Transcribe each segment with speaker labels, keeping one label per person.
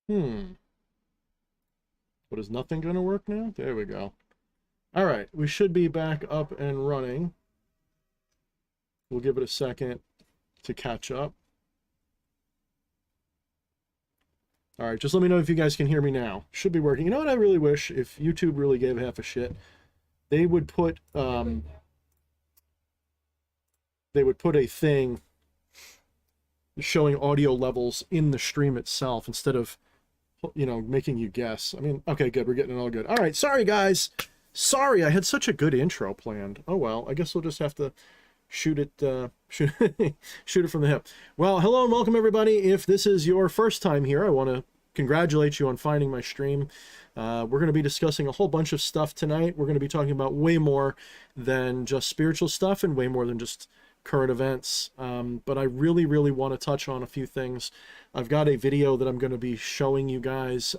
Speaker 1: Hmm. What, is nothing going to work now? There we go. All right, we should be back up and running. We'll give it a second to catch up. All right, just let me know if you guys can hear me now. Should be working. You know what I really wish? If YouTube really gave half a shit, they would put a thing showing audio levels in the stream itself instead of, making you guess. I mean, okay, good. We're getting it all good. All right, sorry guys. Sorry, I had such a good intro planned. Oh well, I guess we'll just have to shoot it shoot it from the hip. Well, hello and welcome everybody. If this is your first time here, I want to congratulate you on finding my stream. We're going to be discussing a whole bunch of stuff tonight. We're going to be talking about way more than just spiritual stuff and way more than just current events. But I really want to touch on a few things. I've got a video that I'm going to be showing you guys.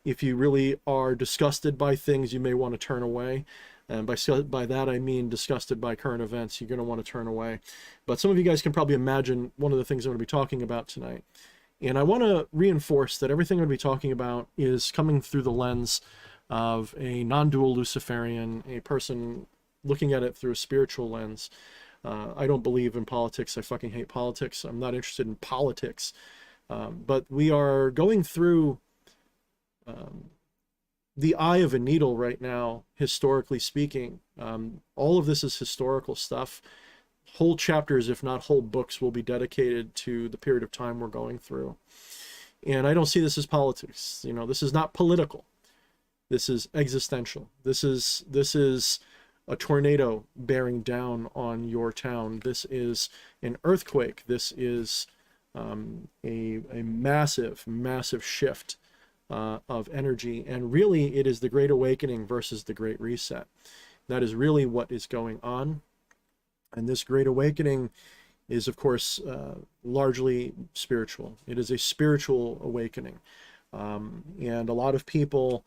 Speaker 1: If you really are disgusted by things, you may want to turn away. And by that, I mean disgusted by current events. You're going to want to turn away. But some of you guys can probably imagine one of the things I'm going to be talking about tonight. And I want to reinforce that everything I'm going to be talking about is coming through the lens of a non-dual Luciferian, a person looking at it through a spiritual lens. I don't believe in politics. I fucking hate politics. I'm not interested in politics. But we are going through the eye of a needle right now, historically speaking. All of this is historical stuff. Whole chapters, if not whole books, will be dedicated to the period of time we're going through. And I don't see this as politics. This is not political. This is existential. This is a tornado bearing down on your town. This is an earthquake. This is a massive shift of energy. And really, it is the Great Awakening versus the Great Reset. That is really what is going on. And this Great Awakening is, of course, largely spiritual. It is a spiritual awakening. And a lot of people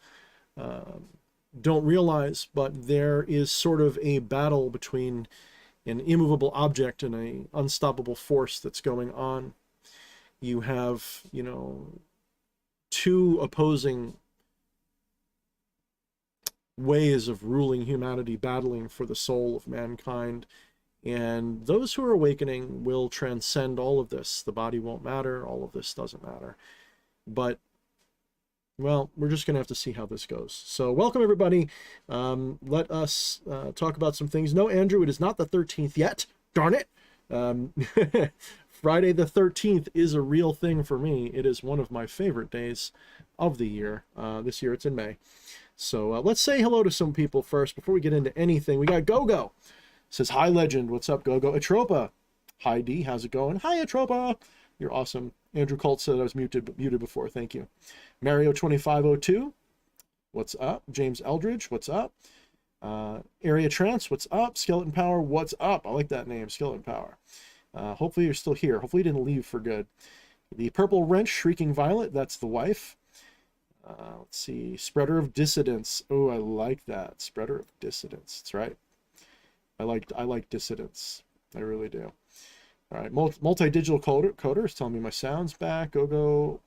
Speaker 1: don't realize, but there is sort of a battle between an immovable object and an unstoppable force that's going on. You have, two opposing ways of ruling humanity, battling for the soul of mankind. And those who are awakening will transcend all of this. The body won't matter. All of this doesn't matter. But, well, we're just going to have to see how this goes. So welcome, everybody. Let us talk about some things. No, Andrew, it is not the 13th yet. Darn it. Friday the 13th is a real thing for me. It is one of my favorite days of the year. This year it's in May. So let's say hello to some people first before we get into anything. We got Gogo. Says, hi, legend. What's up, Gogo? Atropa. Hi, D. How's it going? Hi, Atropa. You're awesome. Andrew Colt said I was muted before. Thank you. Mario 2502. What's up? James Eldridge. What's up? Area Trance. What's up? Skeleton Power. What's up? I like that name, Skeleton Power. Hopefully you're still here. Hopefully you didn't leave for good. The Purple Wrench, Shrieking Violet. That's the wife. Let's see. Spreader of Dissidence. Oh, I like that. Spreader of Dissidence. That's right. I like dissidents. I really do. All right, multi-digital coder is telling me my sound's back. Go.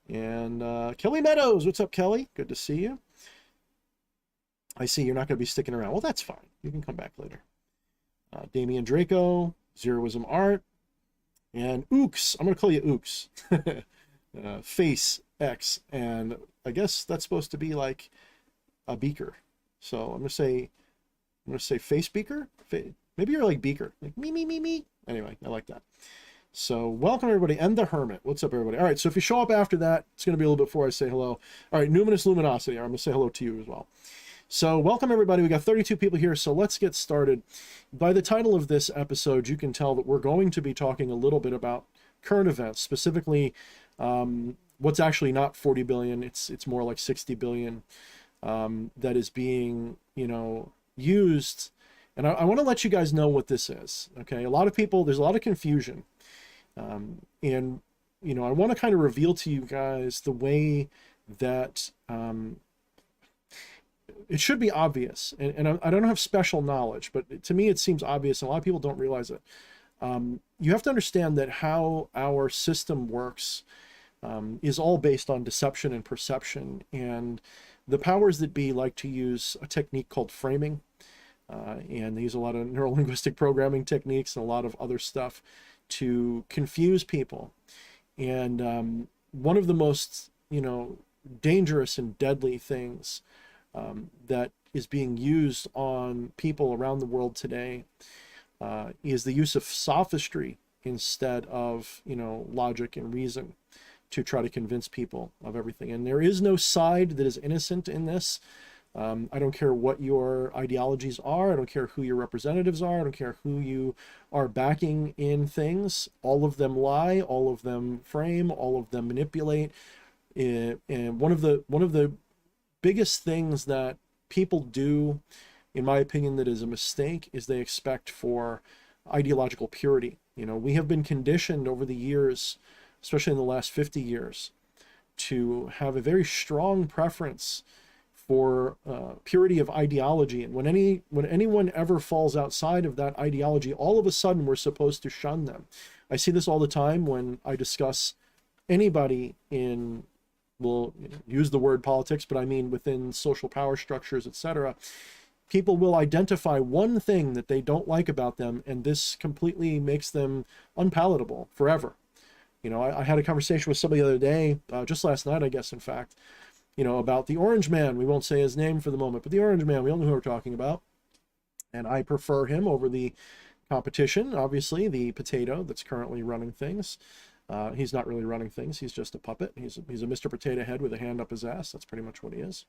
Speaker 1: And Kelly Meadows. What's up, Kelly? Good to see you. I see you're not going to be sticking around. Well, that's fine. You can come back later. Damian Draco, Zeroism Art, and Ooks. I'm going to call you Ooks. Face X, and I guess that's supposed to be like a beaker. So I'm going to say face beaker. Maybe you're like beaker, like me. Anyway, I like that. So welcome everybody, and the Hermit. What's up, everybody? All right, so if you show up after that, it's going to be a little bit before I say hello. All right, Numinous Luminosity. I'm going to say hello to you as well. So welcome everybody. We got 32 people here, so let's get started. By the title of this episode, you can tell that we're going to be talking a little bit about current events, specifically what's actually not 40 billion. It's more like 60 billion that is being, used. And I want to let you guys know what this is. Okay, a lot of people, there's a lot of confusion. And, I want to kind of reveal to you guys the way that it should be obvious. And I don't have special knowledge, but to me it seems obvious, and a lot of people don't realize it. You have to understand that how our system works is all based on deception and perception. And the powers that be like to use a technique called framing, and they use a lot of neurolinguistic programming techniques and a lot of other stuff to confuse people. And one of the most, dangerous and deadly things that is being used on people around the world today is the use of sophistry instead of, logic and reason to try to convince people of everything. And there is no side that is innocent in this. I don't care what your ideologies are. I don't care who your representatives are. I don't care who you are backing in things. All of them lie. All of them frame. All of them manipulate. And one of the biggest things that people do, in my opinion, that is a mistake, is they expect for ideological purity. We have been conditioned over the years, especially in the last 50 years, to have a very strong preference for purity of ideology. And when anyone ever falls outside of that ideology, all of a sudden we're supposed to shun them. I see this all the time when I discuss anybody in, we'll use the word politics, but I mean within social power structures, etc. People will identify one thing that they don't like about them, and this completely makes them unpalatable forever. I had a conversation with somebody the other day, just last night, I guess, in fact, about the Orange Man. We won't say his name for the moment, but the Orange Man, we all know who we're talking about. And I prefer him over the competition, obviously, the potato that's currently running things. He's not really running things. He's just a puppet. He's a Mr. Potato Head with a hand up his ass. That's pretty much what he is.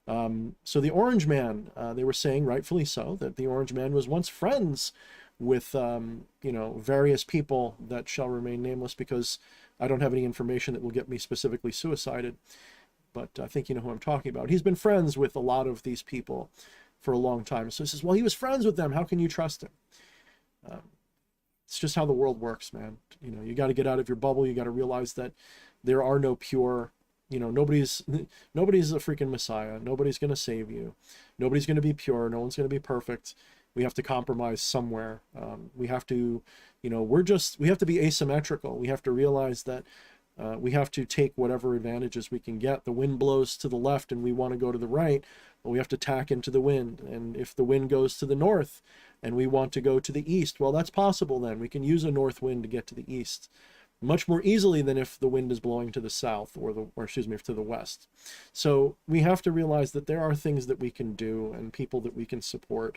Speaker 1: So the Orange Man, they were saying, rightfully so, that the Orange Man was once friends with, various people that shall remain nameless, because I don't have any information that will get me specifically suicided. But I think you know who I'm talking about. He's been friends with a lot of these people for a long time. So he says, well, he was friends with them. How can you trust him? It's just how the world works, man. You got to get out of your bubble. You got to realize that there are no pure, nobody's a freaking messiah. Nobody's going to save you. Nobody's going to be pure. No one's going to be perfect. We have to compromise somewhere. We have to, we have to be asymmetrical. We have to realize that we have to take whatever advantages we can get. The wind blows to the left and we want to go to the right, well, we have to tack into the wind. And if the wind goes to the north and we want to go to the east, well, that's possible then. We can use a north wind to get to the east much more easily than if the wind is blowing to the south or to the west. So we have to realize that there are things that we can do and people that we can support,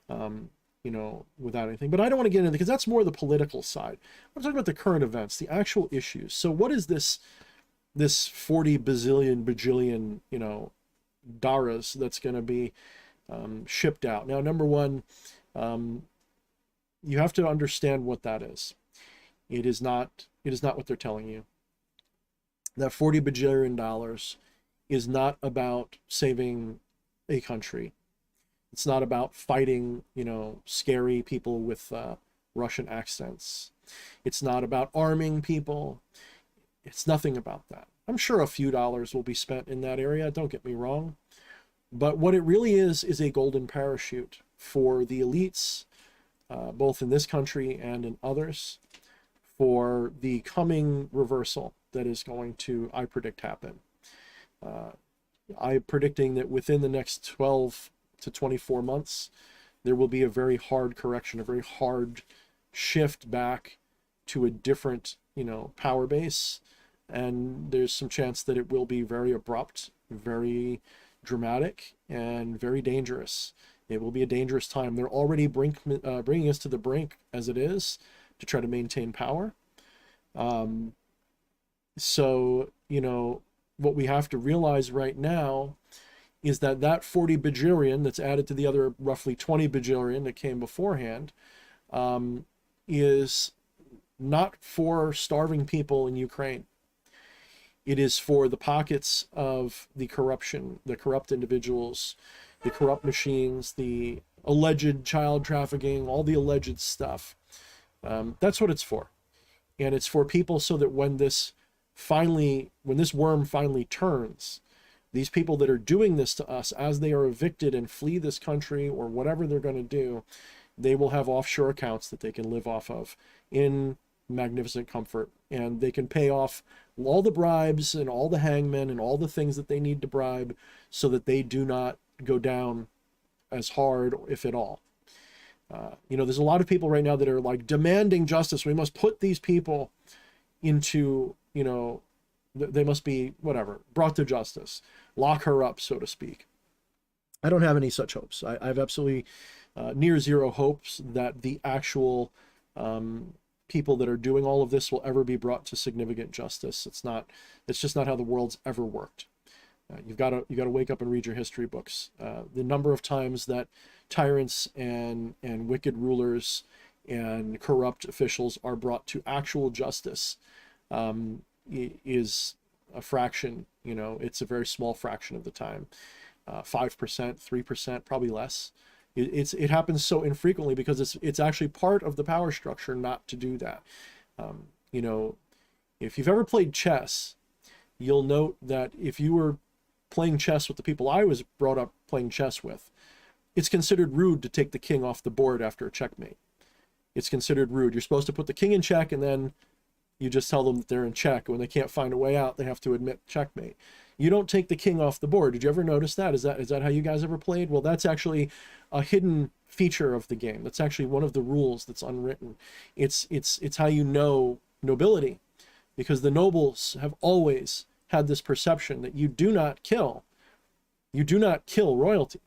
Speaker 1: without anything. But I don't want to get into, because that's more the political side. I'm talking about the current events, the actual issues. So what is this 40 bajillion, daras that's going to be shipped out? Now, number one, you have to understand what that is. It is not what they're telling you. That $40 bajillion is not about saving a country. It's not about fighting, scary people with Russian accents. It's not about arming people. It's nothing about that. I'm sure a few dollars will be spent in that area, don't get me wrong. But what it really is a golden parachute for the elites, both in this country and in others, for the coming reversal that is going to, I predict, happen. I'm predicting that within the next 12 to 24 months, there will be a very hard correction, a very hard shift back to a different, power base. And there's some chance that it will be very abrupt, very dramatic, and very dangerous. It will be a dangerous time. They're already bringing us to the brink as it is to try to maintain power. So, what we have to realize right now is that 40 bajillion that's added to the other roughly 20 bajillion that came beforehand is not for starving people in Ukraine. It is for the pockets of the corruption, the corrupt individuals, the corrupt machines, the alleged child trafficking, all the alleged stuff. That's what it's for. And it's for people so that when this worm finally turns, these people that are doing this to us, as they are evicted and flee this country or whatever they're going to do, they will have offshore accounts that they can live off of in magnificent comfort, and they can pay off all the bribes and all the hangmen and all the things that they need to bribe so that they do not go down as hard, if at all. There's a lot of people right now that are like demanding justice. We must put these people into, they must be, whatever, brought to justice, lock her up, so to speak. I don't have any such hopes. I have absolutely near zero hopes that the actual people that are doing all of this will ever be brought to significant justice. It's just not how the world's ever worked. You've got to wake up and read your history books. The number of times that tyrants and wicked rulers and corrupt officials are brought to actual justice is a fraction. It's a very small fraction of the time. 5%, 3%, probably less. It happens so infrequently because it's actually part of the power structure not to do that. If you've ever played chess, you'll note that if you were playing chess with the people I was brought up playing chess with, it's considered rude to take the king off the board after a checkmate. It's considered rude. You're supposed to put the king in check, and then you just tell them that they're in check. When they can't find a way out, they have to admit checkmate. You don't take the king off the board. Did you ever notice that? Is that how you guys ever played? Well, that's actually a hidden feature of the game. That's actually one of the rules that's unwritten. It's how you know nobility, because the nobles have always had this perception that you do not kill royalty.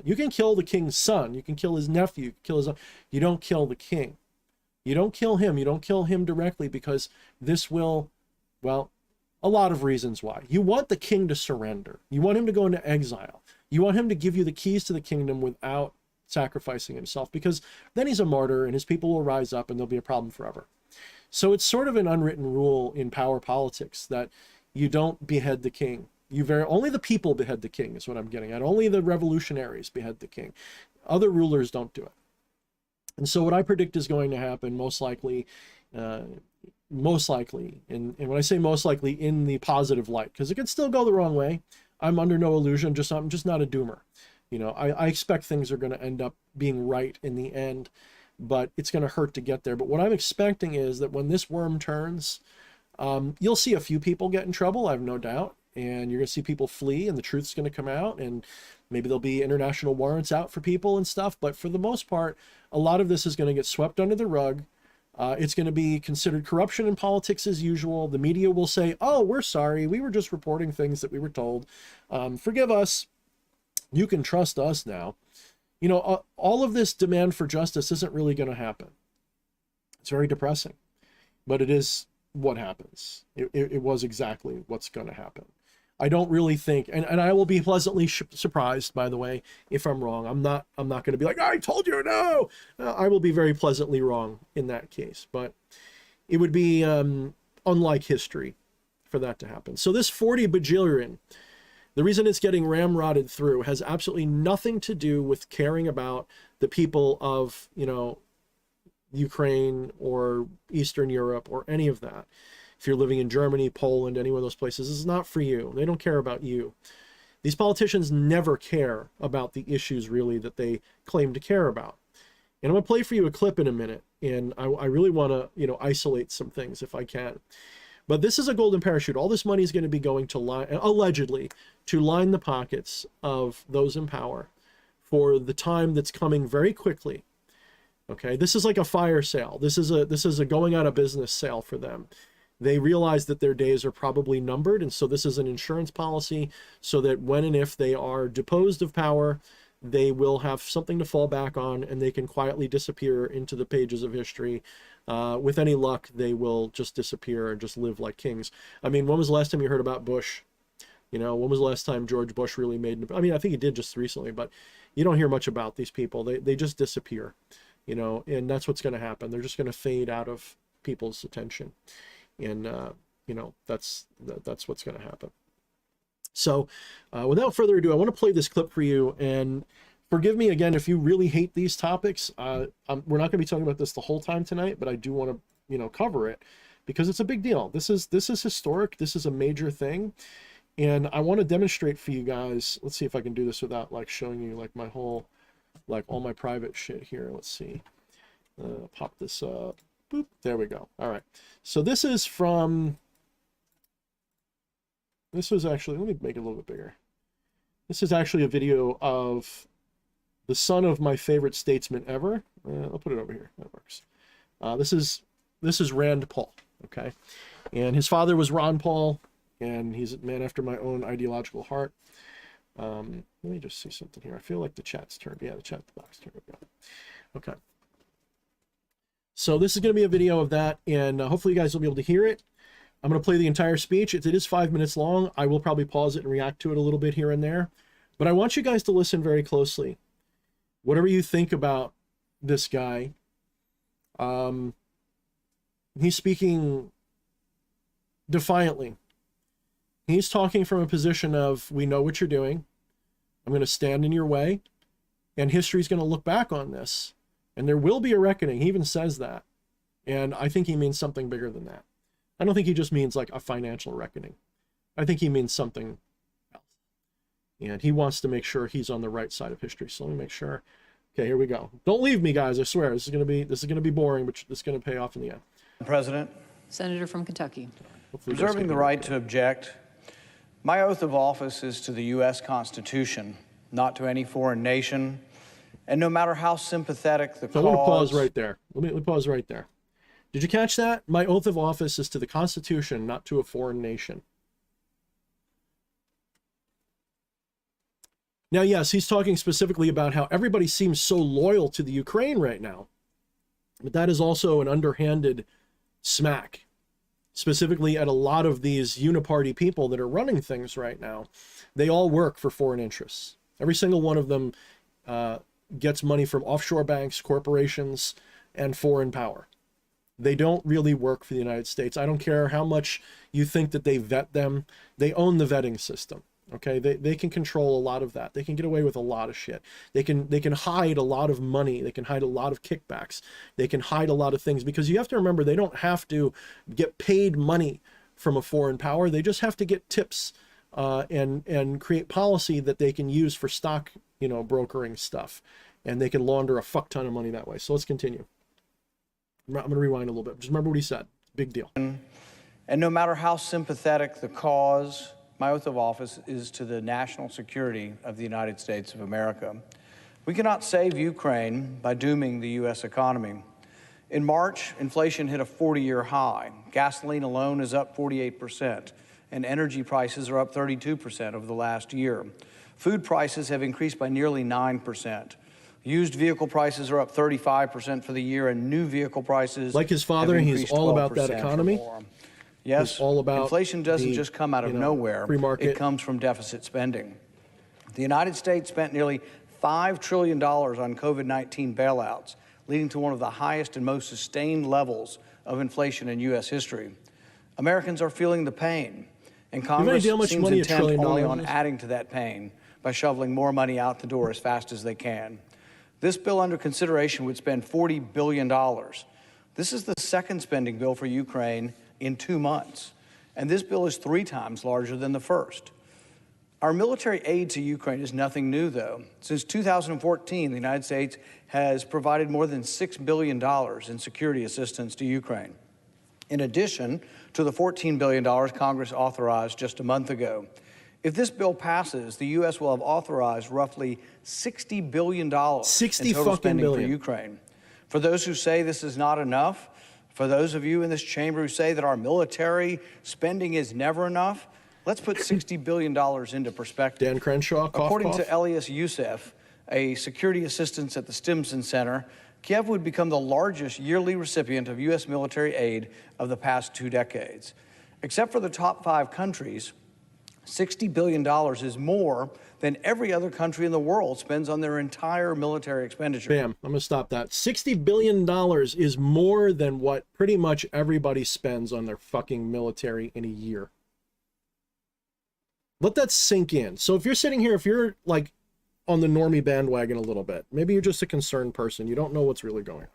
Speaker 1: You can kill the king's son, you can kill his nephew, you can kill his, you don't kill the king. You don't kill him. You don't kill him directly, because this will, well, a lot of reasons why. You want the king to surrender. You want him to go into exile. You want him to give you the keys to the kingdom without sacrificing himself, because then he's a martyr and his people will rise up and there'll be a problem forever. So it's sort of an unwritten rule in power politics that you don't behead the king. Only the people behead the king is what I'm getting at. Only the revolutionaries behead the king. Other rulers don't do it. And so what I predict is going to happen most likely, and when I say most likely, in the positive light, because it could still go the wrong way. I'm under no illusion, I'm just not a doomer. I expect things are going to end up being right in the end, but it's going to hurt to get there. But what I'm expecting is that when this worm turns, you'll see a few people get in trouble, I have no doubt. And you're going to see people flee, and the truth's going to come out, and maybe there'll be international warrants out for people and stuff. But for the most part, a lot of this is going to get swept under the rug. It's going to be considered corruption in politics as usual. The media will say, oh, we're sorry, we were just reporting things that we were told. Forgive us. You can trust us now. All of this demand for justice isn't really going to happen. It's very depressing, but it is what happens. It was exactly what's going to happen. I don't really think, and I will be pleasantly surprised, by the way, if I'm wrong. I'm not going to be like, I told you no. I will be very pleasantly wrong in that case, but it would be unlike history for that to happen. So this 40 bajillion, the reason it's getting ramrodded through has absolutely nothing to do with caring about the people of, Ukraine or Eastern Europe or any of that. If you're living in Germany, Poland, any one of those places, this is not for you. They don't care about you. These politicians never care about the issues really that they claim to care about. And I'm going to play for you a clip in a minute, and I really want to, isolate some things if I can. But this is a golden parachute. All this money is going to be going to allegedly to line the pockets of those in power for the time that's coming very quickly. Okay, this is like a fire sale. This is a going out of business sale for them. They realize that their days are probably numbered, and so this is an insurance policy so that when and if they are deposed of power, they will have something to fall back on, and they can quietly disappear into the pages of history. With any luck, they will just disappear and just live like kings. I mean, when was the last time you heard about Bush? When was the last time George Bush really made... I mean, I think he did just recently, but you don't hear much about these people. They just disappear, and that's what's going to happen. They're just going to fade out of people's attention. And, that's what's going to happen. So without further ado, I want to play this clip for you, and forgive me again if you really hate these topics. We're not going to be talking about this the whole time tonight, but I do want to, cover it because it's a big deal. This is historic. This is a major thing. And I want to demonstrate for you guys. Let's see if I can do this without like showing you like my whole, like all my private shit here. Let's see. Pop this up. boop. There we go. All right. So this is from, this was actually, let me make it a little bit bigger. This is actually a video of the son of my favorite statesman ever. I'll put it over here. That works. This is Rand Paul. Okay. And his father was Ron Paul, and he's a man after my own ideological heart. Let me just see something here. I feel like the chat's turned. Yeah, the chat box turned. Okay. So this is going to be a video of that, and hopefully you guys will be able to hear it. I'm going to play the entire speech. It is 5 minutes long. I will probably pause it and react to it a little bit here and there. But I want you guys to listen very closely. Whatever you think about this guy, he's speaking defiantly. He's talking from a position of, we know what you're doing. I'm going to stand in your way. And history's going to look back on this. And there will be a reckoning. He even says that. And I think he means something bigger than that. I don't think he just means like a financial reckoning. I think he means something else. And he wants to make sure he's on the right side of history. So let me make sure. Okay, here we go. Don't leave me, guys. I swear this is going to be boring, but it's going to pay off in the end.
Speaker 2: President.
Speaker 3: Senator from Kentucky.
Speaker 2: Reserving the right to object. My oath of office is to the U.S. Constitution, not to any foreign nation. And no matter how sympathetic the cause...
Speaker 1: I'm going to pause right there. Let me pause right there. Did you catch that? My oath of office is to the Constitution, not to a foreign nation. Now, yes, he's talking specifically about how everybody seems so loyal to the Ukraine right now. But that is also an underhanded smack, specifically at a lot of these uniparty people that are running things right now. They all work for foreign interests. Every single one of them gets money from offshore banks, corporations, and foreign power. They don't really work for the United States. I don't care how much you think that they vet them. They own the vetting system. Okay, they can control a lot of that. They can get away with a lot of shit. They can hide a lot of money. They can hide a lot of kickbacks. They can hide a lot of things, because you have to remember, they don't have to get paid money from a foreign power. They just have to get tips and create policy that they can use for stock, brokering stuff, and they can launder a fuck ton of money that way. So let's continue. I'm going to rewind a little bit. Just remember what he said. Big deal.
Speaker 2: And no matter how sympathetic the cause, my oath of office is to the national security of the United States of America. We cannot save Ukraine by dooming the U.S. economy. In March, inflation hit a 40-year high. Gasoline alone is up 48%, and energy prices are up 32% over the last year. Food prices have increased by nearly 9%. Used vehicle prices are up 35% for the year, and new vehicle prices,
Speaker 1: like his father, he's all about that economy.
Speaker 2: Yes,
Speaker 1: all about
Speaker 2: inflation doesn't just come out of nowhere.
Speaker 1: Free market.
Speaker 2: It comes from deficit spending. The United States spent nearly $5 trillion on COVID-19 bailouts, leading to one of the highest and most sustained levels of inflation in U.S. history. Americans are feeling the pain, and Congress seems intent only on adding to that pain by shoveling more money out the door as fast as they can. This bill under consideration would spend $40 billion. This is the second spending bill for Ukraine in 2 months, and this bill is 3 times larger than the first. Our military aid to Ukraine is nothing new, though. Since 2014, the United States has provided more than $6 billion in security assistance to Ukraine, in addition to the $14 billion Congress authorized just a month ago. If this bill passes, the U.S. will have authorized roughly $60 billion in total spending for Ukraine. For those who say this is not enough, for those of you in this chamber who say that our military spending is never enough, let's put $60 billion into perspective.
Speaker 1: Dan Crenshaw,
Speaker 2: According to Elias Youssef, a security assistant at the Stimson Center, Kiev would become the largest yearly recipient of U.S. military aid of the past 2 decades. Except for the top 5 countries, $60 billion is more than every other country in the world spends on their entire military expenditure.
Speaker 1: Bam, I'm going to stop that. $60 billion is more than what pretty much everybody spends on their fucking military in a year. Let that sink in. So if you're sitting here, if you're like on the normie bandwagon a little bit, maybe you're just a concerned person, you don't know what's really going on.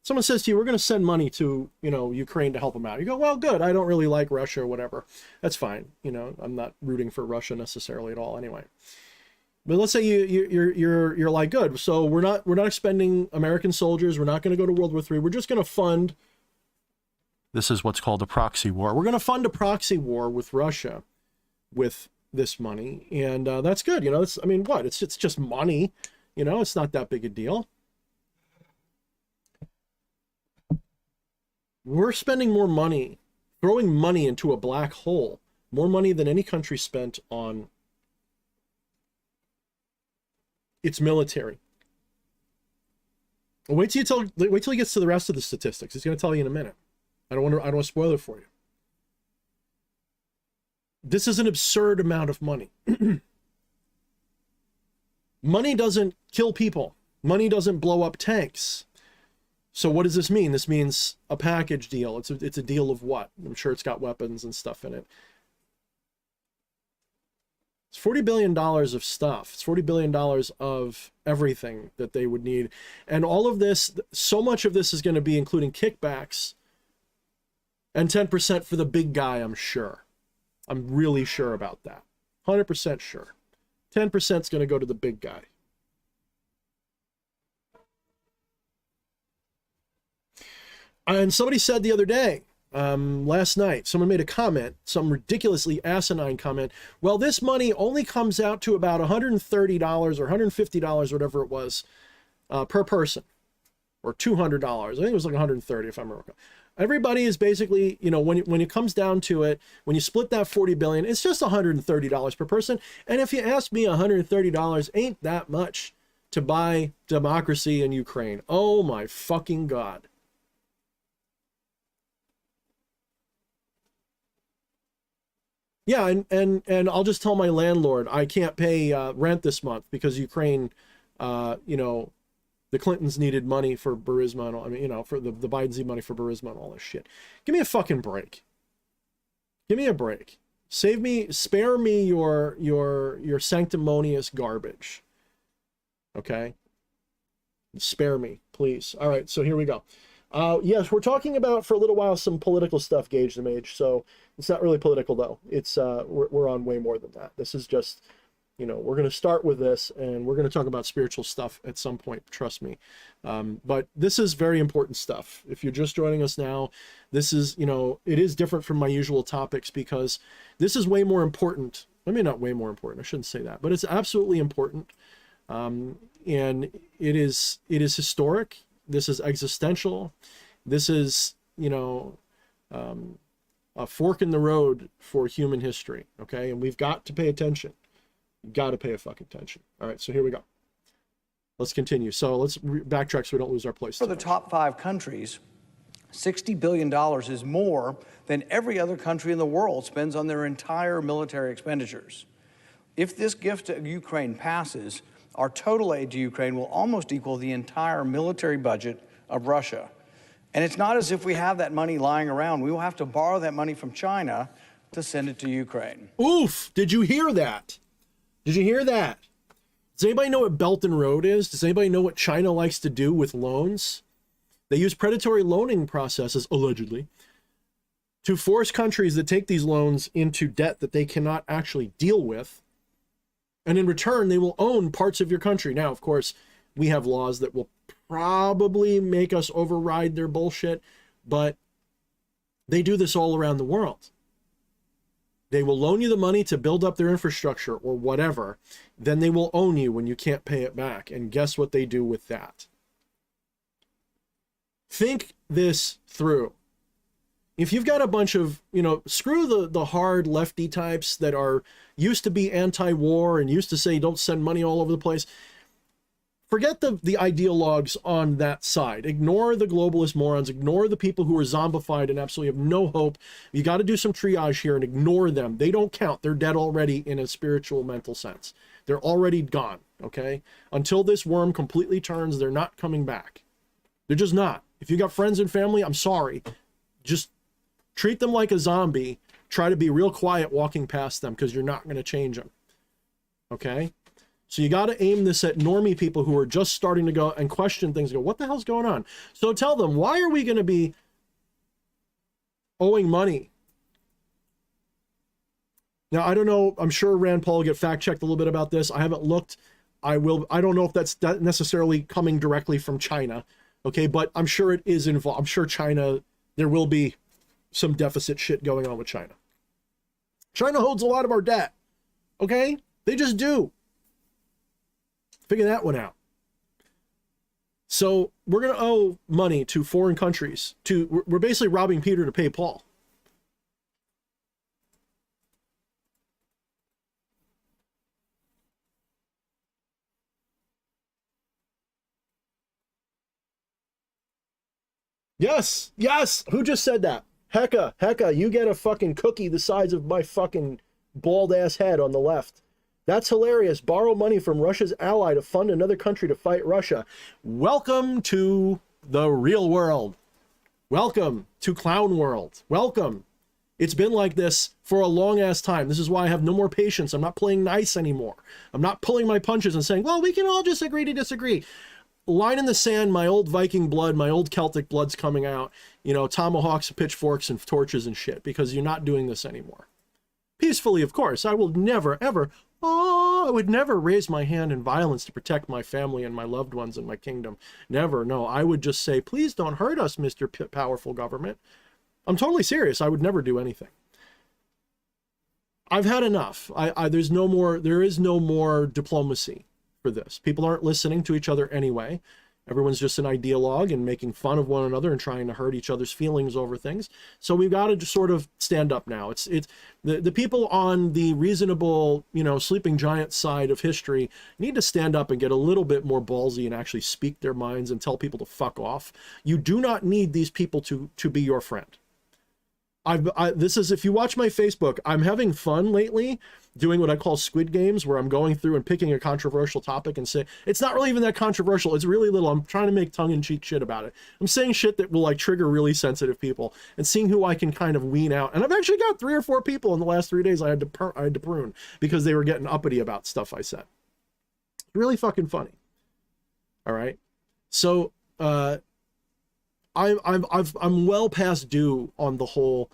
Speaker 1: Someone says to you, we're going to send money to, Ukraine to help them out. You go, well, good. I don't really like Russia or whatever. That's fine. I'm not rooting for Russia necessarily at all anyway. But let's say you're like, good. So we're not expending American soldiers. We're not going to go to World War III. We're just going to fund This is what's called a proxy war. We're going to fund a proxy war with Russia with this money, and that's good. You know, I mean, what? It's just money. You know, it's not that big a deal. We're spending more money, throwing money into a black hole, more money than any country spent on its military. Wait till he gets to the rest of the statistics. He's going to tell you in a minute. I don't want to spoil it for you. This is an absurd amount of money. Money doesn't kill people. Money doesn't blow up tanks. So what does this mean? This means a package deal. It's a deal of what? I'm sure it's got weapons and stuff in it. It's $40 billion of stuff. It's $40 billion of everything that they would need. And all of this, so much of this is going to be including kickbacks and 10% for the big guy, I'm sure. I'm really sure about that. 100% sure. 10% is going to go to the big guy. And somebody said the other day, last night, someone made a comment, some ridiculously asinine comment. Well, this money only comes out to about $130 or $150, whatever it was, per person, or $200. I think it was like $130 if I remember. Everybody is basically, you know, when it comes down to it, when you split that $40 billion, it's just $130 per person. And if you ask me, $130 ain't that much to buy democracy in Ukraine. Oh my fucking God. Yeah, and I'll just tell my landlord I can't pay rent this month because Ukraine, you know, the Clintons needed money for Burisma and all, I mean, you know, for the Bidens need money for Burisma and all this shit. Give me a fucking break. Give me a break. Spare me your sanctimonious garbage. Okay? Spare me, please. All right, so here we go. Yes, we're talking about for a little while some political stuff, Gage the Mage. So it's not really political though. It's we're on way more than that. This is just, you know, we're going to start with this and we're going to talk about spiritual stuff at some point. Trust me. But this is very important stuff. If you're just joining us now, this is, you know, it is different from my usual topics because this is way more important. I mean, not way more important. I shouldn't say that, but it's absolutely important. And it is historic. This is existential. This is, you know, a fork in the road for human history. Okay. And we've got to pay attention. You've got to pay a fucking attention. All right. So here we go. Let's continue. So let's backtrack so we don't lose our place.
Speaker 2: For the top 5 countries, $60 billion is more than every other country in the world spends on their entire military expenditures. If this gift to Ukraine passes, our total aid to Ukraine will almost equal the entire military budget of Russia. And it's not as if we have that money lying around. We will have to borrow that money from China to send it to Ukraine.
Speaker 1: Oof! Did you hear that? Did you hear that? Does anybody know what Belt and Road is? Does anybody know what China likes to do with loans? They use predatory loaning processes, allegedly, to force countries that take these loans into debt that they cannot actually deal with. And in return, they will own parts of your country. Now, of course, we have laws that will probably make us override their bullshit, but they do this all around the world. They will loan you the money to build up their infrastructure or whatever. Then they will own you when you can't pay it back. And guess what they do with that? Think this through. If you've got a bunch of, you know, screw the hard lefty types that are used to be anti-war and used to say don't send money all over the place. Forget the ideologues on that side. Ignore the globalist morons. Ignore the people who are zombified and absolutely have no hope. You got to do some triage here and ignore them. They don't count. They're dead already in a spiritual, mental sense. They're already gone, okay? Until this worm completely turns, they're not coming back. They're just not. If you got friends and family, I'm sorry. Just treat them like a zombie. Try to be real quiet walking past them because you're not going to change them, okay? So you got to aim this at normie people who are just starting to go and question things. Go, what the hell's going on? So tell them, why are we going to be owing money? Now, I don't know. I'm sure Rand Paul will get fact checked a little bit about this. I haven't looked. I don't know if that's necessarily coming directly from China. Okay. But I'm sure it is involved. I'm sure China, there will be some deficit shit going on with China. China holds a lot of our debt. Okay? They just do. Figure that one out. So we're going to owe money to foreign countries. We're basically robbing Peter to pay Paul. Yes, yes. Who just said that? Hecka, you get a fucking cookie the size of my fucking bald ass head on the left. That's hilarious. Borrow money from Russia's ally to fund another country to fight Russia. Welcome to the real world. Welcome to clown world. Welcome. It's been like this for a long ass time. This is why I have no more patience. I'm not playing nice anymore. I'm not pulling my punches and saying, well, we can all just agree to disagree. Line in the sand, my old Viking blood, my old Celtic blood's coming out, you know, tomahawks, pitchforks, and torches and shit, because you're not doing this anymore. Peacefully, of course. I will never, ever, I would never raise my hand in violence to protect my family and my loved ones and my kingdom. Never, no. I would just say, please don't hurt us, Mr. Powerful Government. I'm totally serious. I would never do anything. I've had enough. There is no more diplomacy for this. People aren't listening to each other anyway. Everyone's just an ideologue and making fun of one another and trying to hurt each other's feelings over things. So we've got to just sort of stand up now. It's the people on the reasonable, you know, sleeping giant side of history need to stand up and get a little bit more ballsy and actually speak their minds and tell people to fuck off. You do not need these people to be your friend. This is, if you watch my Facebook, I'm having fun lately doing what I call squid games, where I'm going through and picking a controversial topic and say, it's not really even that controversial. It's really little. I'm trying to make tongue-in-cheek shit about it. I'm saying shit that will like trigger really sensitive people and seeing who I can kind of wean out. And I've actually got 3 or 4 people in the last 3 days I had to prune because they were getting uppity about stuff I said. Really fucking funny. All right. So, I'm well past due on the whole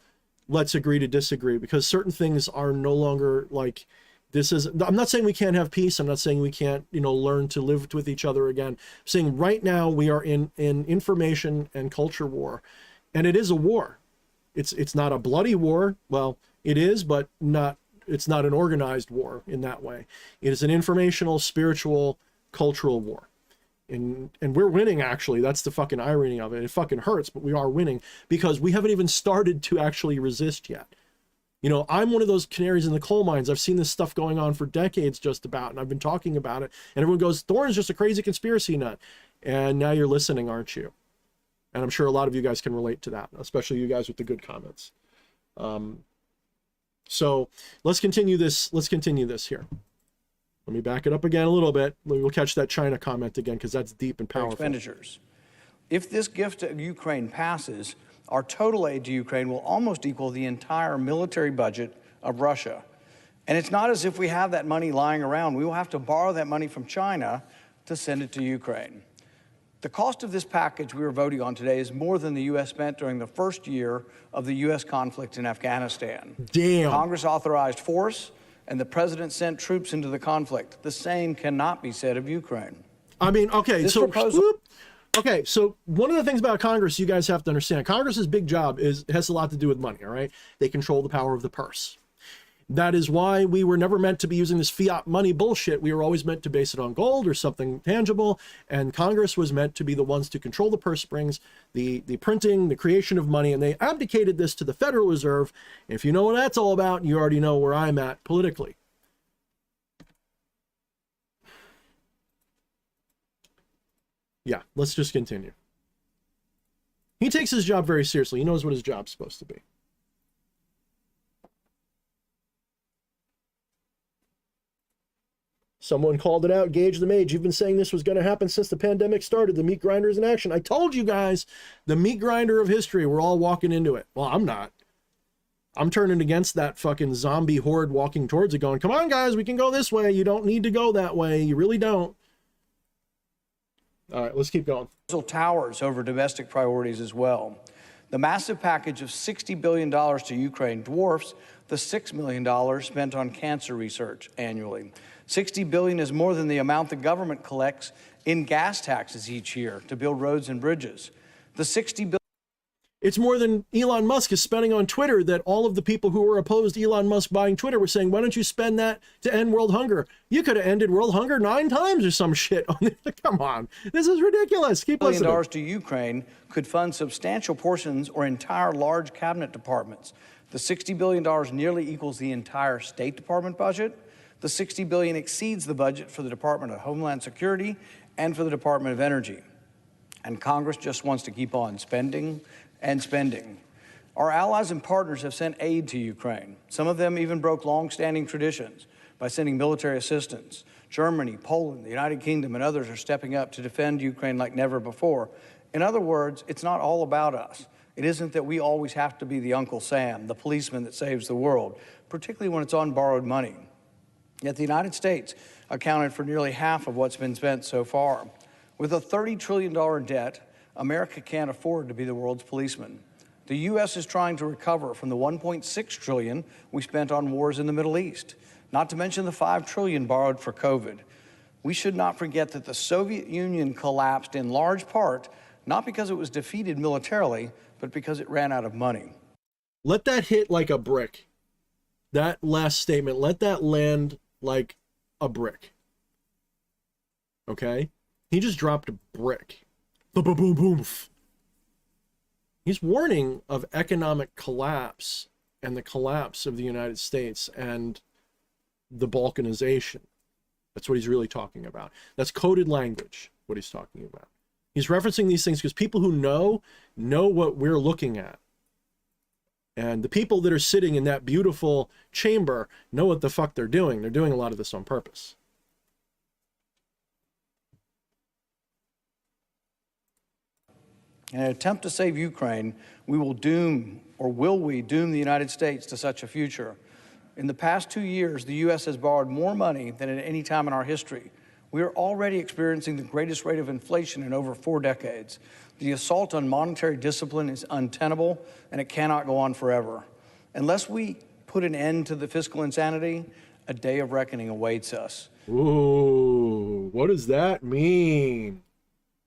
Speaker 1: let's agree to disagree, because certain things are no longer like this is. I'm not saying we can't have peace. I'm not saying we can't, you know, learn to live with each other again. I'm saying right now we are in information and culture war, and it is a war. It's not a bloody war. Well, it is, but it's not an organized war in that way. It is an informational, spiritual, cultural war. And we're winning, actually. That's the fucking irony of it. It fucking hurts, but we are winning because we haven't even started to actually resist yet. You know, I'm one of those canaries in the coal mines. I've seen this stuff going on for decades just about, and I've been talking about it. And everyone goes, Thorne's just a crazy conspiracy nut. And now you're listening, aren't you? And I'm sure a lot of you guys can relate to that, especially you guys with the good comments. So let's continue this. Let's continue this here. Let me back it up again a little bit. We'll catch that China comment again, because that's deep and powerful.
Speaker 2: Expenditures. If this gift to Ukraine passes, our total aid to Ukraine will almost equal the entire military budget of Russia. And it's not as if we have that money lying around. We will have to borrow that money from China to send it to Ukraine. The cost of this package we are voting on today is more than the U.S. spent during the first year of the U.S. conflict in Afghanistan. Damn. Congress authorized force, and the president sent troops into the conflict. The same cannot be said of Ukraine.
Speaker 1: I mean, okay,
Speaker 2: This
Speaker 1: so
Speaker 2: proposal-
Speaker 1: okay, so one of the things about Congress you guys have to understand, Congress's big job has a lot to do with money, all right? They control the power of the purse. That is why we were never meant to be using this fiat money bullshit. We were always meant to base it on gold or something tangible, and Congress was meant to be the ones to control the purse strings, the printing, the creation of money, and they abdicated this to the Federal Reserve. If you know what that's all about, you already know where I'm at politically. Yeah, let's just continue. He takes his job very seriously. He knows what his job's supposed to be. Someone called it out, Gage the Mage. You've been saying this was going to happen since the pandemic started. The meat grinder is in action. I told you guys, the meat grinder of history. We're all walking into it. Well, I'm not. I'm turning against that fucking zombie horde walking towards it going, come on, guys, we can go this way. You don't need to go that way. You really don't. All right, let's keep going.
Speaker 2: Towers over domestic priorities as well. The massive package of $60 billion to Ukraine dwarfs the $6 million spent on cancer research annually. $60 billion is more than the amount the government collects in gas taxes each year to build roads and bridges. The $60 billion.
Speaker 1: It's more than Elon Musk is spending on Twitter, that all of the people who were opposed to Elon Musk buying Twitter were saying, why don't you spend that to end world hunger? You could have ended world hunger 9 times or some shit. Come on. This is ridiculous. Keep listening.
Speaker 2: $1 billion to Ukraine could fund substantial portions or entire large cabinet departments. The $60 billion nearly equals the entire State Department budget. The $60 billion exceeds the budget for the Department of Homeland Security and for the Department of Energy. And Congress just wants to keep on spending and spending. Our allies and partners have sent aid to Ukraine. Some of them even broke long-standing traditions by sending military assistance. Germany, Poland, the United Kingdom, and others are stepping up to defend Ukraine like never before. In other words, it's not all about us. It isn't that we always have to be the Uncle Sam, the policeman that saves the world, particularly when it's on borrowed money. Yet the United States accounted for nearly half of what's been spent so far. With a $30 trillion debt, America can't afford to be the world's policeman. The U.S. is trying to recover from the $1.6 trillion we spent on wars in the Middle East, not to mention the $5 trillion borrowed for COVID. We should not forget that the Soviet Union collapsed in large part, not because it was defeated militarily, but because it ran out of money.
Speaker 1: Let that hit like a brick. That last statement, let that land like a brick. Okay? He just dropped a brick. Boom, boom, boom, boom. He's warning of economic collapse and the collapse of the United States and the balkanization. That's what he's really talking about. That's coded language, what he's talking about. He's referencing these things because people who know what we're looking at. And the people that are sitting in that beautiful chamber know what the fuck they're doing. They're doing a lot of this on purpose.
Speaker 2: In an attempt to save Ukraine, we will doom the United States to such a future? In the past 2 years, the U.S. has borrowed more money than at any time in our history. We are already experiencing the greatest rate of inflation in over 4 decades. The assault on monetary discipline is untenable, and it cannot go on forever. Unless we put an end to the fiscal insanity, a day of reckoning awaits us.
Speaker 1: Ooh, what does that mean?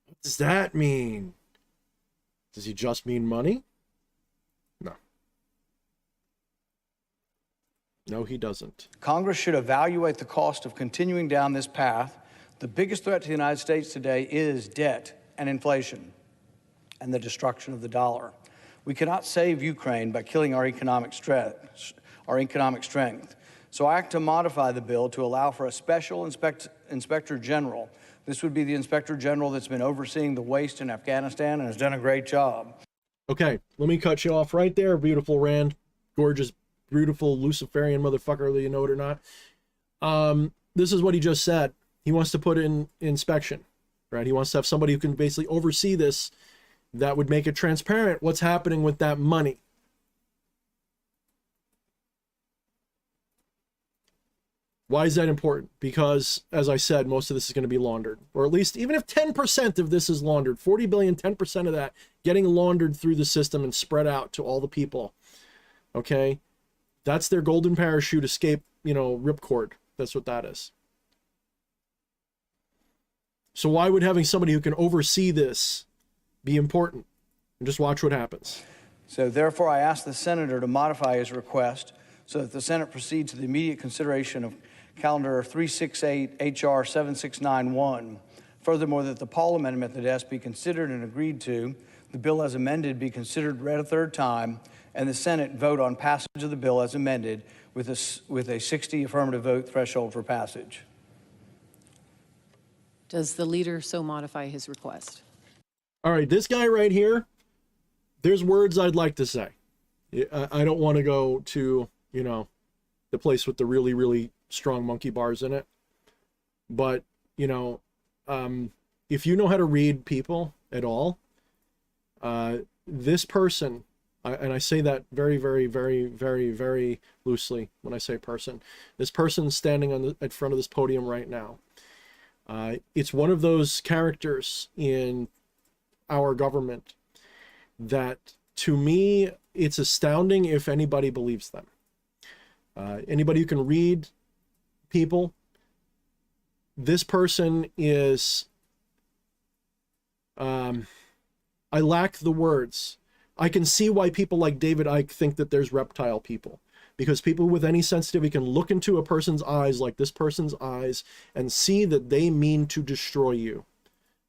Speaker 1: What does that mean? Does he just mean money? No. No, he doesn't.
Speaker 2: Congress should evaluate the cost of continuing down this path. The biggest threat to the United States today is debt and inflation and the destruction of the dollar. We cannot save Ukraine by killing our economic strength. So I act to modify the bill to allow for a special inspector general. This would be the inspector general that's been overseeing the waste in Afghanistan and has done a great job.
Speaker 1: Okay, let me cut you off right there, beautiful Rand. Gorgeous, beautiful Luciferian motherfucker, whether you know it or not. This is what he just said. He wants to put in inspection, right? He wants to have somebody who can basically oversee this, that would make it transparent what's happening with that money. Why is that important? Because, as I said, most of this is going to be laundered. Or at least, even if 10% of this is laundered, 40 billion, 10% of that getting laundered through the system and spread out to all the people. Okay? That's their golden parachute escape, ripcord. That's what that is. So why would having somebody who can oversee this be important? And just watch what happens.
Speaker 2: So therefore, I ask the senator to modify his request so that the Senate proceeds to the immediate consideration of Calendar 368 H.R. 7691. Furthermore, that the Paul Amendment at the desk be considered and agreed to, the bill as amended be considered read a third time, and the Senate vote on passage of the bill as amended with a 60 affirmative vote threshold for passage.
Speaker 3: Does the leader so modify his request?
Speaker 1: All right, this guy right here, there's words I'd like to say. I don't want to go to, the place with the really, really strong monkey bars in it. But, if you know how to read people at all, this person, and I say that very, very, very, very, very loosely when I say person, this person standing at front of this podium right now, it's one of those characters in our government that, to me, it's astounding if anybody believes them. Anybody who can read people, this person is, I lack the words. I can see why people like David Icke think that there's reptile people, because people with any sensitivity can look into a person's eyes, like this person's eyes, and see that they mean to destroy you.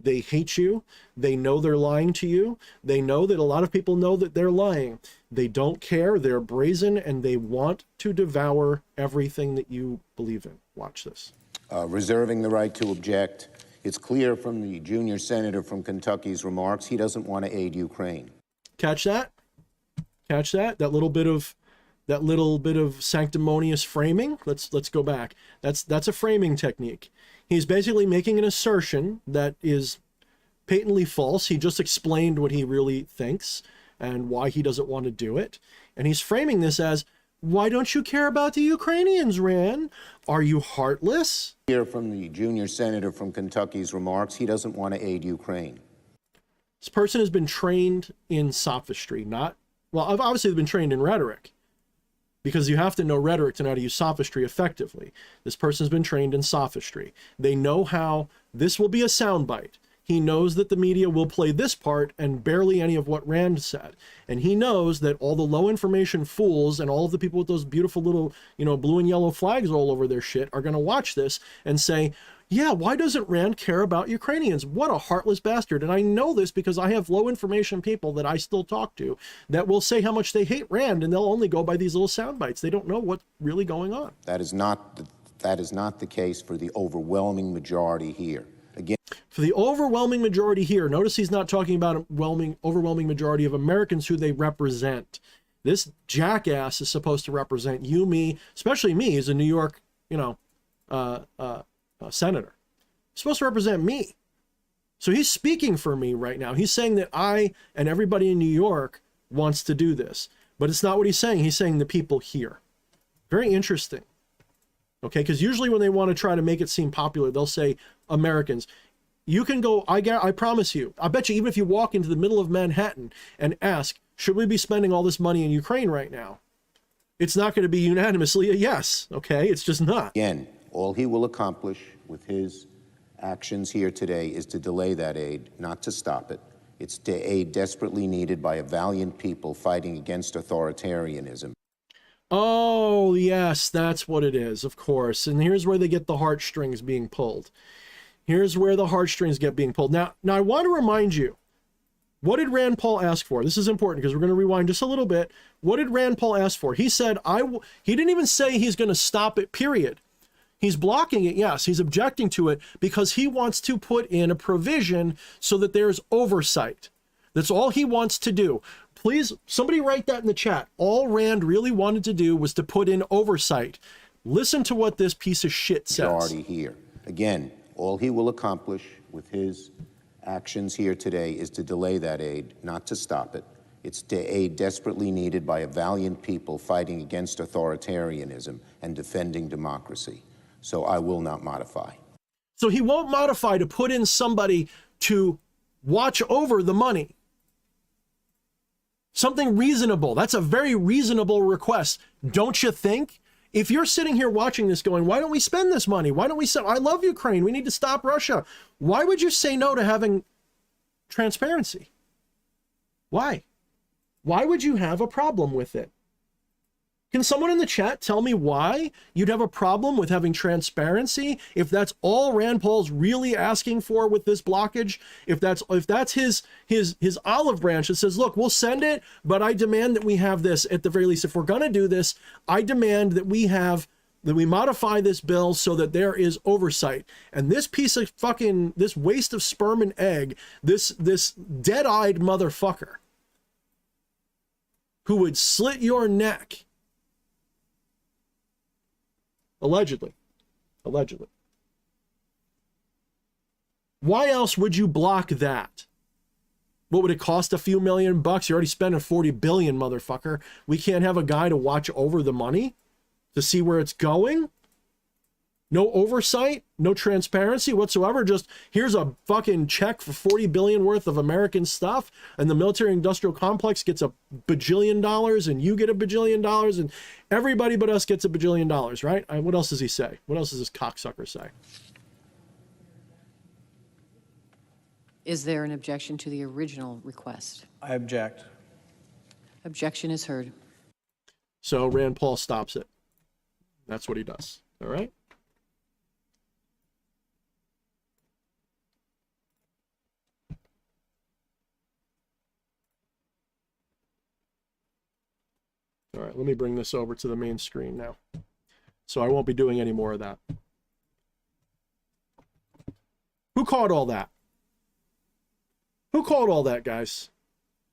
Speaker 1: They hate you. They know they're lying to you. They know that a lot of people know that they're lying. They don't care. They're brazen, and they want to devour everything that you believe in. Watch this.
Speaker 4: Reserving the right to object. It's clear from the junior senator from Kentucky's remarks he doesn't want to aid Ukraine.
Speaker 1: Catch that? Catch that? That little bit of sanctimonious framing. Let's go back. That's a framing technique. He's basically making an assertion that is patently false. He just explained what he really thinks and why he doesn't want to do it. And he's framing this as, why don't you care about the Ukrainians, Rand? Are you heartless?
Speaker 4: Here from the junior senator from Kentucky's remarks, he doesn't want to aid Ukraine.
Speaker 1: This person has been trained in sophistry, obviously they've been trained in rhetoric, because you have to know rhetoric to know how to use sophistry effectively. This person's been trained in sophistry. They know how this will be a soundbite. He knows that the media will play this part and barely any of what Rand said. And he knows that all the low information fools and all of the people with those beautiful little, blue and yellow flags all over their shit are going to watch this and say, yeah, why doesn't Rand care about Ukrainians? What a heartless bastard. And I know this because I have low information people that I still talk to that will say how much they hate Rand, and they'll only go by these little sound bites. They don't know what's really going on.
Speaker 4: That is not the case for the overwhelming majority here. Again,
Speaker 1: for the overwhelming majority here, notice he's not talking about overwhelming majority of Americans who they represent. This jackass is supposed to represent you, me, especially me as a New York, senator. He's supposed to represent me. So he's speaking for me right now. He's saying that I and everybody in New York wants to do this. But it's not what he's saying. He's saying the people here. Very interesting. Okay, because usually when they want to try to make it seem popular, they'll say Americans. You can go, I promise you, I bet you even if you walk into the middle of Manhattan and ask, should we be spending all this money in Ukraine right now? It's not going to be unanimously a yes, okay? It's just not.
Speaker 4: Again, all he will accomplish with his actions here today is to delay that aid, not to stop it. It's the aid desperately needed by a valiant people fighting against authoritarianism.
Speaker 1: Oh, yes, that's what it is, of course. And here's where they get the heartstrings being pulled. Here's where the heartstrings get being pulled. Now I want to remind you, what did Rand Paul ask for? This is important because we're going to rewind just a little bit. What did Rand Paul ask for? He said, he didn't even say he's going to stop it, period. He's blocking it, yes. He's objecting to it because he wants to put in a provision so that there's oversight. That's all he wants to do. Please, somebody write that in the chat. All Rand really wanted to do was to put in oversight. Listen to what this piece of shit says.
Speaker 4: Majority here. Again, all he will accomplish with his actions here today is to delay that aid, not to stop it. It's the aid desperately needed by a valiant people fighting against authoritarianism and defending democracy. So I will not modify.
Speaker 1: So he won't modify to put in somebody to watch over the money. Something reasonable. That's a very reasonable request. Don't you think? If you're sitting here watching this going, why don't we spend this money? Why don't we I love Ukraine. We need to stop Russia. Why would you say no to having transparency? Why? Why would you have a problem with it? Can someone in the chat tell me why you'd have a problem with having transparency if that's all Rand Paul's really asking for with this blockage? If that's his olive branch that says, look, we'll send it, but I demand that we have this at the very least. If we're going to do this, I demand that we modify this bill so that there is oversight. And this piece of this waste of sperm and egg, this dead-eyed motherfucker who would slit your neck. Allegedly. Why else would you block that? What would it cost? A few $1 million? You're already spending 40 billion, motherfucker. We can't have a guy to watch over the money to see where it's going? No oversight, no transparency whatsoever. Just here's a fucking check for 40 billion worth of American stuff, and the military industrial complex gets $1 bajillion, and you get $1 bajillion, and everybody but us gets $1 bajillion, right? What else does he say? What else does this cocksucker say?
Speaker 3: Is there an objection to the original request?
Speaker 2: I object.
Speaker 3: Objection is heard.
Speaker 1: So Rand Paul stops it. That's what he does. All right? All right, let me bring this over to the main screen now. So I won't be doing any more of that. Who caught all that? Who caught all that, guys?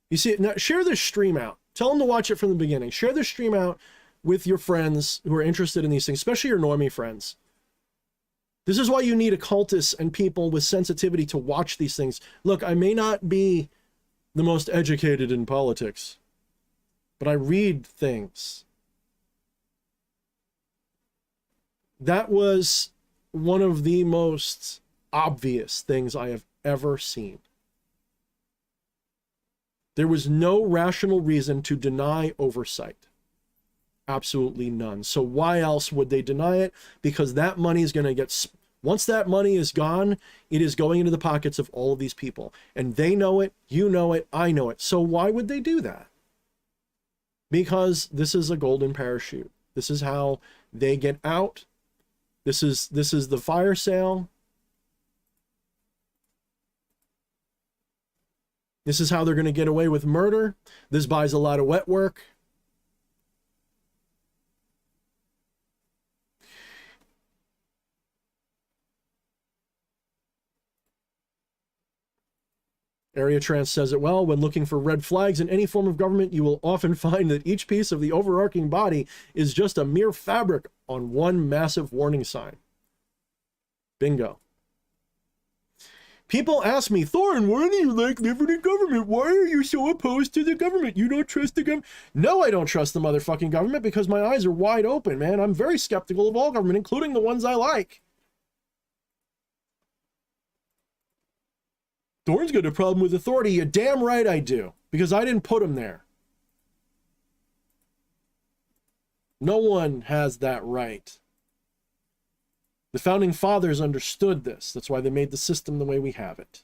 Speaker 1: You see it now. Share this stream out. Tell them to watch it from the beginning. Share this stream out with your friends who are interested in these things, especially your normie friends. This is why you need occultists and people with sensitivity to watch these things. Look, I may not be the most educated in politics, but I read things. That was one of the most obvious things I have ever seen. There was no rational reason to deny oversight. Absolutely none. So why else would they deny it? Because that money is going to get, once that money is gone, it is going into the pockets of all of these people. And they know it, you know it, I know it. So why would they do that? Because this is a golden parachute. This is how they get out. This is the fire sale. This is how they're going to get away with murder. This buys a lot of wet work. Area Trans says it well. When looking for red flags in any form of government, you will often find that each piece of the overarching body is just a mere fabric on one massive warning sign. Bingo. People ask me, Thorne, why do you like living in government? Why are you so opposed to the government? You don't trust the government? No, I don't trust the motherfucking government because my eyes are wide open, man. I'm very skeptical of all government, including the ones I like. Thorne's got a problem with authority. You're damn right I do, because I didn't put him there. No one has that right. The founding fathers understood this. That's why they made the system the way we have it.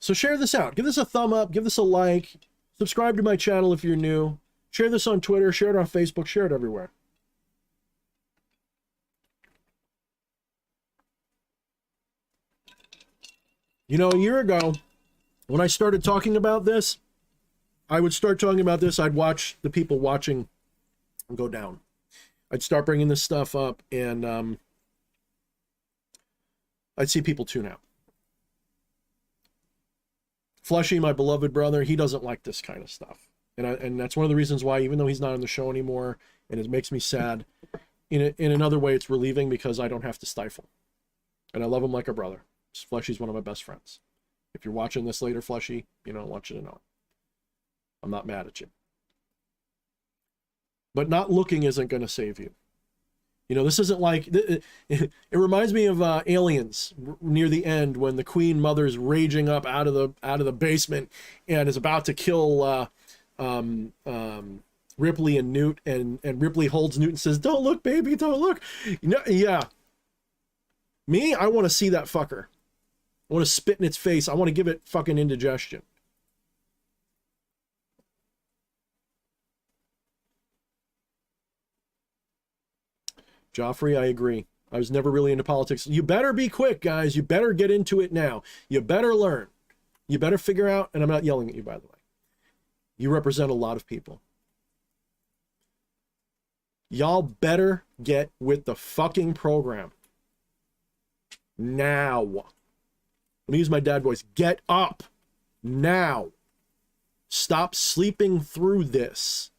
Speaker 1: So share this out. Give this a thumb up. Give this a like. Subscribe to my channel if you're new. Share this on Twitter. Share it on Facebook. Share it everywhere. You know, a year ago, when I started talking about this, I would start talking about this. I'd watch the people watching go down. I'd start bringing this stuff up, and I'd see people tune out. Fleshy, my beloved brother, he doesn't like this kind of stuff. And that's one of the reasons why, even though he's not on the show anymore, and it makes me sad, in another way, it's relieving because I don't have to stifle. And I love him like a brother. Fleshy's one of my best friends. If you're watching this later, Fleshy, you know, I want you to know. I'm not mad at you. But not looking isn't going to save you. You know, this isn't like, it reminds me of Aliens near the end when the Queen Mother's raging up out of the basement and is about to kill Ripley and Newt, and Ripley holds Newt and says, "Don't look, baby, don't look." You know, yeah. Me, I want to see that fucker. I want to spit in its face. I want to give it fucking indigestion. Joffrey, I agree. I was never really into politics. You better be quick, guys. You better get into it now. You better learn. You better figure out, and I'm not yelling at you, by the way. You represent a lot of people. Y'all better get with the fucking program. Now. Let me use my dad voice. Get up. Now. Stop sleeping through this.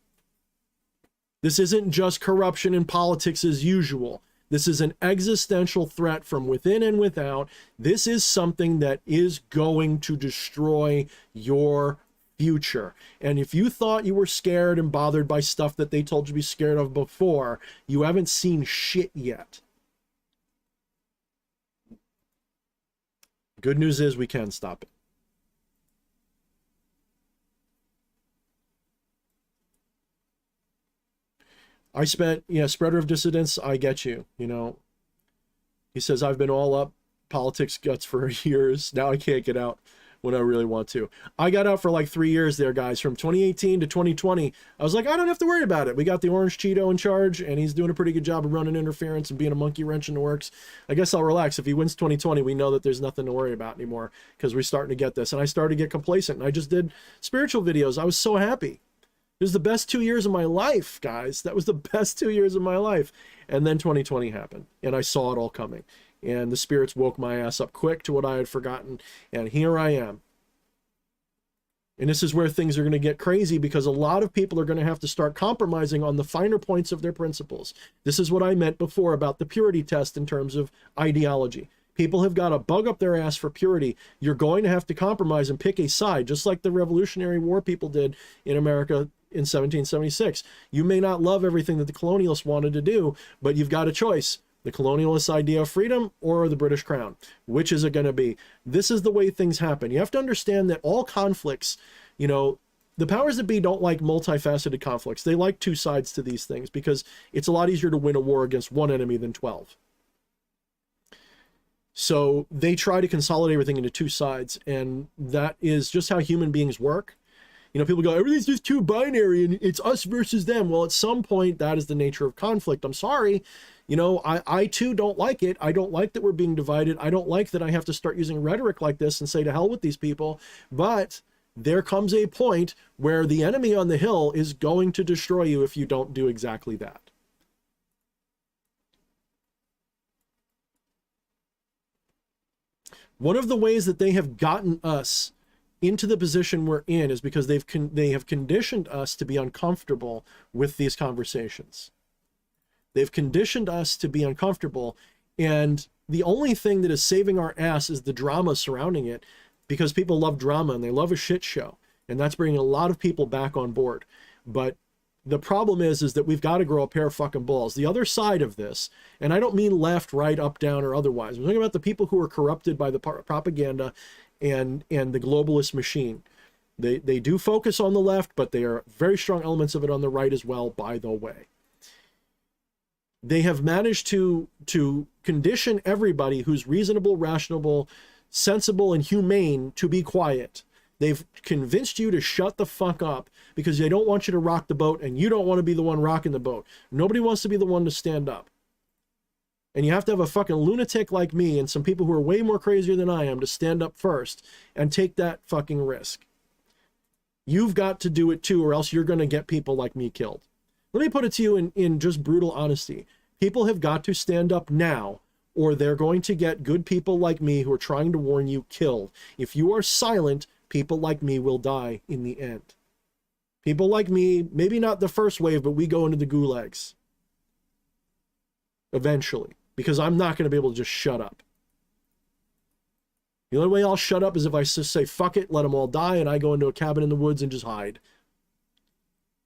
Speaker 1: This isn't just corruption in politics as usual. This is an existential threat from within and without. This is something that is going to destroy your future. And if you thought you were scared and bothered by stuff that they told you to be scared of before, you haven't seen shit yet. Good news is we can stop it. I spent, yeah, spreader of dissidents, I get you, you know. He says, I've been all up politics guts for years. Now I can't get out when I really want to. I got out for like 3 years there, guys, from 2018 to 2020. I was like, I don't have to worry about it. We got the orange Cheeto in charge, and he's doing a pretty good job of running interference and being a monkey wrench in the works. I guess I'll relax. If he wins 2020, we know that there's nothing to worry about anymore because we're starting to get this. And I started to get complacent, and I just did spiritual videos. I was so happy. It was the best 2 years of my life, guys. That was the best 2 years of my life. And then 2020 happened, and I saw it all coming. And the spirits woke my ass up quick to what I had forgotten. And here I am. And this is where things are going to get crazy because a lot of people are going to have to start compromising on the finer points of their principles. This is what I meant before about the purity test in terms of ideology. People have got to bug up their ass for purity. You're going to have to compromise and pick a side, just like the Revolutionary War people did in America in 1776. You may not love everything that the colonialists wanted to do, but you've got a choice. The colonialist idea of freedom or the British crown. Which is it going to be? This is the way things happen. You have to understand that all conflicts, you know, the powers that be don't like multifaceted conflicts. They like two sides to these things because it's a lot easier to win a war against one enemy than 12. So they try to consolidate everything into two sides, and that is just how human beings work. You know, people go, everything's just too binary and it's us versus them. Well, at some point, that is the nature of conflict. I'm sorry. You know, I too don't like it. I don't like that we're being divided. I don't like that I have to start using rhetoric like this and say to hell with these people. But there comes a point where the enemy on the hill is going to destroy you if you don't do exactly that. One of the ways that they have gotten us into the position we're in is because they have conditioned us to be uncomfortable with these conversations. They've conditioned us to be uncomfortable, and the only thing that is saving our ass is the drama surrounding it, because people love drama and they love a shit show, and that's bringing a lot of people back on board. But the problem is that we've got to grow a pair of fucking balls. The other side of this, and I don't mean left, right, up, down, or otherwise. I'm talking about the people who are corrupted by the propaganda and the globalist machine. They do focus on the left, but they are very strong elements of it on the right as well, by the way. They have managed to condition everybody who's reasonable, rational, sensible, and humane to be quiet. They've convinced you to shut the fuck up because they don't want you to rock the boat, and you don't want to be the one rocking the boat. Nobody wants to be the one to stand up. And you have to have a fucking lunatic like me and some people who are way more crazier than I am to stand up first and take that fucking risk. You've got to do it too, or else you're going to get people like me killed. Let me put it to you in just brutal honesty. People have got to stand up now, or they're going to get good people like me who are trying to warn you killed. If you are silent, people like me will die in the end. People like me, maybe not the first wave, but we go into the gulags. Eventually. Because I'm not going to be able to just shut up. The only way I'll shut up is if I just say, fuck it, let them all die, and I go into a cabin in the woods and just hide.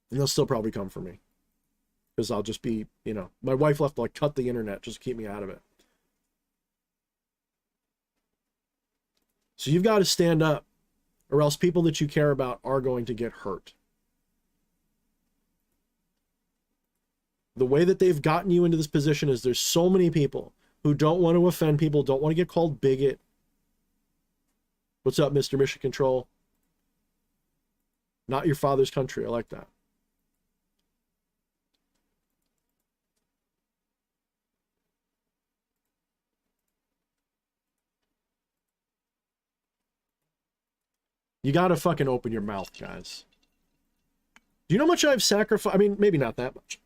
Speaker 1: And they'll still probably come for me. Because I'll just be, you know, my wife left to like cut the internet just to keep me out of it. So you've got to stand up, or else people that you care about are going to get hurt. The way that they've gotten you into this position is there's so many people who don't want to offend people, don't want to get called bigot. What's up, Mr. Mission Control? Not your father's country. I like that. You gotta fucking open your mouth, guys. Do you know how much I've sacrificed? I mean, maybe not that much.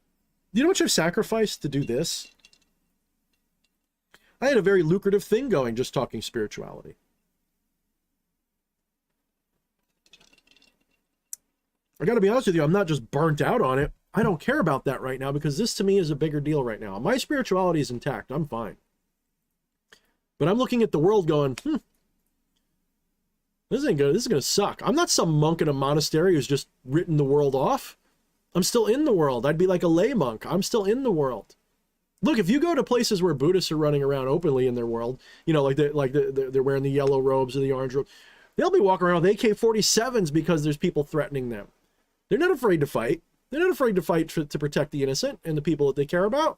Speaker 1: Do you know how much I've sacrificed to do this? I had a very lucrative thing going just talking spirituality. I gotta be honest with you, I'm not just burnt out on it. I don't care about that right now because this to me is a bigger deal right now. My spirituality is intact. I'm fine. But I'm looking at the world going, this ain't good. This is going to suck. I'm not some monk in a monastery who's just written the world off. I'm still in the world. I'd be like a lay monk. I'm still in the world. Look, if you go to places where Buddhists are running around openly in their world, you know, they're wearing the yellow robes or the orange robes, they'll be walking around with AK-47s because there's people threatening them. They're not afraid to fight. They're not afraid to fight to protect the innocent and the people that they care about.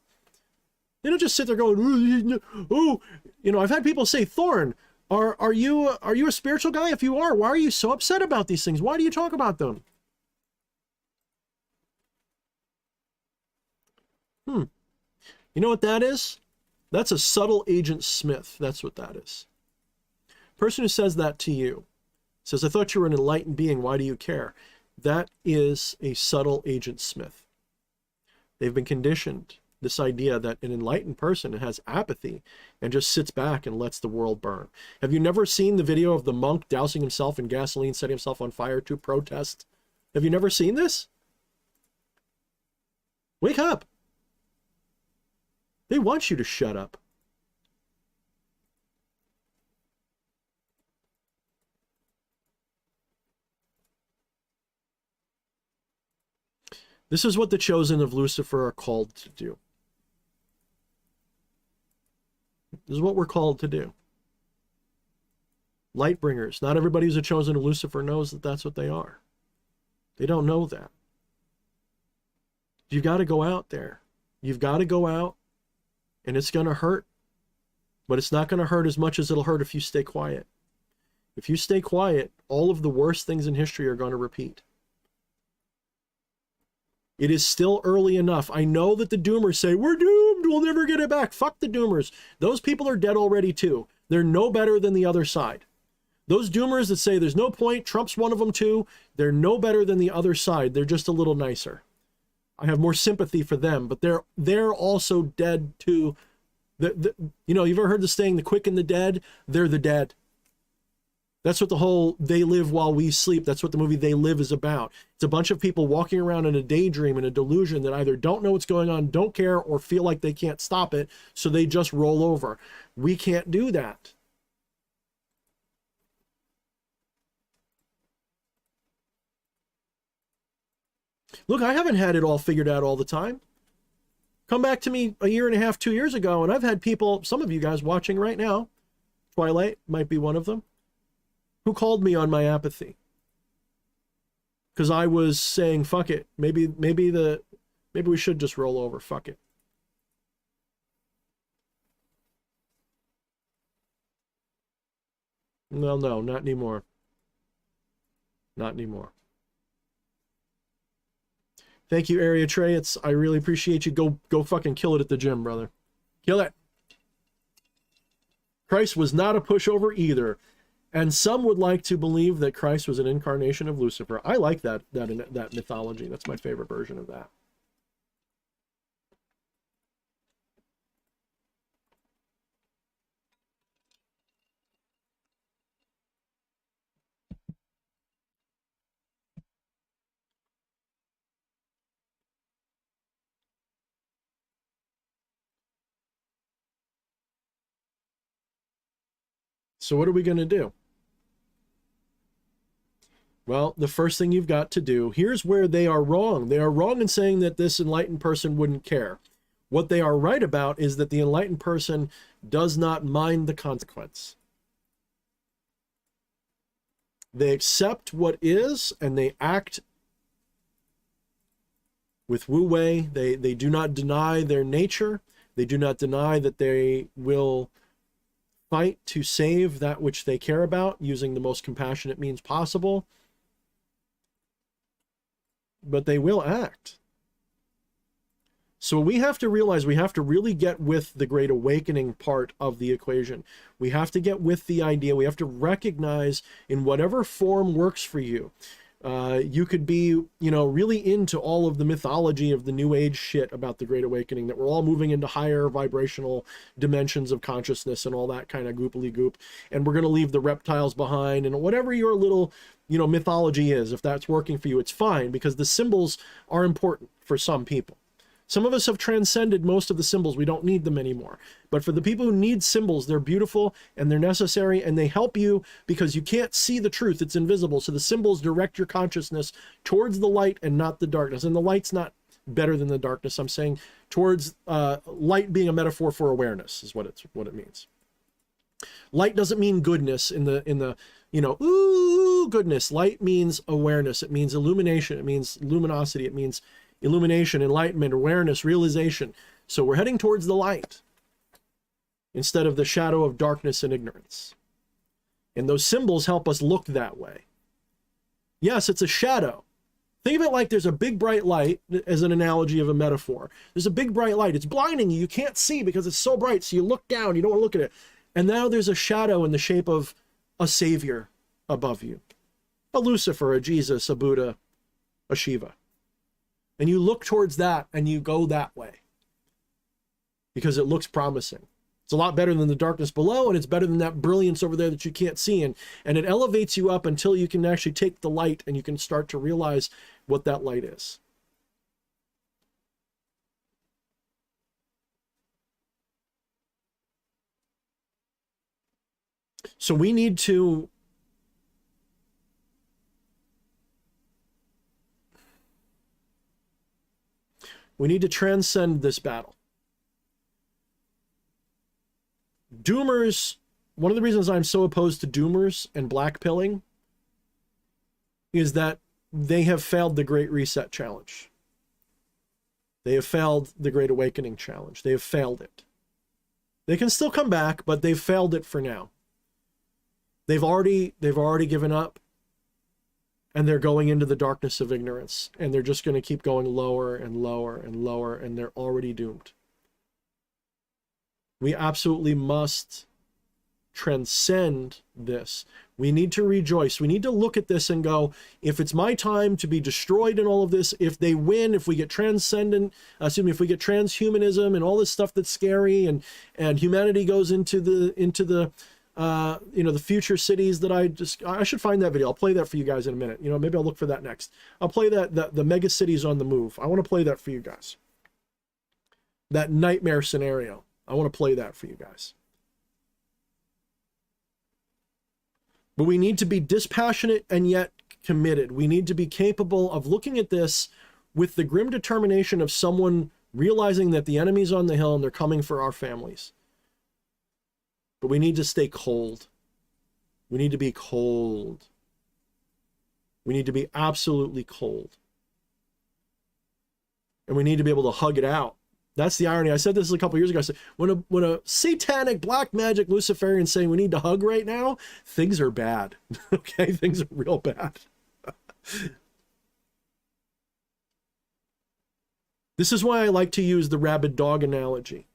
Speaker 1: They don't just sit there going, oh, you know, I've had people say, Thorne, are you a spiritual guy? If you are, why are you so upset about these things? Why do you talk about them? You know what that is? That's a subtle agent Smith. That's what that is. Person who says that to you says, I thought you were an enlightened being. Why do you care? That is a subtle agent Smith. They've been conditioned. This idea that an enlightened person has apathy and just sits back and lets the world burn. Have you never seen the video of the monk dousing himself in gasoline, setting himself on fire to protest? Have you never seen this? Wake up. They want you to shut up. This is what the chosen of Lucifer are called to do. This is what we're called to do. Light bringers. Not everybody who's a chosen of Lucifer knows that that's what they are. They don't know that. You've got to go out there. You've got to go out, and it's going to hurt. But it's not going to hurt as much as it'll hurt if you stay quiet. If you stay quiet, all of the worst things in history are going to repeat. It is still early enough. I know that the doomers say, we're doomed, we'll never get it back. Fuck the doomers. Those people are dead already too. They're no better than the other side. Those doomers that say there's no point, Trump's one of them too, they're no better than the other side. They're just a little nicer. I have more sympathy for them, but they're also dead too. You know, you've ever heard the saying, the quick and the dead? They're the dead. That's what the whole They Live While We Sleep, that's what the movie They Live is about. It's a bunch of people walking around in a daydream, in a delusion that either don't know what's going on, don't care, or feel like they can't stop it, so they just roll over. We can't do that. Look, I haven't had it all figured out all the time. Come back to me a year and a half, 2 years ago, and I've had people, some of you guys watching right now, Twilight might be one of them, who called me on my apathy. Because I was saying, fuck it. Maybe we should just roll over. Fuck it. Well, no, not anymore. Not anymore. Thank you, Area Trey. I really appreciate you. Go fucking kill it at the gym, brother. Kill it. Christ was not a pushover either. And some would like to believe that Christ was an incarnation of Lucifer. I like that mythology. That's my favorite version of that. So what are we going to do? Well, the first thing you've got to do, here's where they are wrong. They are wrong in saying that this enlightened person wouldn't care. What they are right about is that the enlightened person does not mind the consequence. They accept what is, and they act with Wu Wei. They do not deny their nature. They do not deny that they will fight to save that which they care about using the most compassionate means possible. But they will act. So we have to realize we have to really get with the Great Awakening part of the equation. We have to get with the idea. We have to recognize in whatever form works for you. You could be, really into all of the mythology of the New Age shit about the Great Awakening, that we're all moving into higher vibrational dimensions of consciousness and all that kind of goopily goop. And we're going to leave the reptiles behind, and whatever your little, mythology is, if that's working for you, it's fine, because the symbols are important for some people. Some of us have transcended most of the symbols. We don't need them anymore. But for the people who need symbols, they're beautiful and they're necessary, and they help you because you can't see the truth. It's invisible. So the symbols direct your consciousness towards the light and not the darkness. And the light's not better than the darkness. I'm saying towards light being a metaphor for awareness is what it means. Light doesn't mean goodness in the ooh, goodness. Light means awareness. It means illumination. It means luminosity. It means illumination, enlightenment, awareness, realization. So we're heading towards the light instead of the shadow of darkness and ignorance. And those symbols help us look that way. Yes, it's a shadow. Think of it like there's a big bright light, as an analogy of a metaphor. There's a big bright light. It's blinding you. You can't see because it's so bright. So you look down. You don't want to look at it. And now there's a shadow in the shape of a savior above you. A Lucifer, a Jesus, a Buddha, a Shiva. And you look towards that and you go that way because it looks promising. It's a lot better than the darkness below, and it's better than that brilliance over there that you can't see. And it elevates you up until you can actually take the light and you can start to realize what that light is. So we need to transcend this battle. Doomers, one of the reasons I'm so opposed to doomers and black pilling is that they have failed the Great Reset Challenge. They have failed the Great Awakening Challenge. They have failed it. They can still come back, but they've failed it for now. They've already given up, and they're going into the darkness of ignorance, and they're just going to keep going lower and lower and lower, and they're already doomed. We absolutely must transcend this. We need to rejoice. We need to look at this and go, if it's my time to be destroyed in all of this, if they win, if we get if we get transhumanism and all this stuff that's scary, and humanity goes into the the future cities that I should find that video. I'll play that for you guys in a minute. Maybe I'll look for that next. I'll play the mega cities on the move. I want to play that for you guys. That nightmare scenario. I want to play that for you guys. But we need to be dispassionate and yet committed. We need to be capable of looking at this with the grim determination of someone realizing that the enemy's on the hill and they're coming for our families. But we need to stay cold. We need to be cold. We need to be absolutely cold. And we need to be able to hug it out. That's the irony. I said this a couple years ago. I said, when a satanic black magic Luciferian saying we need to hug right now, things are bad. Okay, things are real bad. This is why I like to use the rabid dog analogy.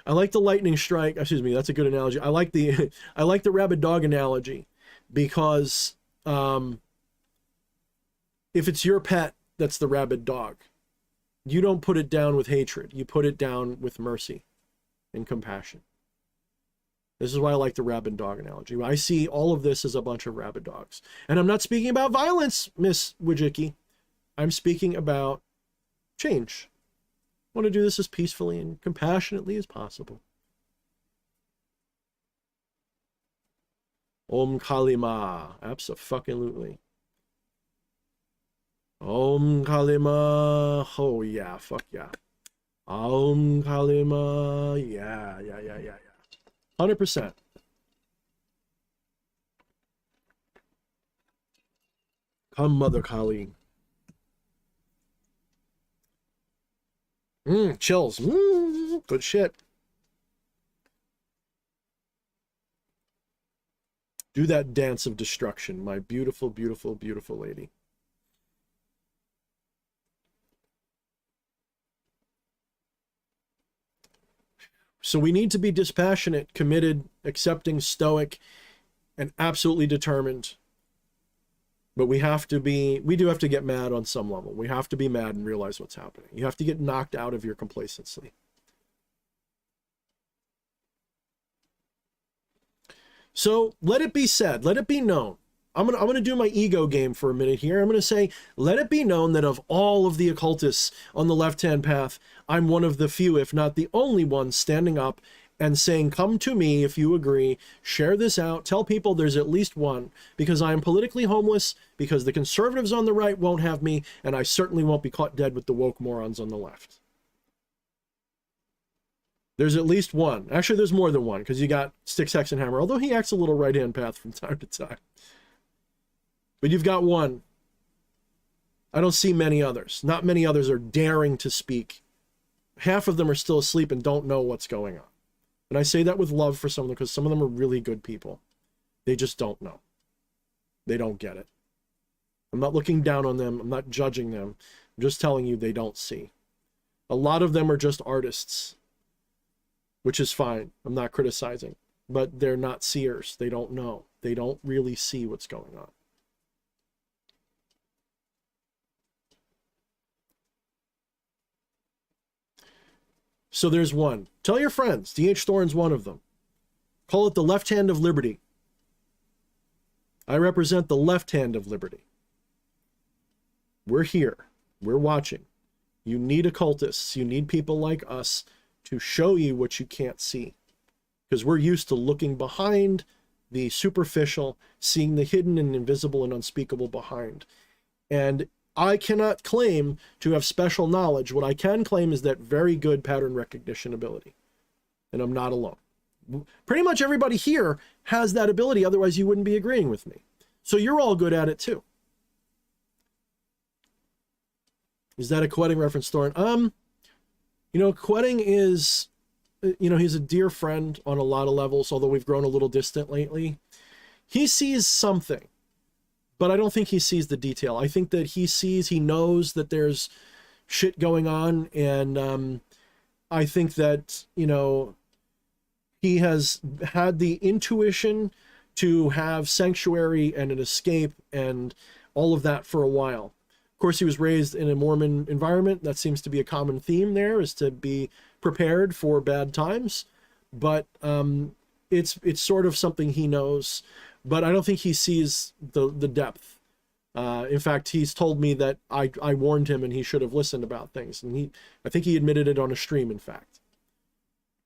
Speaker 1: I like the lightning strike. Excuse me, that's a good analogy. I like the rabid dog analogy because if it's your pet that's the rabid dog, you don't put it down with hatred. You put it down with mercy and compassion. This is why I like the rabid dog analogy. I see all of this as a bunch of rabid dogs. And I'm not speaking about violence, Miss Wojcicki. I'm speaking about change. I want to do this as peacefully and compassionately as possible. Om Kalima. Abso-fucking-lutely. Om Kalima. Oh, yeah. Fuck yeah. Om Kalima. Yeah. 100%. Come, Mother Kali. Chills. Good shit. Do that dance of destruction, my beautiful, beautiful, beautiful lady. So we need to be dispassionate, committed, accepting, stoic, and absolutely determined. But we do have to get mad on some level. We have to be mad and realize what's happening. You have to get knocked out of your complacency. So let it be said, let it be known. I'm gonna do my ego game for a minute here. I'm gonna say, let it be known that of all of the occultists on the left-hand path, I'm one of the few, if not the only one, standing up and saying, come to me if you agree, share this out, tell people there's at least one, because I am politically homeless, because the conservatives on the right won't have me, and I certainly won't be caught dead with the woke morons on the left. There's at least one. Actually, there's more than one, because you got Styx Hexenhammer, although he acts a little right-hand path from time to time. But you've got one. I don't see many others. Not many others are daring to speak. Half of them are still asleep and don't know what's going on. And I say that with love for some of them, because some of them are really good people. They just don't know. They don't get it. I'm not looking down on them. I'm not judging them. I'm just telling you they don't see. A lot of them are just artists, which is fine. I'm not criticizing. But they're not seers. They don't know. They don't really see what's going on. So there's one. Tell your friends. D.H. Thorne's one of them. Call it the left hand of liberty. I represent the left hand of liberty. We're here. We're watching. You need occultists. You need people like us to show you what you can't see. Because we're used to looking behind the superficial, seeing the hidden and invisible and unspeakable behind. And I cannot claim to have special knowledge. What I can claim is that very good pattern recognition ability. And I'm not alone. Pretty much everybody here has that ability, otherwise you wouldn't be agreeing with me. So you're all good at it too. Is that a Quetting reference, Thorne? You know, Quetting is, you know, he's a dear friend on a lot of levels, although we've grown a little distant lately. He sees something, but I don't think he sees the detail. I think that he knows that there's shit going on, and I think that, you know, he has had the intuition to have sanctuary and an escape and all of that for a while. Of course, he was raised in a Mormon environment. That seems to be a common theme there, is to be prepared for bad times. But it's sort of something he knows. But I don't think he sees the depth. In fact, he's told me that I warned him and he should have listened about things. And I think he admitted it on a stream, in fact.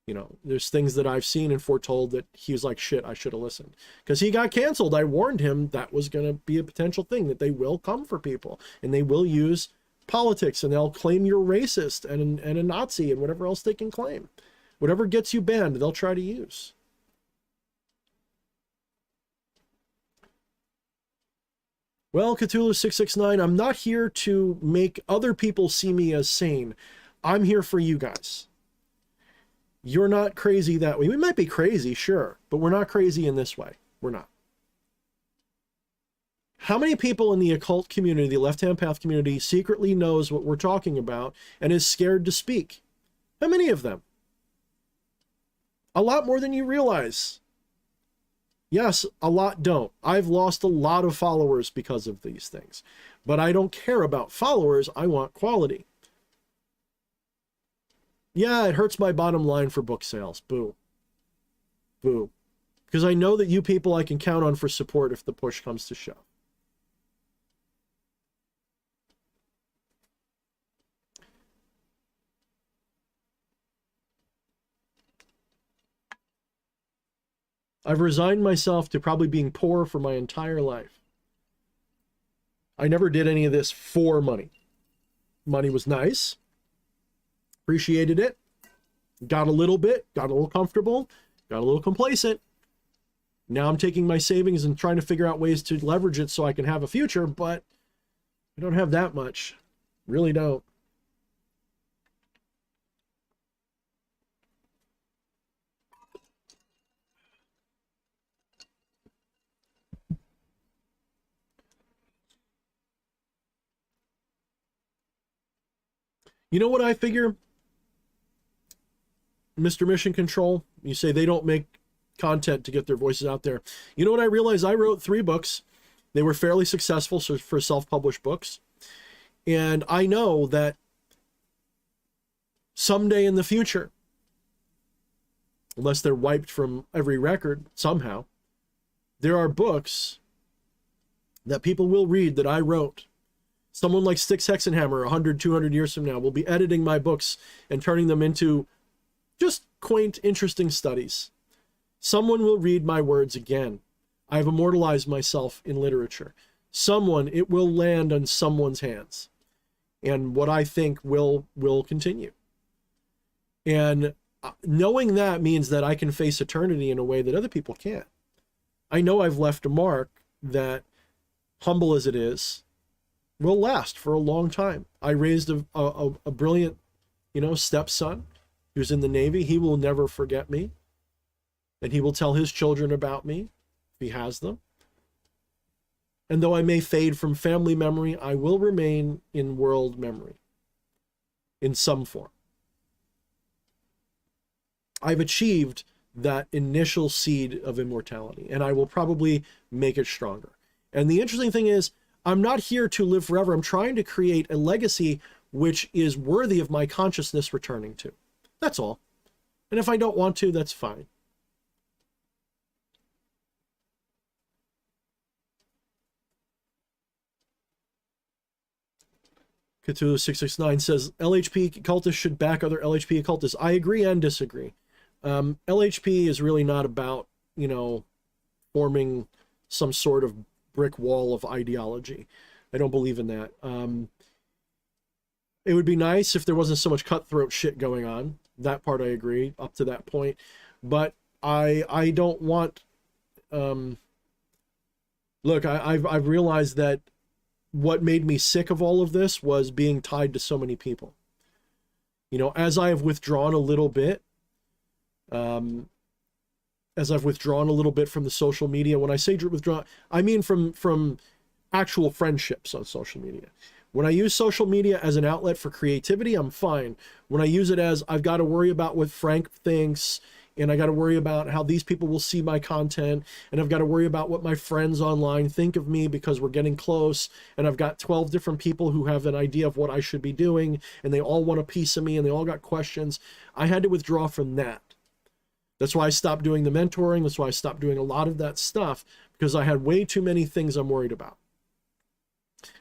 Speaker 1: You know, there's things that I've seen and foretold that he was like, shit, I should have listened. Because he got canceled. I warned him that was going to be a potential thing, that they will come for people. And they will use politics, and they'll claim you're racist and a Nazi and whatever else they can claim. Whatever gets you banned, they'll try to use. Well, Cthulhu669, I'm not here to make other people see me as sane. I'm here for you guys. You're not crazy that way. We might be crazy, sure, but we're not crazy in this way. We're not. How many people in the occult community, the left-hand path community, secretly knows what we're talking about and is scared to speak? How many of them? A lot more than you realize. Yes, a lot don't. I've lost a lot of followers because of these things. But I don't care about followers. I want quality. Yeah, it hurts my bottom line for book sales. Boo. Boo. Because I know that you people I can count on for support if the push comes to shove. I've resigned myself to probably being poor for my entire life. I never did any of this for money. Money was nice. Appreciated it. Got a little bit. Got a little comfortable. Got a little complacent. Now I'm taking my savings and trying to figure out ways to leverage it so I can have a future, but I don't have that much. Really don't. You know what I figure? Mr. Mission Control, you say they don't make content to get their voices out there. You know what I realized? I wrote 3 books. They were fairly successful for self-published books. And I know that someday in the future, unless they're wiped from every record somehow, there are books that people will read that I wrote. Someone like Styx Hexenhammer 100, 200 years from now will be editing my books and turning them into just quaint, interesting studies. Someone will read my words again. I've immortalized myself in literature. It will land on someone's hands. And what I think will continue. And knowing that means that I can face eternity in a way that other people can't. I know I've left a mark that, humble as it is, will last for a long time. I raised a brilliant, stepson who's in the Navy. He will never forget me, and he will tell his children about me if he has them. And though I may fade from family memory, I will remain in world memory in some form. I've achieved that initial seed of immortality, and I will probably make it stronger. And the interesting thing is, I'm not here to live forever. I'm trying to create a legacy which is worthy of my consciousness returning to. That's all. And if I don't want to, that's fine. Cthulhu 669 says, LHP cultists should back other LHP occultists. I agree and disagree. LHP is really not about, forming some sort of brick wall of ideology. I don't believe in that. It would be nice if there wasn't so much cutthroat shit going on. That part I agree, up to that point. But I don't want... Look, I've realized that what made me sick of all of this was being tied to so many people. As I have withdrawn a little bit, from the social media, when I say withdraw, I mean from actual friendships on social media. When I use social media as an outlet for creativity, I'm fine. When I use it as, I've got to worry about what Frank thinks, and I got to worry about how these people will see my content, and I've got to worry about what my friends online think of me because we're getting close, and I've got 12 different people who have an idea of what I should be doing, and they all want a piece of me, and they all got questions. I had to withdraw from that. That's why I stopped doing the mentoring. That's why I stopped doing a lot of that stuff, because I had way too many things I'm worried about.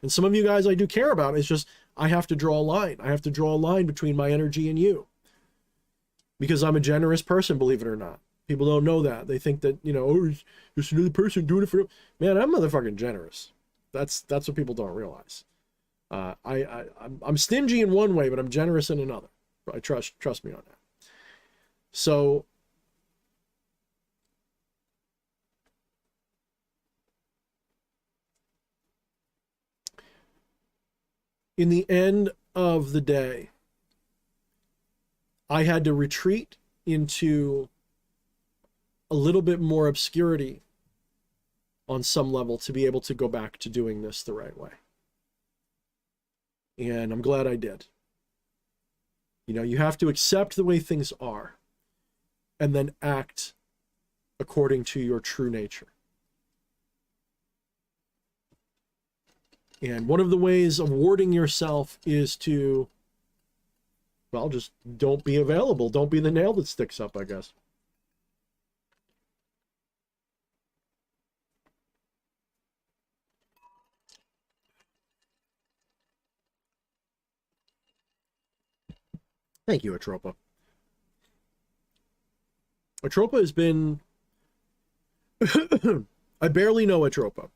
Speaker 1: And some of you guys I do care about. It's just I have to draw a line. I have to draw a line between my energy and you. Because I'm a generous person, believe it or not. People don't know that. They think that, oh, just another person doing it for... Man, I'm motherfucking generous. That's what people don't realize. I'm stingy in one way, but I'm generous in another. I trust me on that. So... in the end of the day, I had to retreat into a little bit more obscurity on some level to be able to go back to doing this the right way. And I'm glad I did. You have to accept the way things are and then act according to your true nature. And one of the ways of warding yourself is to, well, just don't be available. Don't be the nail that sticks up, I guess. Thank you, Atropa. Atropa has been... I barely know Atropa.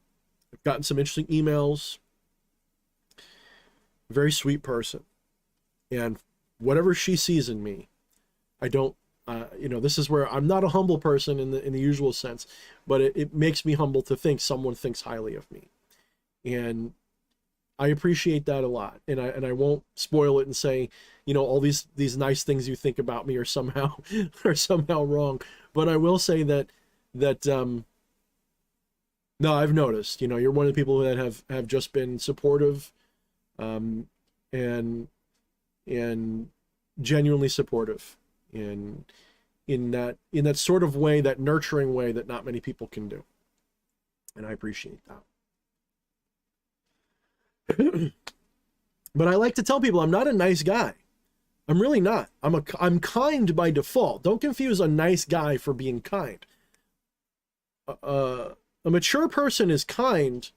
Speaker 1: I've gotten some interesting emails. Very sweet person. And whatever she sees in me, I don't, this is where I'm not a humble person in the usual sense, but it makes me humble to think someone thinks highly of me. And I appreciate that a lot. And I won't spoil it and say, all these nice things you think about me are somehow wrong. But I will say that no, I've noticed, you're one of the people that have just been supportive, and genuinely supportive in that sort of way, that nurturing way that not many people can do. And I appreciate that. But I like to tell people I'm not a nice guy. I'm really not. I'm kind by default. Don't confuse a nice guy for being kind. A mature person is kind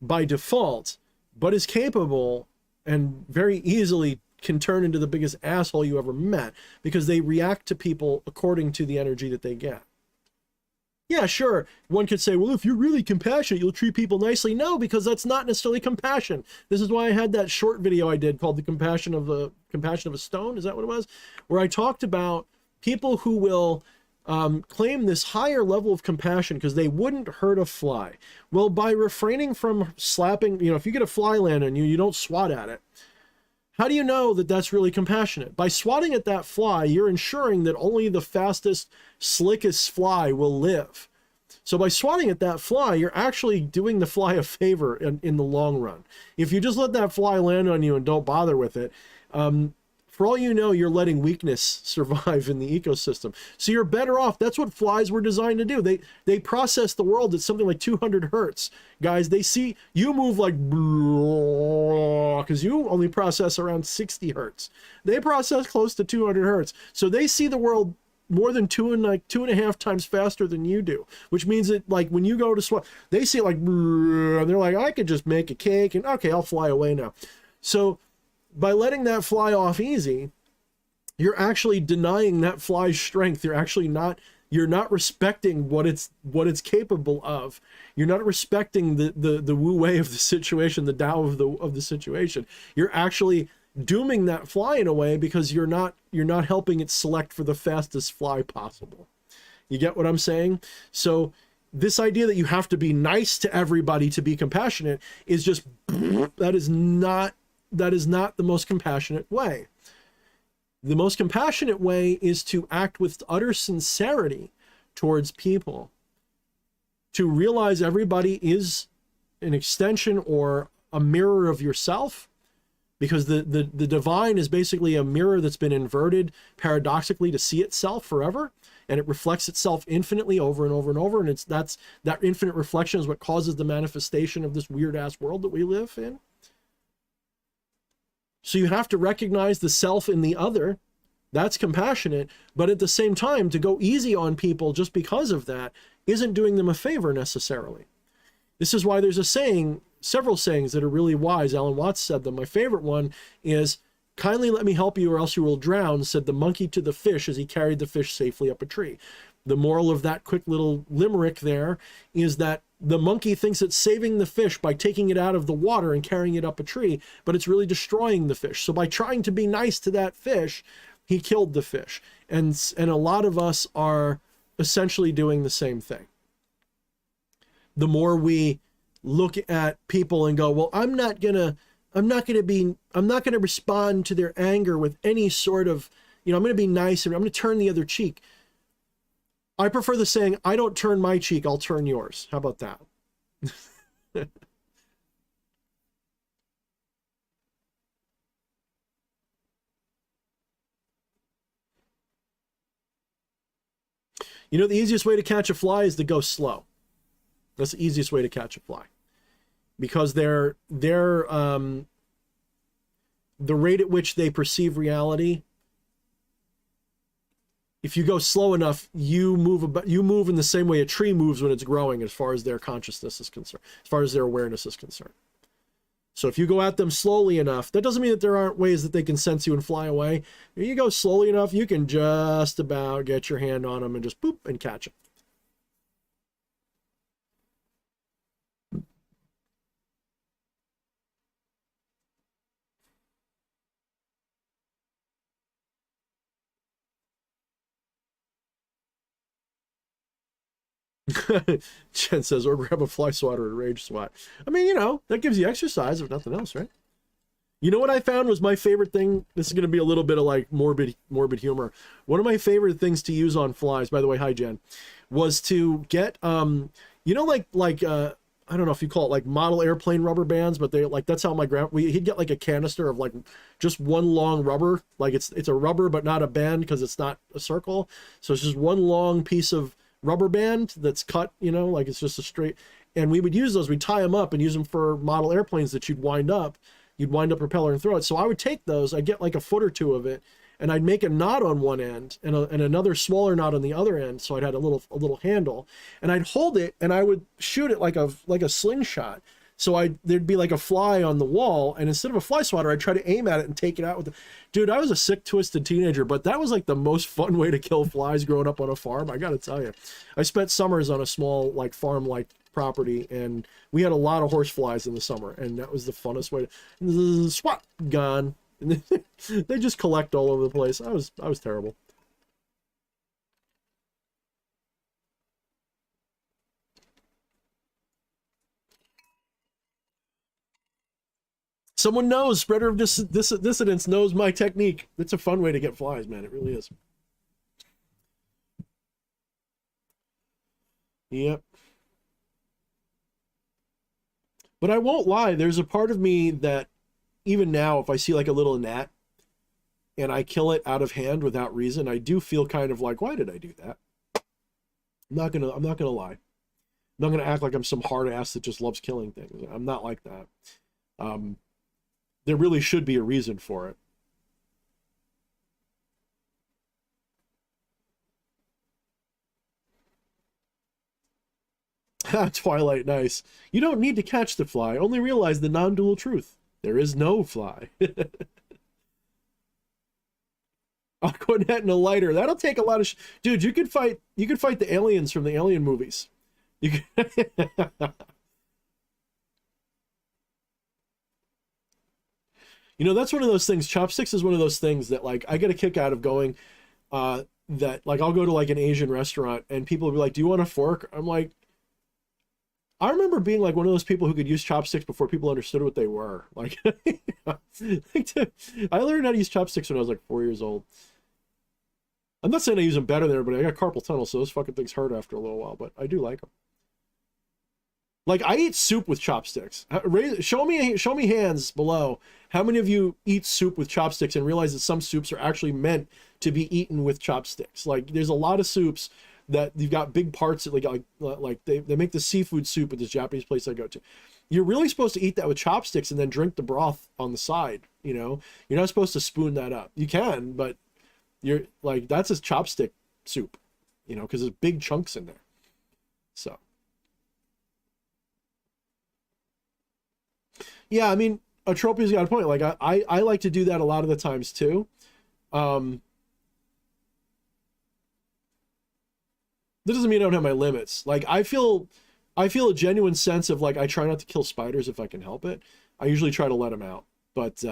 Speaker 1: by default, but is capable and very easily can turn into the biggest asshole you ever met because they react to people according to the energy that they get. Yeah, sure, one could say, well, if you're really compassionate, you'll treat people nicely. No, because that's not necessarily compassion. This is why I had that short video I did called The Compassion of a Stone. Is that what it was? Where I talked about people who will claim this higher level of compassion because they wouldn't hurt a fly. Well, by refraining from slapping, if you get a fly land on you, you don't swat at it. How do you know that that's really compassionate? By swatting at that fly, you're ensuring that only the fastest, slickest fly will live. So by swatting at that fly, you're actually doing the fly a favor in the long run. If you just let that fly land on you and don't bother with it, for all you know, you're letting weakness survive in the ecosystem. So you're better off. That's what flies were designed to do. They process the world at something like 200 hertz. Guys, they see you move like because you only process around 60 hertz. They process close to 200 hertz. So they see the world more than two and a half times faster than you do, which means that like when you go to swat, they see it like, and they're like, I could just make a cake and okay, I'll fly away now. So by letting that fly off easy, you're actually denying that fly's strength. You're not respecting what it's capable of. You're not respecting the wu wei of the situation, the Tao of the situation. You're actually dooming that fly in a way because you're not helping it select for the fastest fly possible. You get what I'm saying? So this idea that you have to be nice to everybody to be compassionate is just that is not the most compassionate way. The most compassionate way is to act with utter sincerity towards people, to realize everybody is an extension or a mirror of yourself, because the divine is basically a mirror that's been inverted paradoxically to see itself forever, and it reflects itself infinitely over and over and over, and that infinite reflection is what causes the manifestation of this weird ass world that we live in. So you have to recognize the self in the other. That's compassionate, but at the same time, to go easy on people just because of that isn't doing them a favor necessarily. This is why there's a saying, several sayings that are really wise. Alan Watts said them. My favorite one is, kindly let me help you or else you will drown, said the monkey to the fish as he carried the fish safely up a tree. The moral of that quick little limerick there is that the monkey thinks it's saving the fish by taking it out of the water and carrying it up a tree, but it's really destroying the fish. So by trying to be nice to that fish, he killed the fish. And a lot of us are essentially doing the same thing. The more we look at people and go, well, I'm not going to respond to their anger with any sort of, I'm going to be nice and I'm going to turn the other cheek. I prefer the saying, I don't turn my cheek, I'll turn yours. How about that? The easiest way to catch a fly is to go slow. That's the easiest way to catch a fly. Because the rate at which they perceive reality, if you go slow enough, you move in the same way a tree moves when it's growing, as far as their consciousness is concerned, as far as their awareness is concerned. So if you go at them slowly enough, that doesn't mean that there aren't ways that they can sense you and fly away. If you go slowly enough, you can just about get your hand on them and just boop and catch them. Jen says, or grab a fly swatter and rage swat. I mean, that gives you exercise if nothing else, right? You know what I found was my favorite thing? This is going to be a little bit of like morbid humor. One of my favorite things to use on flies, by the way, hi Jen, was to get, I don't know if you call it like model airplane rubber bands, but they like, that's how he'd get like a canister of like just one long rubber. Like it's a rubber, but not a band because it's not a circle. So it's just one long piece of rubber band that's cut, like it's just a straight, and we would use those, we'd tie them up and use them for model airplanes that you'd wind up propeller and throw it. So I would take those, I'd get like a foot or two of it, and I'd make a knot on one end and another smaller knot on the other end. So I'd had a little handle, and I'd hold it and I would shoot it like a slingshot. So there'd be like a fly on the wall, and instead of a fly swatter, I'd try to aim at it and take it out with it. Dude, I was a sick, twisted teenager, but that was like the most fun way to kill flies growing up on a farm. I gotta tell you, I spent summers on a small like farm-like property, and we had a lot of horse flies in the summer, and that was the funnest way to swat, gone. And they just collect all over the place. I was terrible. Someone knows, spreader of dissidence knows my technique. It's a fun way to get flies, man. It really is. Yep. But I won't lie, there's a part of me that even now, if I see like a little gnat and I kill it out of hand without reason, I do feel kind of like, why did I do that? I'm not gonna lie. I'm not gonna act like I'm some hard ass that just loves killing things. I'm not like that. There really should be a reason for it. Twilight, nice. You don't need to catch the fly. Only realize the non-dual truth. There is no fly. Aquanet and a lighter. That'll take a lot of dude, you could fight the aliens from the Alien movies. You could You know, that's one of those things. Chopsticks is one of those things that like I get a kick out of going that like I'll go to like an Asian restaurant and people will be like, "Do you want a fork?" I'm like, I remember being like one of those people who could use chopsticks before people understood what they were. Like, I learned how to use chopsticks when I was like 4 years old. I'm not saying I use them better than everybody. I got carpal tunnel, so those fucking things hurt after a little while, but I do like them. Like, I eat soup with chopsticks. Show me hands below. How many of you eat soup with chopsticks and realize that some soups are actually meant to be eaten with chopsticks? Like, there's a lot of soups that you've got big parts that like they make the seafood soup at this Japanese place I go to. You're really supposed to eat that with chopsticks and then drink the broth on the side, you know? You're not supposed to spoon that up. You can, but you're like, that's a chopstick soup, you know, because there's big chunks in there. So yeah, I mean, Atropy's got a point. Like I like to do that a lot of the times too. That doesn't mean I don't have my limits. Like I feel a genuine sense of like I try not to kill spiders if I can help it. I usually try to let them out, but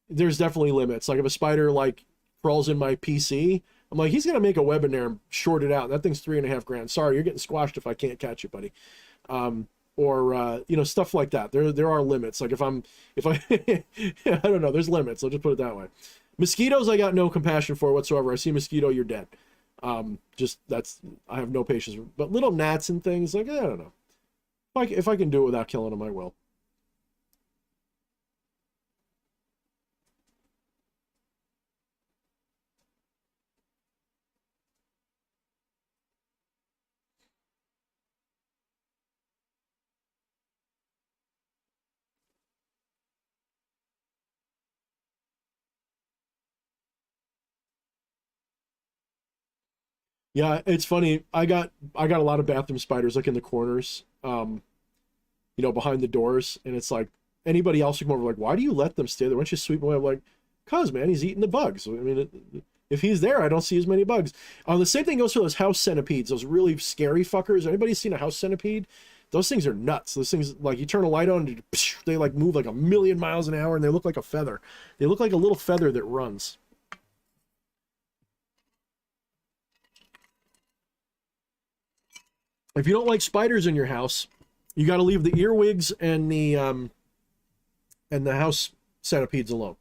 Speaker 1: there's definitely limits. Like if a spider like crawls in my PC, I'm like, he's gonna make a web in there and short it out. That thing's $3.5 grand. Sorry, you're getting squashed if I can't catch you, buddy. Or you know, stuff like that. There are limits. Like if I I don't know, there's limits. I'll just put it that way. Mosquitoes I got no compassion for whatsoever. I see a mosquito, you're dead. Just I have no patience. But little gnats and things, like, I don't know. If I can do it without killing them, I will. Yeah, it's funny. I got a lot of bathroom spiders like in the corners, you know, behind the doors, and it's like anybody else who come over like, why do you let them stay there? Why don't you sweep them away? I'm like, cause man, he's eating the bugs. I mean, if he's there, I don't see as many bugs. The same thing goes for those house centipedes, those really scary fuckers. Anybody seen a house centipede? Those things are nuts. Those things, like, you turn a light on, and they like move like 1,000,000 miles an hour, and they look like a feather. They look like a little feather that runs. If you don't like spiders in your house, you got to leave the earwigs and the house centipedes alone.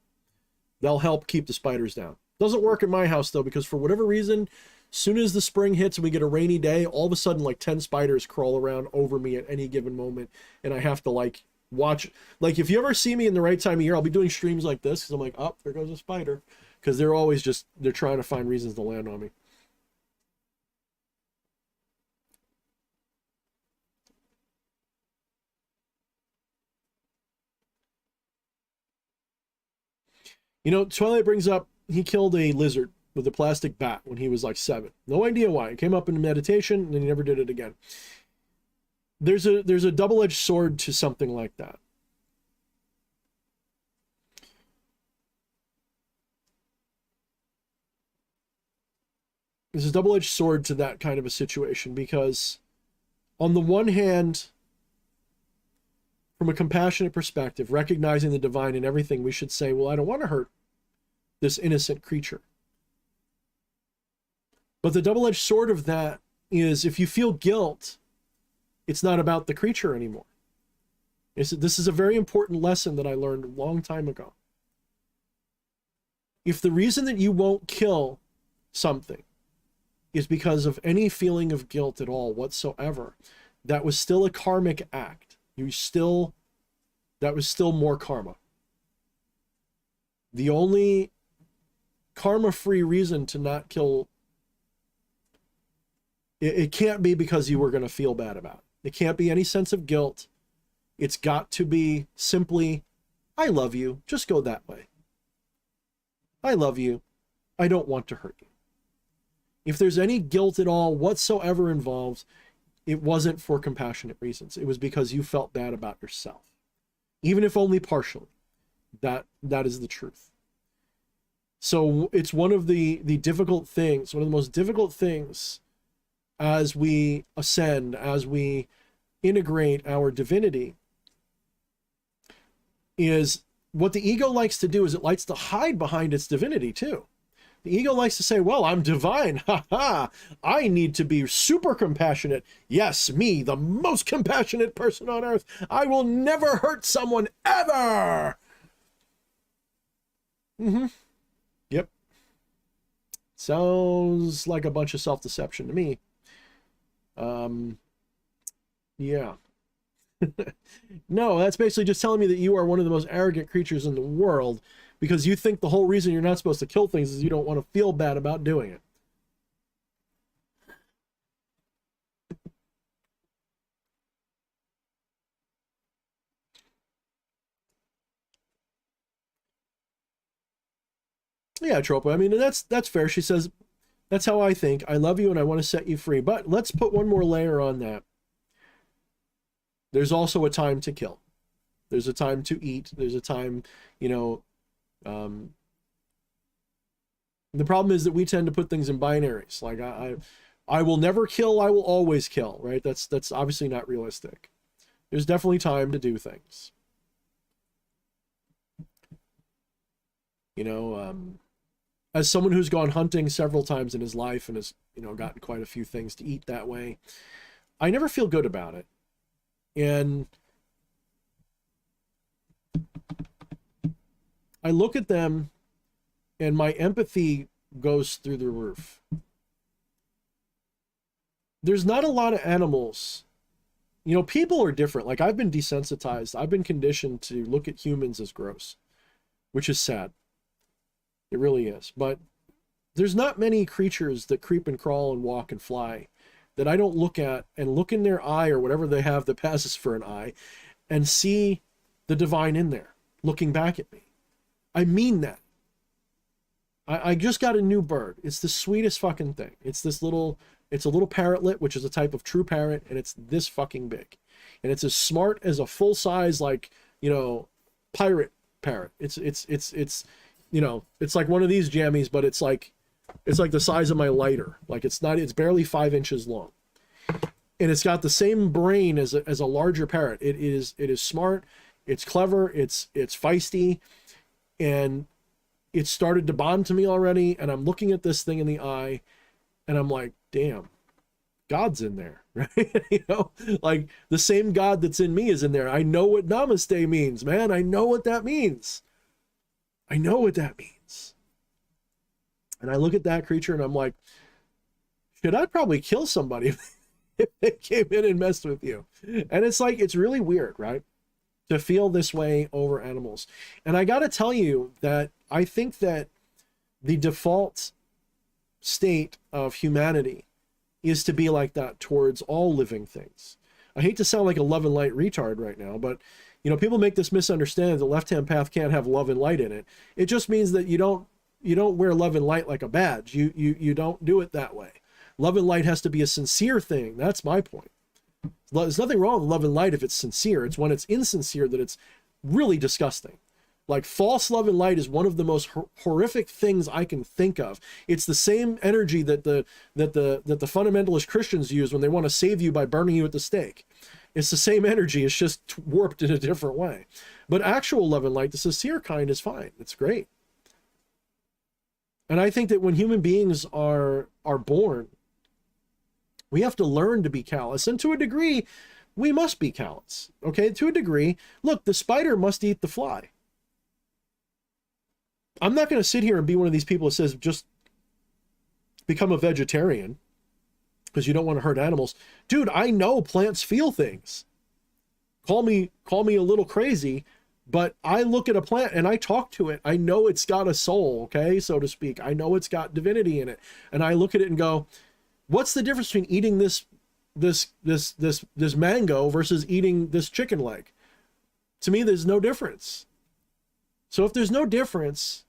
Speaker 1: They'll help keep the spiders down. Doesn't work in my house though, because for whatever reason, soon as the spring hits and we get a rainy day, all of a sudden like 10 spiders crawl around over me at any given moment, and I have to like watch. Like if you ever see me in the right time of year, I'll be doing streams like this because I'm like, oh, there goes a spider, because they're always they're trying to find reasons to land on me. You know, Twilight brings up he killed a lizard with a plastic bat when he was like 7. No idea why. It came up in meditation and then he never did it again. There's a double-edged sword to something like that. There's a double-edged sword to that kind of a situation, because on the one hand, from a compassionate perspective, recognizing the divine in everything, we should say, well, I don't want to hurt this innocent creature. But the double-edged sword of that is, if you feel guilt, it's not about the creature anymore. This is a very important lesson that I learned a long time ago. If the reason that you won't kill something is because of any feeling of guilt at all whatsoever, that was still a karmic act. That was still more karma. The only karma-free reason to not kill, it can't be because you were going to feel bad about it. It can't be any sense of guilt. It's got to be simply, I love you, just go that way. I love you, I don't want to hurt you. If there's any guilt at all whatsoever involved, it wasn't for compassionate reasons. It was because you felt bad about yourself. Even if only partially. That is the truth. So it's one of the difficult things, one of the most difficult things as we ascend, as we integrate our divinity, is what the ego likes to do is it likes to hide behind its divinity too. The ego likes to say, well, I'm divine. Ha ha. I need to be super compassionate. Yes, me, the most compassionate person on earth. I will never hurt someone ever. Yep. Sounds like a bunch of self-deception to me. Yeah. No, that's basically just telling me that you are one of the most arrogant creatures in the world because you think the whole reason you're not supposed to kill things is you don't want to feel bad about doing it. Yeah, Tropa. I mean, that's fair. She says, that's how I think. I love you and I want to set you free. But let's put one more layer on that. There's also a time to kill. There's a time to eat. There's a time, the problem is that we tend to put things in binaries. Like I will never kill, I will always kill, right? That's obviously not realistic. There's definitely time to do things. As someone who's gone hunting several times in his life and has, gotten quite a few things to eat that way, I never feel good about it. And I look at them and my empathy goes through the roof. There's not a lot of animals. People are different. Like, I've been desensitized. I've been conditioned to look at humans as gross, which is sad. It really is. But there's not many creatures that creep and crawl and walk and fly that I don't look at and look in their eye or whatever they have that passes for an eye and see the divine in there looking back at me. I mean that. I just got a new bird. It's the sweetest fucking thing. It's a little parrotlet, which is a type of true parrot, and it's this fucking big. And it's as smart as a full-size, pirate parrot. It's like one of these jammies, but it's like the size of my lighter. Like, it's barely 5 inches long. And it's got the same brain as a larger parrot. It is smart, it's clever, it's feisty, and it started to bond to me already. And I'm looking at this thing in the eye and I'm like, damn, God's in there, right? Like the same God that's in me is in there. I know what namaste means, man. I know what that means. And I look at that creature and I'm like, should I probably kill somebody if they came in and messed with you? And it's really weird, right? To feel this way over animals. And I got to tell you that I think that the default state of humanity is to be like that towards all living things. I hate to sound like a love and light retard right now, but people make this misunderstanding the left-hand path can't have love and light in it. It just means that you don't wear love and light like a badge. You don't do it that way. Love and light has to be a sincere thing. That's my point. There's nothing wrong with love and light if it's sincere. It's when it's insincere that it's really disgusting. Like, false love and light is one of the most horrific things I can think of. It's the same energy that the fundamentalist Christians use when they want to save you by burning you at the stake. It's the same energy. It's just warped in a different way. But actual love and light, the sincere kind, is fine. It's great. And I think that when human beings are born, we have to learn to be callous. And to a degree, we must be callous, okay, to a degree. Look, the spider must eat the fly. I'm not going to sit here and be one of these people that says just become a vegetarian because you don't want to hurt animals. Dude, I know plants feel things. Call me a little crazy, but I look at a plant and I talk to it. I know it's got a soul, okay, so to speak. I know it's got divinity in it. And I look at it and go, what's the difference between eating this mango versus eating this chicken leg? To me, there's no difference. So if there's no difference,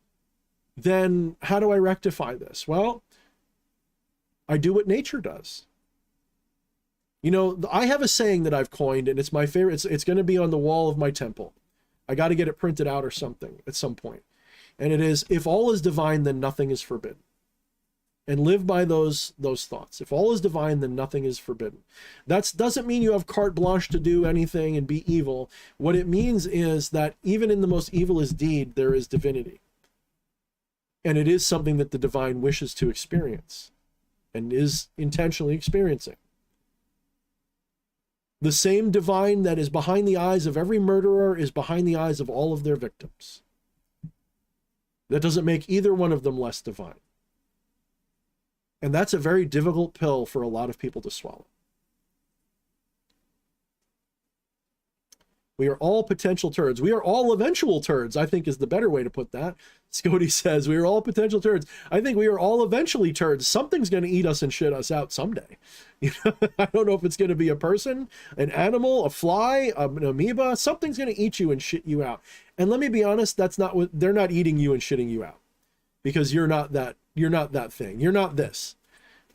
Speaker 1: then how do I rectify this? Well, I do what nature does. You know, I have a saying that I've coined, and it's my favorite. It's going to be on the wall of my temple. I got to get it printed out or something at some point. And it is, if all is divine, then nothing is forbidden. And live by those thoughts. If all is divine, then nothing is forbidden. That doesn't mean you have carte blanche to do anything and be evil. What it means is that even in the most evilest deed, there is divinity. And it is something that the divine wishes to experience and is intentionally experiencing. The same divine that is behind the eyes of every murderer is behind the eyes of all of their victims. That doesn't make either one of them less divine. And that's a very difficult pill for a lot of people to swallow. We are all potential turds. We are all eventual turds, I think is the better way to put that. Scotty says, we are all potential turds. I think we are all eventually turds. Something's going to eat us and shit us out someday. You know, I don't know if it's going to be a person, an animal, a fly, an amoeba. Something's going to eat you and shit you out. And let me be honest, that's not what they're not eating you and shitting you out, because you're not that thing. You're not this.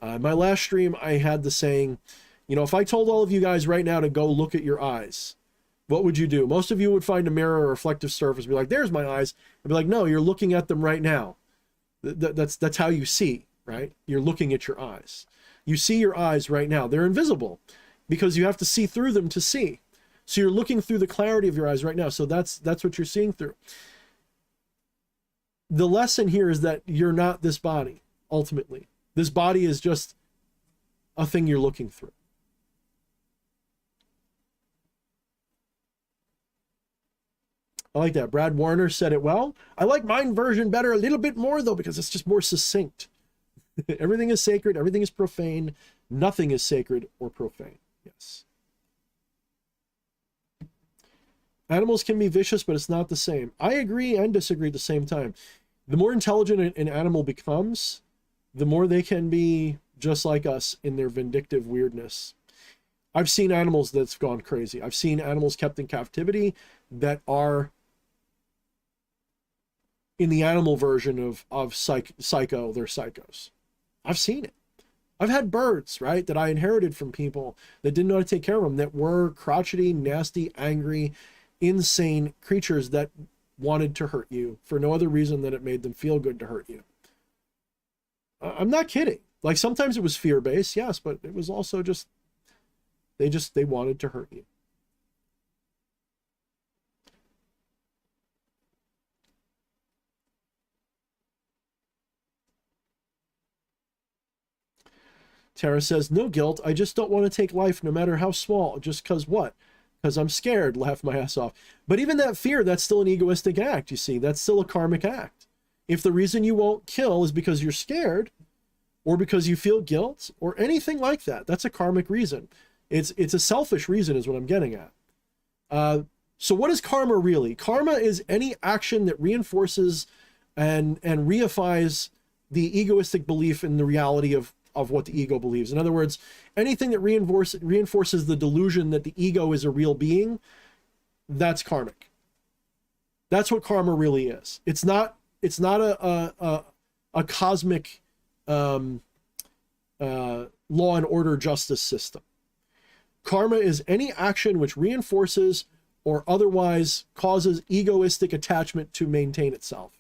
Speaker 1: My last stream, I had the saying, you know, if I told all of you guys right now to go look at your eyes, what would you do? Most of you would find a mirror or reflective surface and be like, there's my eyes. And be like, no, you're looking at them right now. That's how you see, right? You're looking at your eyes. You see your eyes right now. They're invisible because you have to see through them to see. So you're looking through the clarity of your eyes right now. So that's what you're seeing through. The lesson here is that you're not this body, ultimately. This body is just a thing you're looking through. I like that. Brad Warner said it well. I like my version better a little bit more, though, because it's just more succinct. Everything is sacred. Everything is profane. Nothing is sacred or profane. Yes. Animals can be vicious, but it's not the same. I agree and disagree at the same time. The more intelligent an animal becomes, the more they can be just like us in their vindictive weirdness. I've seen animals that's gone crazy. I've seen animals kept in captivity that are in the animal version of psycho, they're psychos. I've seen it. I've had birds, right, that I inherited from people that didn't know how to take care of them, that were crotchety, nasty, angry, insane creatures that wanted to hurt you for no other reason than it made them feel good to hurt you. I'm not kidding. Like, sometimes it was fear-based, yes, but it was also just they wanted to hurt you. Tara says, no guilt. I just don't want to take life no matter how small. Just because what? Because I'm scared. Laugh my ass off. But even that fear, that's still an egoistic act, you see. That's still a karmic act. If the reason you won't kill is because you're scared or because you feel guilt or anything like that, that's a karmic reason. It's a selfish reason is what I'm getting at. So what is karma really? Karma is any action that reinforces and reifies the egoistic belief in the reality of what the ego believes. In other words, anything that reinforces the delusion that the ego is a real being, that's karmic. That's what karma really is. It's not a cosmic law and order justice system. Karma is any action which reinforces or otherwise causes egoistic attachment to maintain itself.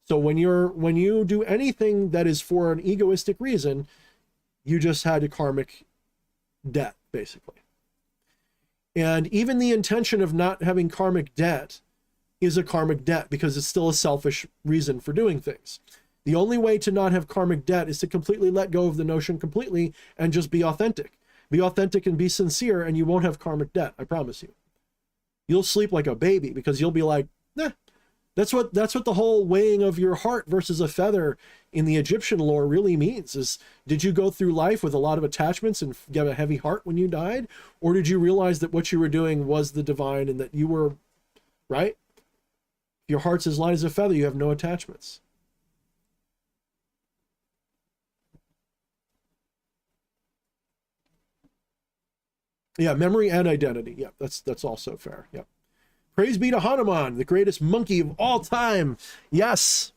Speaker 1: So when you do anything that is for an egoistic reason, you just had a karmic debt, basically. And even the intention of not having karmic debt is a karmic debt because it's still a selfish reason for doing things. The only way to not have karmic debt is to completely let go of the notion completely and just be authentic. Be authentic and be sincere, and you won't have karmic debt. I promise you. You'll sleep like a baby because you'll be like, nah. That's what the whole weighing of your heart versus a feather in the Egyptian lore really means is, did you go through life with a lot of attachments and get a heavy heart when you died? Or did you realize that what you were doing was the divine and that you were, right? Your heart's as light as a feather, you have no attachments. Yeah, memory and identity. Yeah, that's also fair. Yeah. Praise be to Hanuman, the greatest monkey of all time. Yes.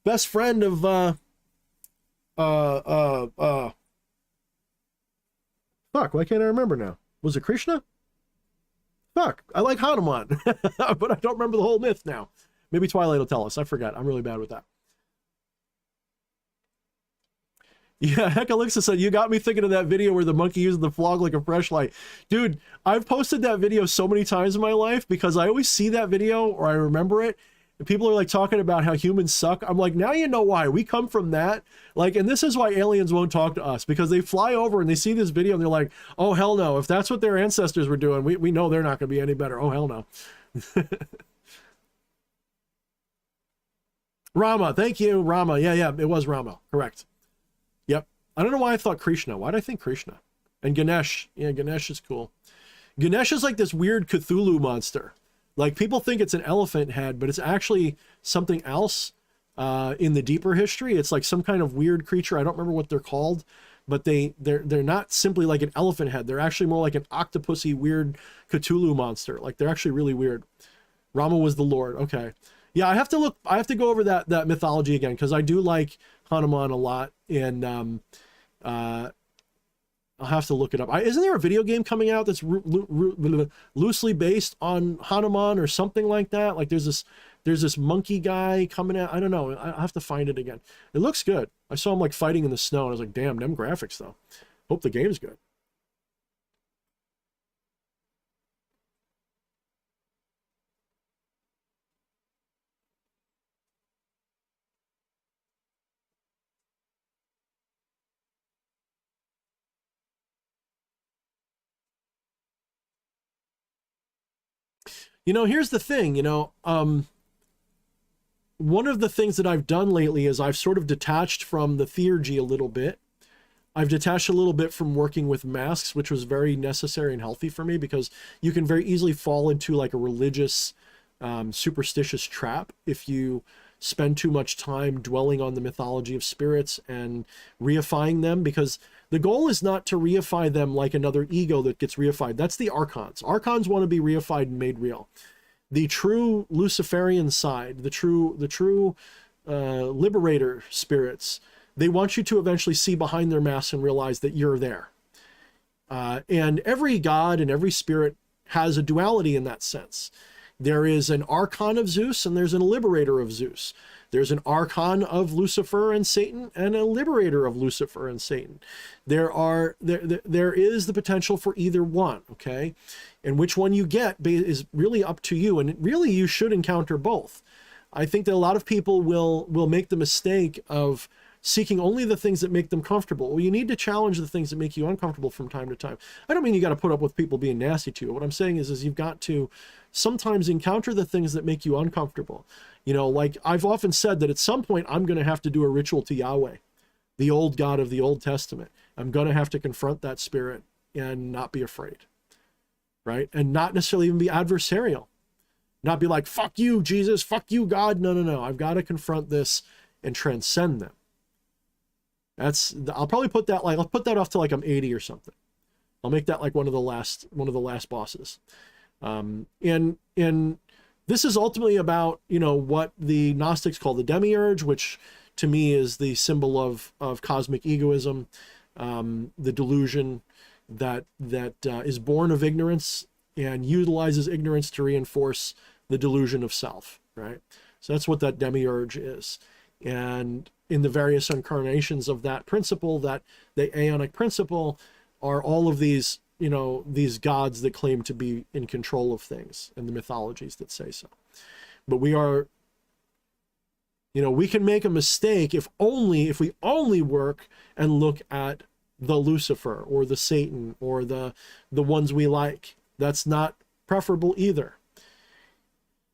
Speaker 1: Best friend of fuck, why can't I remember now? Was it Krishna? Fuck, I like Hanuman, but I don't remember the whole myth now. Maybe Twilight will tell us. I forgot. I'm really bad with that. Yeah, Heck Alexa said, you got me thinking of that video where the monkey uses the flog like a fleshlight. Dude, I've posted that video so many times in my life because I always see that video or I remember it. And people are like talking about how humans suck. I'm like, now you know why. We come from that. Like, and this is why aliens won't talk to us, because they fly over and they see this video and they're like, oh, hell no. If that's what their ancestors were doing, we know they're not going to be any better. Oh, hell no. Rama, thank you, Rama. Yeah, it was Rama. Correct. Yep. I don't know why I thought Krishna. Why did I think Krishna? And Ganesh. Yeah, Ganesh is cool. Ganesh is like this weird Cthulhu monster. Like, people think it's an elephant head, but it's actually something else in the deeper history. It's like some kind of weird creature. I don't remember what they're called, but they're not simply like an elephant head. They're actually more like an octopusy, weird Cthulhu monster. Like, they're actually really weird. Rama was the Lord. Okay. Yeah, I have to go over that mythology again, because I do like Hanuman a lot, and I'll have to look it up. Isn't there a video game coming out that's loosely based on Hanuman or something like that? Like there's this monkey guy coming out. I don't know. I have to find it again. It looks good. I saw him like fighting in the snow, and I was like, damn, them graphics though. Hope the game's good. You know, here's the thing, one of the things that I've done lately is I've sort of detached from the theurgy a little bit. I've detached a little bit from working with masks, which was very necessary and healthy for me, because you can very easily fall into like a religious, superstitious trap if you spend too much time dwelling on the mythology of spirits and reifying them, because the goal is not to reify them like another ego that gets reified. That's the archons. Archons want to be reified and made real. The true Luciferian side, the true liberator spirits, they want you to eventually see behind their masks and realize that you're there. And every god and every spirit has a duality in that sense. There is an archon of Zeus and there's a liberator of Zeus. There's an archon of Lucifer and Satan and a liberator of Lucifer and Satan. There is the potential for either one, okay? And which one you get is really up to you, and really you should encounter both. I think that a lot of people will make the mistake of seeking only the things that make them comfortable. Well, you need to challenge the things that make you uncomfortable from time to time. I don't mean you got to put up with people being nasty to you. What I'm saying is you've got to sometimes encounter the things that make you uncomfortable. Like I've often said that at some point I'm going to have to do a ritual to Yahweh, the old God of the Old Testament. I'm going to have to confront that spirit and not be afraid, right? And not necessarily even be adversarial. Not be like, fuck you, Jesus, fuck you, God. No. I've got to confront this and transcend them. I'll probably put that off to like I'm 80 or something. I'll make that like one of the last bosses. And this is ultimately about, what the Gnostics call the demiurge, which to me is the symbol of cosmic egoism, the delusion that is born of ignorance and utilizes ignorance to reinforce the delusion of self, right? So that's what that demiurge is. And in the various incarnations of that principle, that the aeonic principle, are all of these, these gods that claim to be in control of things, and the mythologies that say so. But we are, we can make a mistake if we only work and look at the Lucifer or the Satan or the ones we like. That's not preferable either.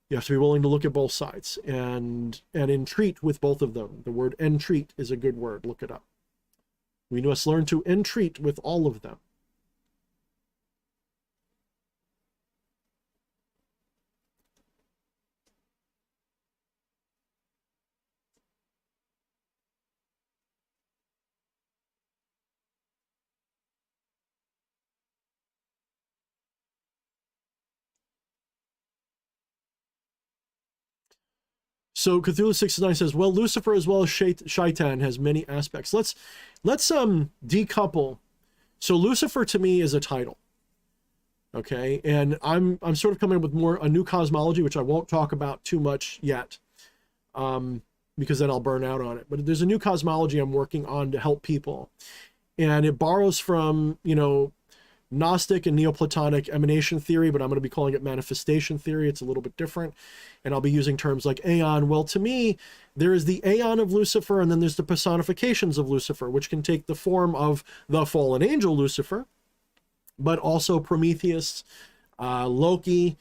Speaker 1: You have to be willing to look at both sides and entreat with both of them. The word entreat is a good word. Look it up. We must learn to entreat with all of them. So Cthulhu 69 says, well, Lucifer as well as Shaitan has many aspects. Let's decouple. So Lucifer to me is a title. Okay, and I'm sort of coming up with a new cosmology, which I won't talk about too much yet, because then I'll burn out on it. But there's a new cosmology I'm working on to help people, and it borrows from, you know, Gnostic and Neoplatonic emanation theory, but I'm going to be calling it manifestation theory. It's a little bit different, and I'll be using terms like aeon. Well, to me, there is the aeon of Lucifer, and then there's the personifications of Lucifer, which can take the form of the fallen angel Lucifer, but also Prometheus, Loki,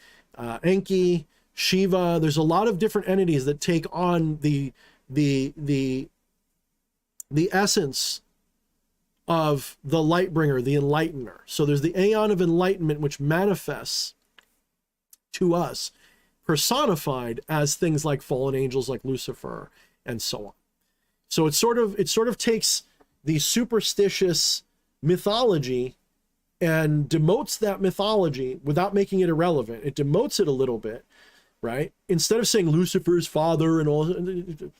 Speaker 1: Enki, Shiva. There's a lot of different entities that take on the essence of the light bringer, the enlightener. So there's the aeon of enlightenment, which manifests to us, personified as things like fallen angels like Lucifer and so on. So it sort of takes the superstitious mythology and demotes that mythology without making it irrelevant. It demotes it a little bit, right? Instead of saying Lucifer's father and all,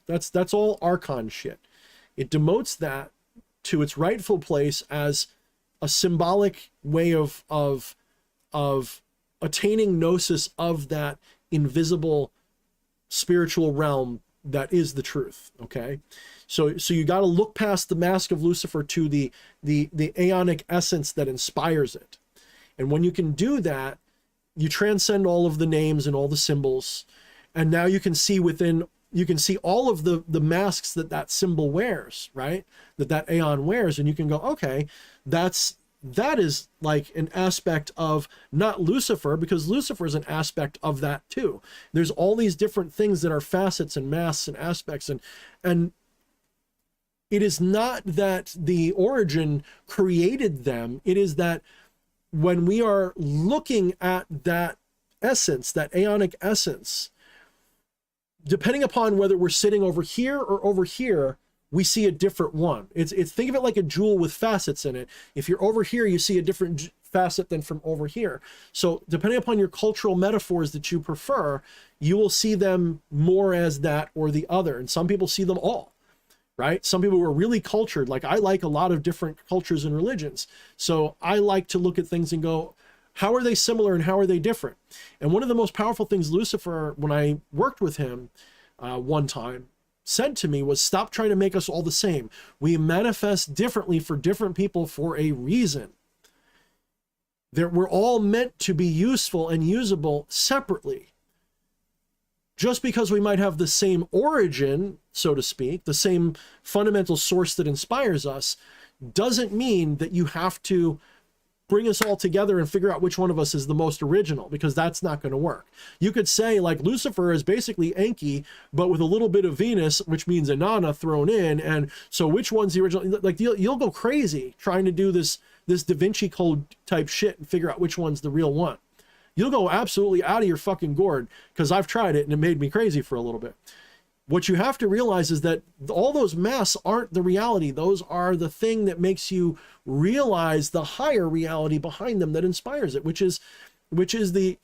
Speaker 1: that's all archon shit. It demotes that to its rightful place as a symbolic way of attaining gnosis of that invisible spiritual realm that is the truth. Okay, so you got to look past the mask of Lucifer to the aeonic essence that inspires it, and when you can do that, you transcend all of the names and all the symbols, and now you can see all of the masks that symbol wears, right? That aeon wears, and you can go, okay, that is like an aspect of not Lucifer, because Lucifer is an aspect of that too. There's all these different things that are facets and masks and aspects, and it is not that the origin created them. It is that when we are looking at that essence, that aeonic essence, depending upon whether we're sitting over here or over here, we see a different one. It's think of it like a jewel with facets in it. If you're over here, you see a different facet than from over here. So depending upon your cultural metaphors that you prefer, you will see them more as that or the other. And some people see them all, right? Some people who are really cultured, like I like a lot of different cultures and religions. So I like to look at things and go, how are they similar and how are they different? And one of the most powerful things Lucifer, when I worked with him one time, said to me was, stop trying to make us all the same. We manifest differently for different people for a reason. We're all meant to be useful and usable separately. Just because we might have the same origin, so to speak, the same fundamental source that inspires us, doesn't mean that you have to bring us all together and figure out which one of us is the most original, because that's not going to work. You could say like Lucifer is basically Enki, but with a little bit of Venus, which means Inanna, thrown in. And so which one's the original? Like you'll go crazy trying to do this Da Vinci Code type shit and figure out which one's the real one. You'll go absolutely out of your fucking gourd, because I've tried it and it made me crazy for a little bit. What you have to realize is that all those masks aren't the reality. Those are the thing that makes you realize the higher reality behind them that inspires it, which is the,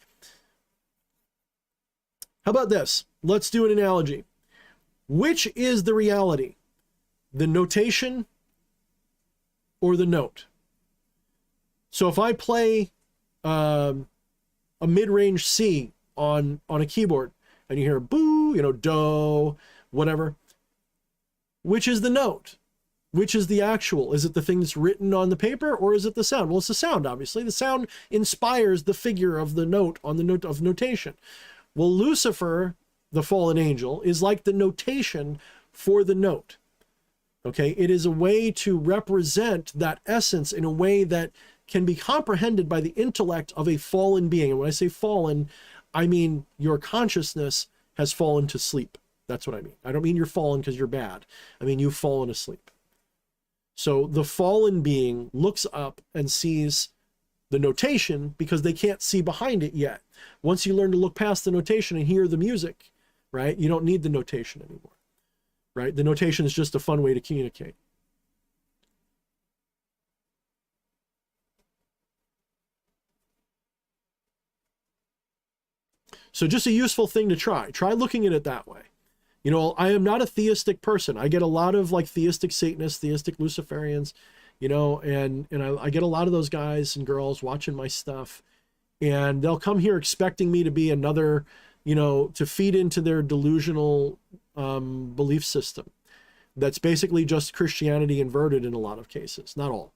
Speaker 1: how about this? Let's do an analogy. Which is the reality? The notation or the note? So if I play a mid-range C on a keyboard, and you hear boo, do, whatever. Which is the note? Which is the actual? Is it the thing that's written on the paper, or is it the sound? Well, it's the sound, obviously. The sound inspires the figure of the note on the note of notation. Well, Lucifer, the fallen angel, is like the notation for the note. Okay, it is a way to represent that essence in a way that can be comprehended by the intellect of a fallen being. And when I say fallen, I mean your consciousness has fallen to sleep. That's what I mean. I don't mean you're fallen because you're bad. I mean you've fallen asleep. So the fallen being looks up and sees the notation because they can't see behind it yet. Once you learn to look past the notation and hear the music, right, you don't need the notation anymore, right? The notation is just a fun way to communicate. So just a useful thing to try. Try looking at it that way. You know, I am not a theistic person. I get a lot of like theistic Satanists, theistic Luciferians, you know, and I get a lot of those guys and girls watching my stuff, and they'll come here expecting me to be another, you know, to feed into their delusional belief system. That's basically just Christianity inverted in a lot of cases, not all.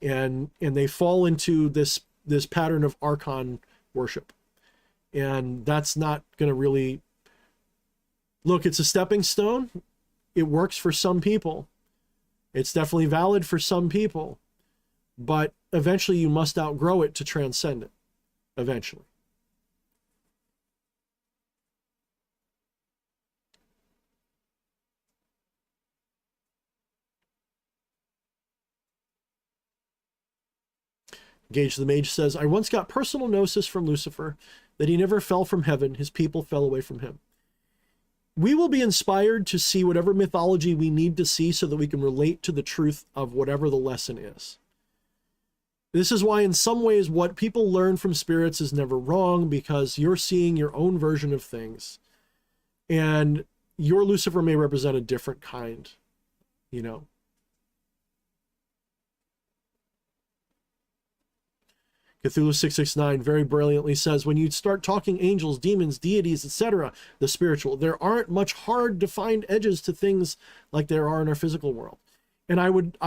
Speaker 1: And they fall into this pattern of archon worship. And that's not going to really, look, it's a stepping stone. It works for some people. It's definitely valid for some people, but eventually you must outgrow it to transcend it. Eventually. Gage the Mage says, I once got personal gnosis from Lucifer that he never fell from heaven, his people fell away from him. We will be inspired to see whatever mythology we need to see so that we can relate to the truth of whatever the lesson is. This is why in some ways what people learn from spirits is never wrong, because you're seeing your own version of things. And your Lucifer may represent a different kind, you know. Cthulhu 669 very brilliantly says, when you start talking angels, demons, deities, etc., the spiritual, there aren't much hard defined edges to things like there are in our physical world. And I would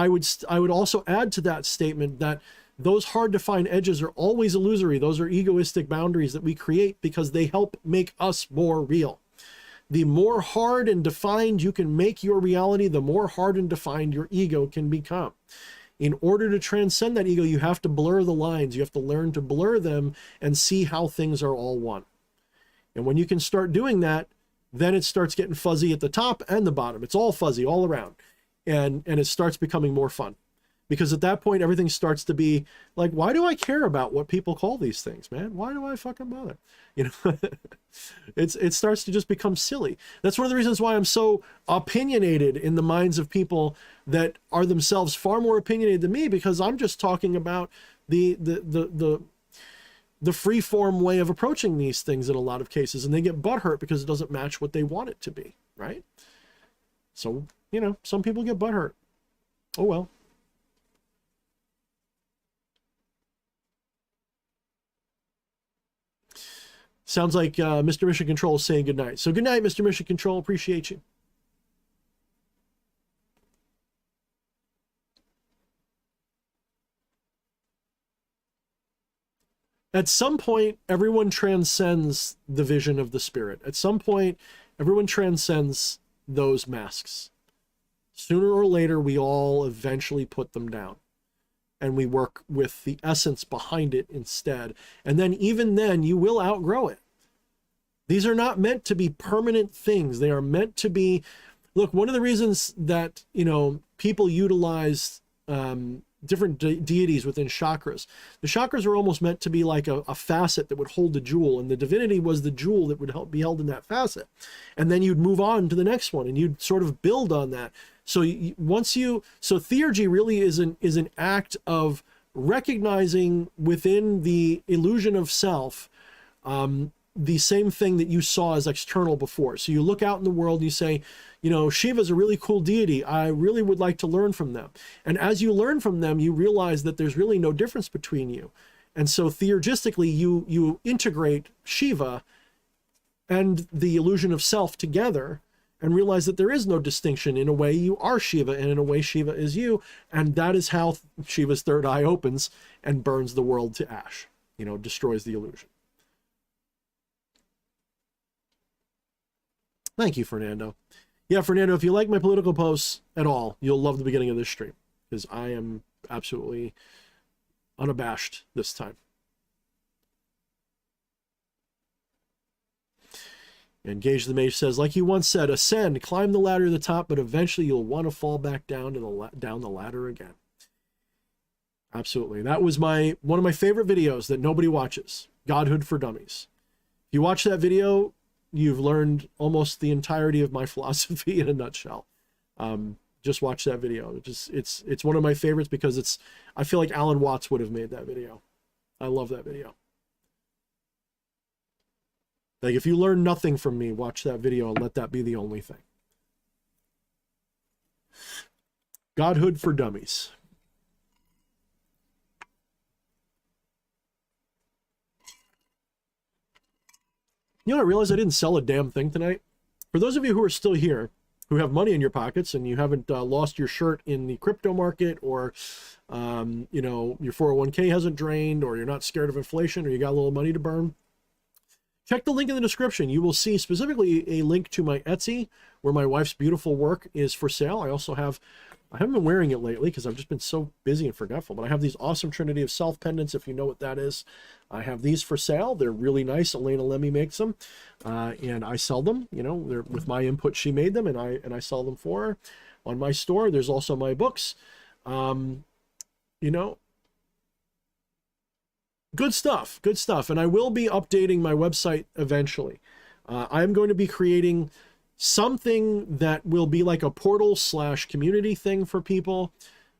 Speaker 1: also add to that statement that those hard defined edges are always illusory. Those are egoistic boundaries that we create because they help make us more real. The more hard and defined you can make your reality, the more hard and defined your ego can become. In order to transcend that ego, you have to blur the lines. You have to learn to blur them and see how things are all one. And when you can start doing that, then it starts getting fuzzy at the top and the bottom. It's all fuzzy all around. And it starts becoming more fun. Because at that point, everything starts to be like, why do I care about what people call these things, man? Why do I fucking bother? You know, it starts to just become silly. That's one of the reasons why I'm so opinionated in the minds of people that are themselves far more opinionated than me, because I'm just talking about the free form way of approaching these things in a lot of cases, and they get butthurt because it doesn't match what they want it to be, right? So, you know, some people get butthurt. Oh well. Sounds like Mr. Mission Control is saying goodnight. So good night, Mr. Mission Control. Appreciate you. At some point, everyone transcends the vision of the spirit. At some point, everyone transcends those masks. Sooner or later, we all eventually put them down. And we work with the essence behind it instead. And then even then, you will outgrow it. These are not meant to be permanent things. They are meant to be, look, one of the reasons that, you know, people utilize different deities within chakras. The chakras are almost meant to be like a facet that would hold the jewel, and the divinity was the jewel that would be held in that facet. And then you'd move on to the next one, and you'd sort of build on that. So so theurgy really is an act of recognizing within the illusion of self the same thing that you saw as external before. So you look out in the world and you say, you know, Shiva's a really cool deity. I really would like to learn from them. And as you learn from them, you realize that there's really no difference between you. And so theurgistically, you integrate Shiva and the illusion of self together and realize that there is no distinction. In a way, you are Shiva, and in a way, Shiva is you. And that is how Shiva's third eye opens and burns the world to ash, you know, destroys the illusion. Thank you, Fernando. Yeah, Fernando, if you like my political posts at all, you'll love the beginning of this stream, because I am absolutely unabashed this time. And Gage the Mage says, like you once said, ascend, climb the ladder to the top, but eventually you'll want to fall back down to down the ladder again. Absolutely. That was one of my favorite videos that nobody watches, Godhood for Dummies. If you watch that video, you've learned almost the entirety of my philosophy in a nutshell. Just watch that video. It's one of my favorites because I feel like Alan Watts would have made that video. I love that video. Like, if you learn nothing from me, watch that video and let that be the only thing. Godhood for Dummies. You know, I realized I didn't sell a damn thing tonight. For those of you who are still here, who have money in your pockets and you haven't lost your shirt in the crypto market, or, you know, your 401k hasn't drained, or you're not scared of inflation, or you got a little money to burn, check the link in the description. You will see specifically a link to my Etsy, where my wife's beautiful work is for sale. I haven't been wearing it lately because I've just been so busy and forgetful, but I have these awesome Trinity of Self pendants, if you know what that is. I have these for sale. They're really nice. Elena Lemmy makes them, and I sell them. You know, they're with my input. She made them, and I sell them for her on my store. There's also my books. You know, good stuff, good stuff. And I will be updating my website eventually. I'm going to be creating something that will be like a portal / community thing for people.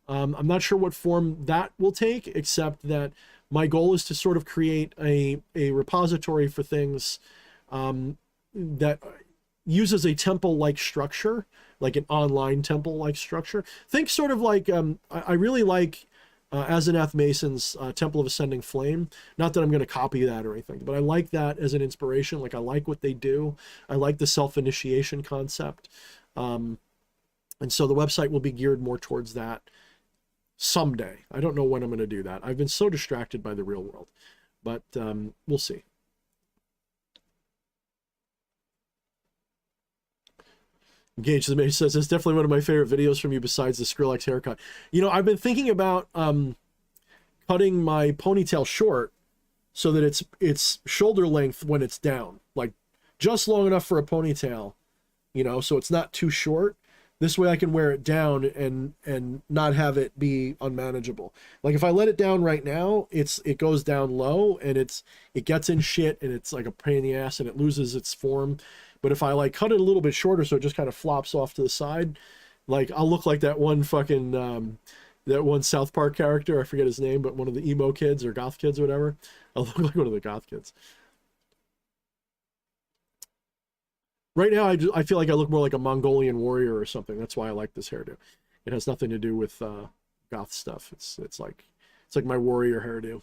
Speaker 1: I'm not sure what form that will take, except that my goal is to sort of create a repository for things that uses a temple-like structure, like an online temple-like structure. Think sort of like, I really like Asenath Mason's Temple of Ascending Flame. Not that I'm going to copy that or anything, but I like that as an inspiration. Like, I like what they do. I like the self-initiation concept. And so the website will be geared more towards that someday. I don't know when I'm going to do that. I've been so distracted by the real world, but we'll see. Gage the Mage says, it's definitely one of my favorite videos from you besides the Skrillex haircut. You know, I've been thinking about cutting my ponytail short so that it's shoulder length when it's down, like just long enough for a ponytail, you know, so it's not too short. This way I can wear it down and not have it be unmanageable. Like, if I let it down right now, it goes down low and it gets in shit and it's like a pain in the ass and it loses its form. But if I like cut it a little bit shorter so it just kind of flops off to the side, like, I'll look like that one fucking that one South Park character, I forget his name, but one of the emo kids or goth kids or whatever. I'll look like one of the goth kids. Right now, I feel like I look more like a Mongolian warrior or something. That's why I like this hairdo. It has nothing to do with goth stuff. It's like my warrior hairdo.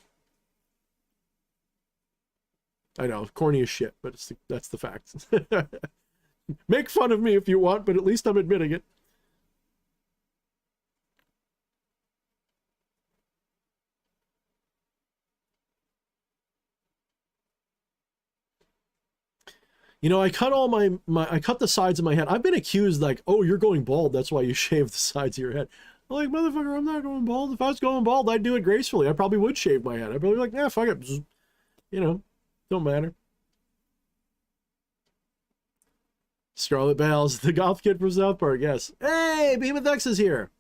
Speaker 1: I know, corny as shit, but that's the fact. Make fun of me if you want, but at least I'm admitting it. You know, I cut all I cut the sides of my head. I've been accused, like, oh, you're going bald, that's why you shave the sides of your head. I'm like, motherfucker, I'm not going bald. If I was going bald, I'd do it gracefully. I probably would shave my head. I'd probably be like, yeah, fuck it. You know, don't matter. Scarlet Bales, the goth kid from South Park, yes. Hey, Behemoth X is here.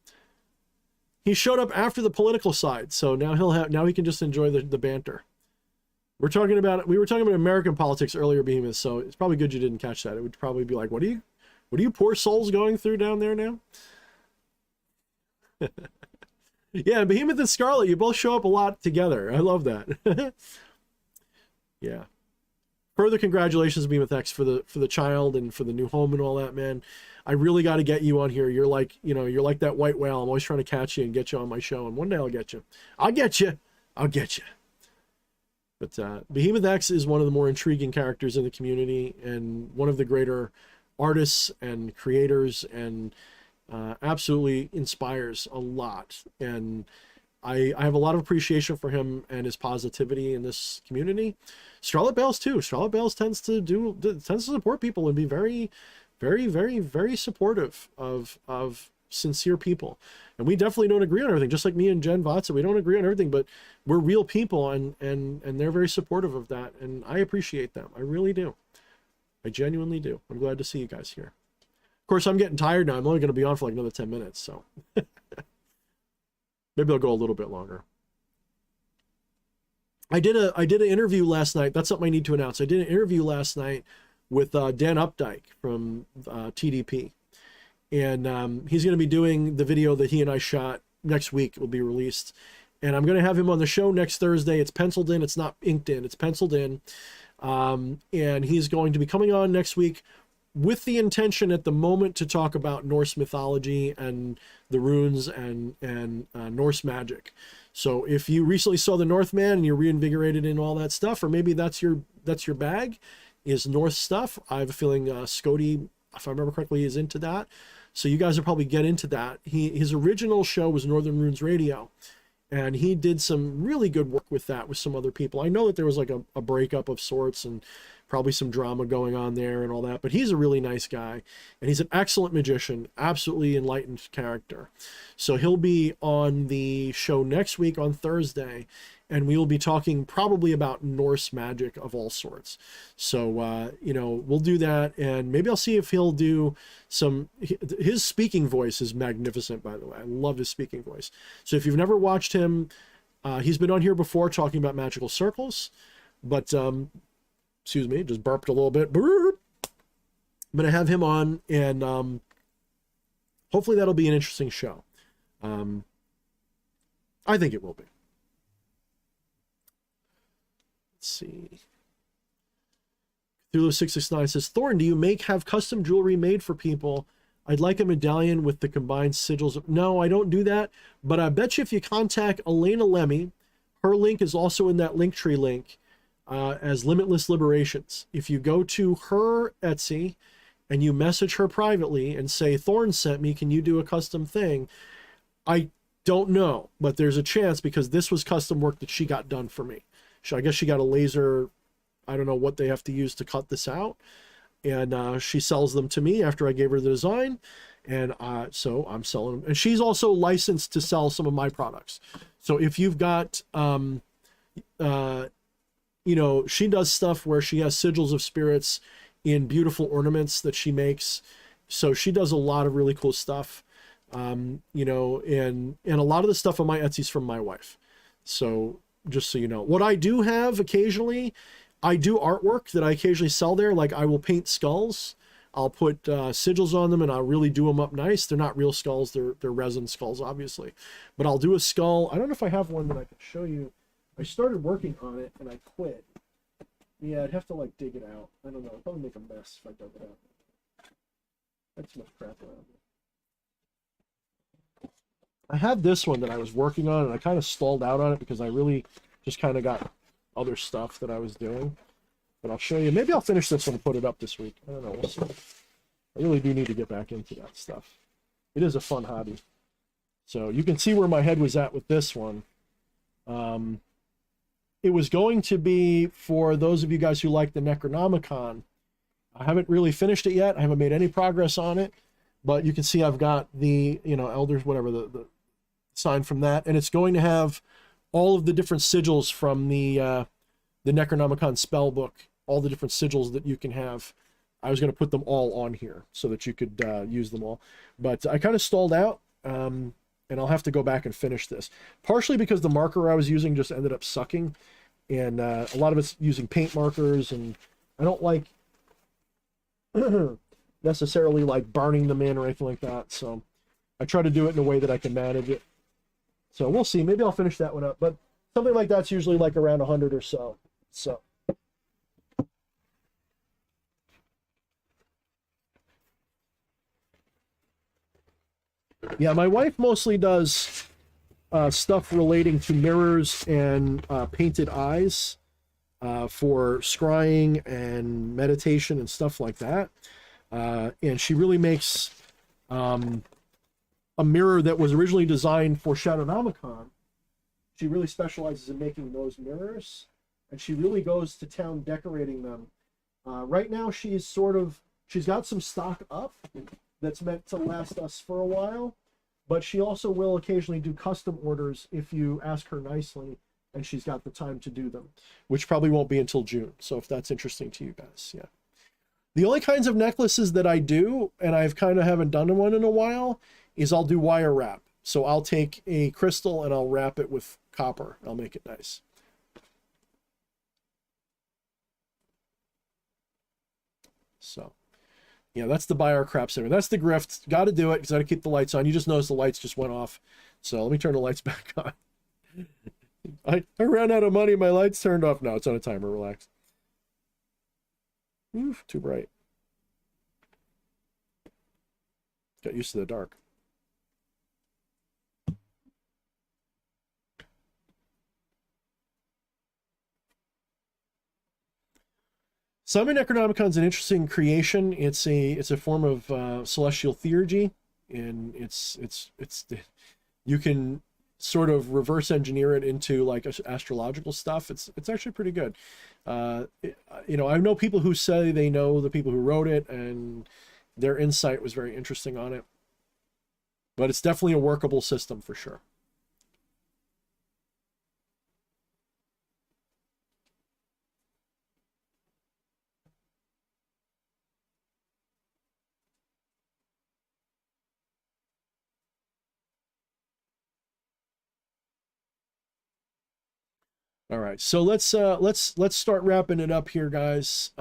Speaker 1: He showed up after the political side, so now he can just enjoy the banter. We were talking about American politics earlier, Behemoth, so it's probably good you didn't catch that. It would probably be like, what are you poor souls going through down there now? Yeah, Behemoth and Scarlet, you both show up a lot together. I love that. Yeah. Further congratulations, Behemoth X, for the child and for the new home and all that, man. I really got to get you on here. You're like that white whale. I'm always trying to catch you and get you on my show, and one day I'll get you. I'll get you. But Behemoth X is one of the more intriguing characters in the community and one of the greater artists and creators, and absolutely inspires a lot. And I have a lot of appreciation for him and his positivity in this community. Scarlet Bales too. Scarlet Bales tends to support people and be very, very, very, very supportive of sincere people. And we definitely don't agree on everything, just like me and Jen Vatsa. We don't agree on everything, but we're real people, and they're very supportive of that. And I appreciate them. I really do. I genuinely do. I'm glad to see you guys here. Of course, I'm getting tired now. I'm only going to be on for like another 10 minutes, so maybe I'll go a little bit longer. I did an interview last night. That's something I need to announce. I did an interview last night with Dan Updike from TDP. And he's going to be doing the video that he and I shot next week. It will be released. And I'm going to have him on the show next Thursday. It's penciled in. It's not inked in. It's penciled in. And he's going to be coming on next week with the intention at the moment to talk about Norse mythology and the runes and Norse magic. So if you recently saw The Northman and you're reinvigorated in all that stuff, or maybe that's your bag, is Norse stuff. I have a feeling Scotty, if I remember correctly, is into that. So you guys will probably get into that. His original show was Northern Runes Radio, and he did some really good work with that with some other people. I know that there was like a breakup of sorts and probably some drama going on there and all that, but he's a really nice guy, and he's an excellent magician, absolutely enlightened character. So he'll be on the show next week on Thursday, and we will be talking probably about Norse magic of all sorts. So, we'll do that, and maybe I'll see if he'll do some. His speaking voice is magnificent, by the way. I love his speaking voice. So if you've never watched him, he's been on here before talking about magical circles, but excuse me, just burped a little bit. Burp. I'm going to have him on, and hopefully that'll be an interesting show. I think it will be. Let's see. Cthulhu669 says, Thorne, do you have custom jewelry made for people? I'd like a medallion with the combined sigils. No, I don't do that, but I bet you if you contact Elena Lemmy, her link is also in that Linktree link, as Limitless Liberations. If you go to her Etsy and you message her privately and say, Thorne sent me, can you do a custom thing? I don't know, but there's a chance, because this was custom work that she got done for me. I guess she got a laser, I don't know what they have to use to cut this out, and she sells them to me after I gave her the design, and so I'm selling them. And she's also licensed to sell some of my products. So if you've got she does stuff where she has sigils of spirits in beautiful ornaments that she makes. So she does a lot of really cool stuff, and a lot of the stuff on my Etsy's from my wife. So just so you know, what I do have occasionally, I do artwork that I occasionally sell there. Like I will paint skulls. I'll put sigils on them, and I'll really do them up nice. They're not real skulls. They're resin skulls, obviously. But I'll do a skull. I don't know if I have one that I can show you. I started working on it and I quit. Yeah, I'd have to like dig it out. I don't know. I'd probably make a mess if I dug it out. That's too much crap around here. I have this one that I was working on, and I kind of stalled out on it because I really just kind of got other stuff that I was doing. But I'll show you. Maybe I'll finish this one and put it up this week. I don't know. We'll see. I really do need to get back into that stuff. It is a fun hobby. So you can see where my head was at with this one. It was going to be for those of you guys who like the Necronomicon. I haven't really finished it yet. I haven't made any progress on it, but you can see I've got the, elders, whatever, the sign from that, and it's going to have all of the different sigils from the Necronomicon spell book, all the different sigils that you can have. I was going to put them all on here so that you could use them all, but I kind of stalled out, and I'll have to go back and finish this, partially because the marker I was using just ended up sucking, and a lot of it's using paint markers, and I don't like necessarily like burning them in or anything like that, so I try to do it in a way that I can manage it. So we'll see. Maybe I'll finish that one up, but something like that's usually like around 100 or so. So yeah, my wife mostly does stuff relating to mirrors and painted eyes for scrying and meditation and stuff like that. And she really makes a mirror that was originally designed for Shadownomicon. She really specializes in making those mirrors, and she really goes to town decorating them. Right now she's sort of She's got some stock up that's meant to last us for a while, but she also will occasionally do custom orders if you ask her nicely and she's got the time to do them, which probably won't be until June. So if that's interesting to you guys, yeah. The only kinds of necklaces that I do, and I've kind of haven't done one in a while, is I'll do wire wrap. So I'll take a crystal and I'll wrap it with copper. I'll make it nice. So, yeah, that's the buy our crap center. That's the grift. Got to do it because I got to keep the lights on. You just noticed the lights just went off. So let me turn the lights back on. I ran out of money. My lights turned off. No, it's on a timer. Relax. Oof, too bright. Got used to the dark. Summon Necronomicon is an interesting creation. It's a form of celestial theurgy, and it's you can sort of reverse engineer it into like astrological stuff. It's actually pretty good. You know, I know people who say they know the people who wrote it, and their insight was very interesting on it. But it's definitely a workable system for sure. All right, so let's start wrapping it up here, guys.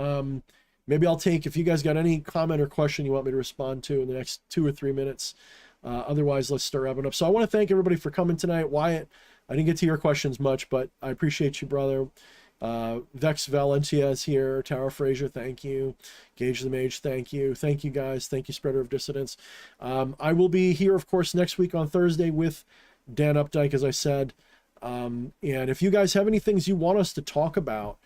Speaker 1: Maybe I'll take, if you guys got any comment or question you want me to respond to in the next 2 or 3 minutes. Otherwise, let's start wrapping up. So I want to thank everybody for coming tonight. Wyatt, I didn't get to your questions much, but I appreciate you, brother. Vex Valentia is here. Tara Frazier, thank you. Gage the Mage, thank you. Thank you, guys. Thank you, Spreader of Dissidence. I will be here, of course, next week on Thursday with Dan Updike, as I said. And if you guys have any things you want us to talk about,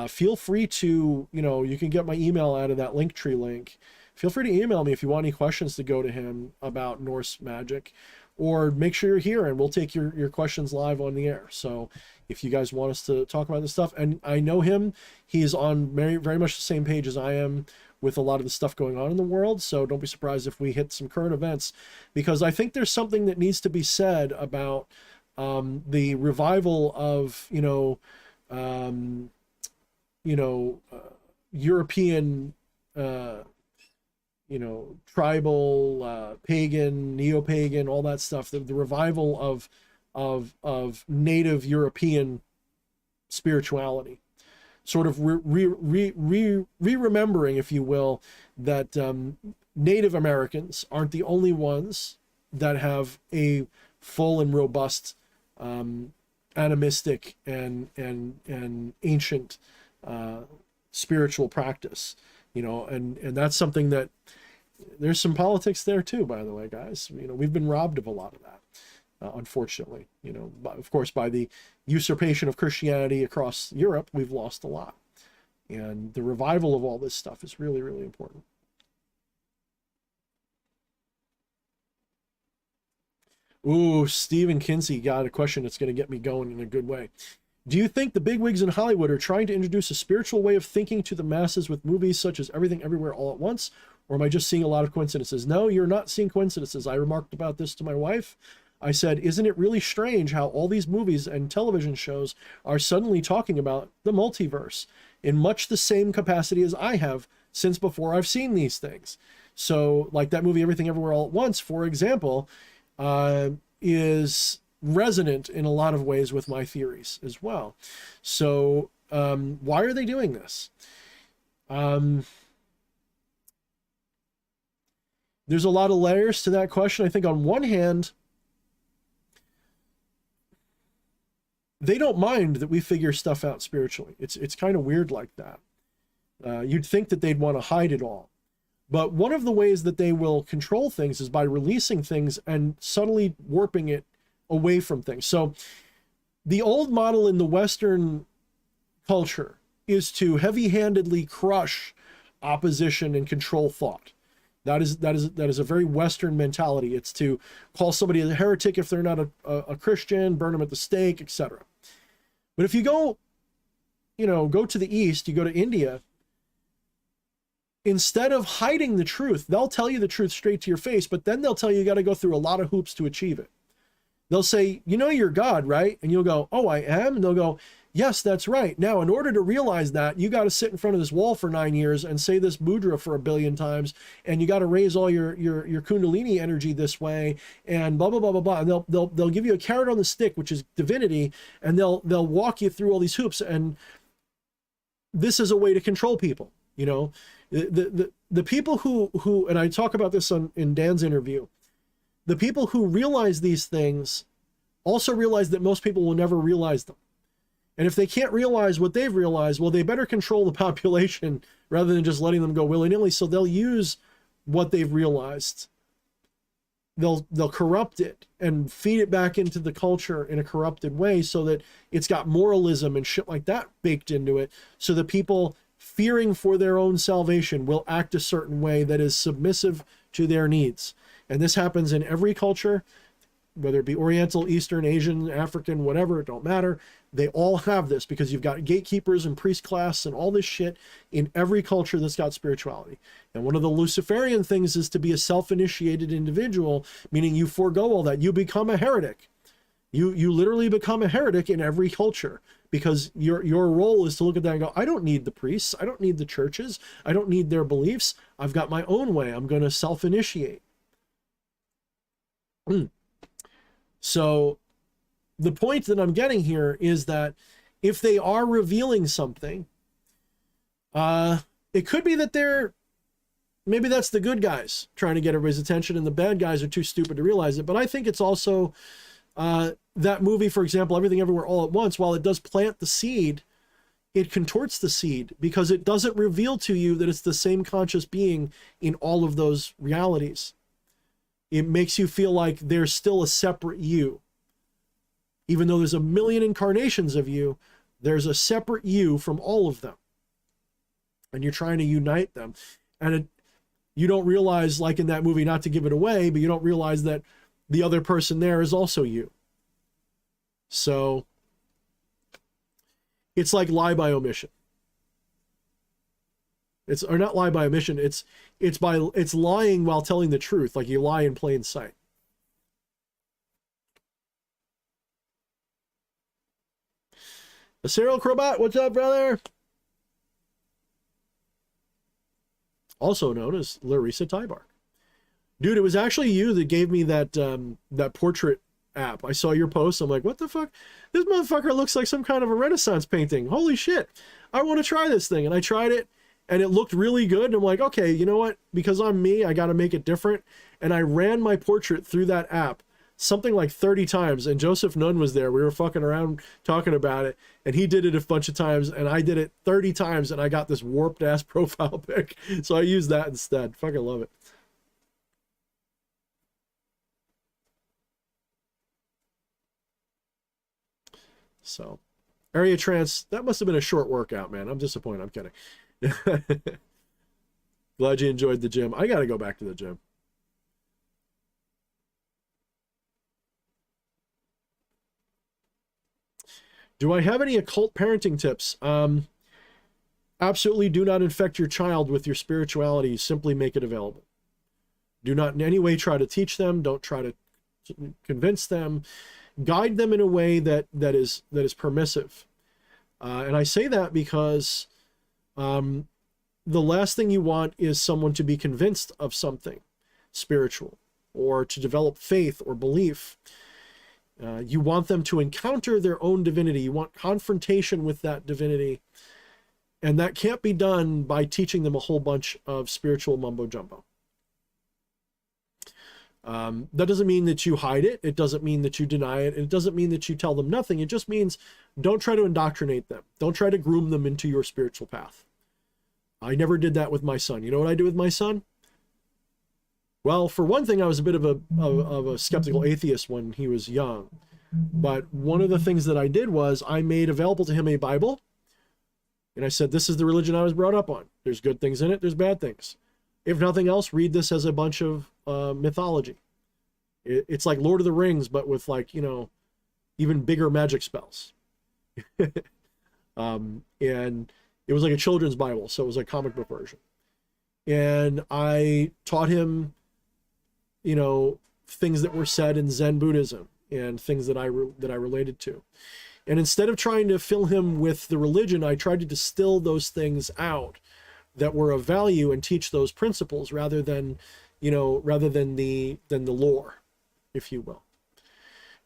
Speaker 1: feel free to, you know, you can get my email out of that Linktree link. Feel free to email me if you want any questions to go to him about Norse magic, or make sure you're here and we'll take your questions live on the air. So if you guys want us to talk about this stuff, and I know him, he's on very, very much the same page as I am with a lot of the stuff going on in the world. So don't be surprised if we hit some current events, because I think there's something that needs to be said about the revival of, European, tribal, pagan, neo-pagan, all that stuff, the revival of native European spirituality, sort of remembering, if you will, that Native Americans aren't the only ones that have a full and robust animistic and ancient spiritual practice, and that's something that there's some politics there too, by the way, guys. We've been robbed of a lot of that, unfortunately. Of course, by the usurpation of Christianity across Europe, we've lost a lot, and the revival of all this stuff is really, really important. Ooh, Stephen Kinsey got a question that's going to get me going in a good way. Do you think the bigwigs in Hollywood are trying to introduce a spiritual way of thinking to the masses with movies such as Everything Everywhere All at Once? Or am I just seeing a lot of coincidences? No, you're not seeing coincidences. I remarked about this to my wife. I said, isn't it really strange how all these movies and television shows are suddenly talking about the multiverse in much the same capacity as I have since before I've seen these things? So like that movie Everything Everywhere All at Once, for example, is resonant in a lot of ways with my theories as well. So why are they doing this? There's a lot of layers to that question. I think on one hand, they don't mind that we figure stuff out spiritually. It's kind of weird like that. You'd think that they'd want to hide it all. But one of the ways that they will control things is by releasing things and subtly warping it away from things. So the old model in the Western culture is to heavy-handedly crush opposition and control thought. That is a very Western mentality. It's to call somebody a heretic if they're not a Christian, burn them at the stake, etc. But if you go to the East, you go to India, instead of hiding the truth, they'll tell you the truth straight to your face, but then they'll tell you got to go through a lot of hoops to achieve it. They'll say, you know, you're God, right? And you'll go, oh, I am? And they'll go, yes, that's right. Now, in order to realize that, you got to sit in front of this wall for 9 years and say this mudra for 1 billion times, and you got to raise all your kundalini energy this way, and blah blah blah blah blah. And they'll give you a carrot on the stick, which is divinity, and they'll walk you through all these hoops. And this is a way to control people. You know, the people who and I talk about this in Dan's interview. The people who realize these things also realize that most people will never realize them. And if they can't realize what they've realized, well, they better control the population rather than just letting them go willy-nilly. So they'll use what they've realized. They'll corrupt it and feed it back into the culture in a corrupted way so that it's got moralism and shit like that baked into it. So the people fearing for their own salvation will act a certain way that is submissive to their needs. And this happens in every culture, whether it be Oriental, Eastern, Asian, African, whatever, it don't matter. They all have this because you've got gatekeepers and priest class and all this shit in every culture that's got spirituality. And one of the Luciferian things is to be a self-initiated individual, meaning you forego all that. You become a heretic. You literally become a heretic in every culture because your role is to look at that and go, I don't need the priests. I don't need the churches. I don't need their beliefs. I've got my own way. I'm going to self-initiate. So the point that I'm getting here is that if they are revealing something, it could be that maybe that's the good guys trying to get everybody's attention and the bad guys are too stupid to realize it. But I think it's also that movie, for example, Everything Everywhere All at Once, while it does plant the seed, it contorts the seed because it doesn't reveal to you that it's the same conscious being in all of those realities. It makes you feel like there's still a separate you. Even though there's a million incarnations of you, there's a separate you from all of them. And you're trying to unite them. And you don't realize, like in that movie, not to give it away, but you don't realize that the other person there is also you. So it's like lie by omission. Or not lie by omission, it's lying while telling the truth, like you lie in plain sight. A serial Crobot, what's up, brother? Also known as Larissa Tybark. Dude, it was actually you that gave me that that portrait app. I saw your post. I'm like, what the fuck? This motherfucker looks like some kind of a Renaissance painting. Holy shit. I want to try this thing. And I tried it. And it looked really good. And I'm like, okay, you know what? Because I'm me, I got to make it different. And I ran my portrait through that app something like 30 times. And Joseph Nunn was there. We were fucking around talking about it. And he did it a bunch of times. And I did it 30 times. And I got this warped ass profile pic. So I used that instead. Fucking love it. So, area trance, that must have been a short workout, man. I'm disappointed. I'm kidding. Glad you enjoyed the gym. I got to go back to the gym. Do I have any occult parenting tips? Absolutely do not infect your child with your spirituality. Simply make it available. Do not in any way try to teach them. Don't try to convince them. Guide them in a way that is permissive. And I say that because the last thing you want is someone to be convinced of something spiritual or to develop faith or belief. You want them to encounter their own divinity. You want confrontation with that divinity. And that can't be done by teaching them a whole bunch of spiritual mumbo jumbo. That doesn't mean that you hide it. It doesn't mean that you deny it. It doesn't mean that you tell them nothing. It just means don't try to indoctrinate them. Don't try to groom them into your spiritual path. I never did that with my son. You know what I did with my son? Well, for one thing, I was a bit of a skeptical atheist when he was young. But one of the things that I did was I made available to him a Bible. And I said, this is the religion I was brought up on. There's good things in it. There's bad things. If nothing else, read this as a bunch of mythology. It's like Lord of the Rings, but with, like, you know, even bigger magic spells. And it was like a children's Bible, so it was a comic book version. and I taught him, you know, things that were said in Zen Buddhism and things that I related to. And instead of trying to fill him with the religion, I tried to distill those things out that were of value and teach those principles rather than, you know, rather than the lore, if you will.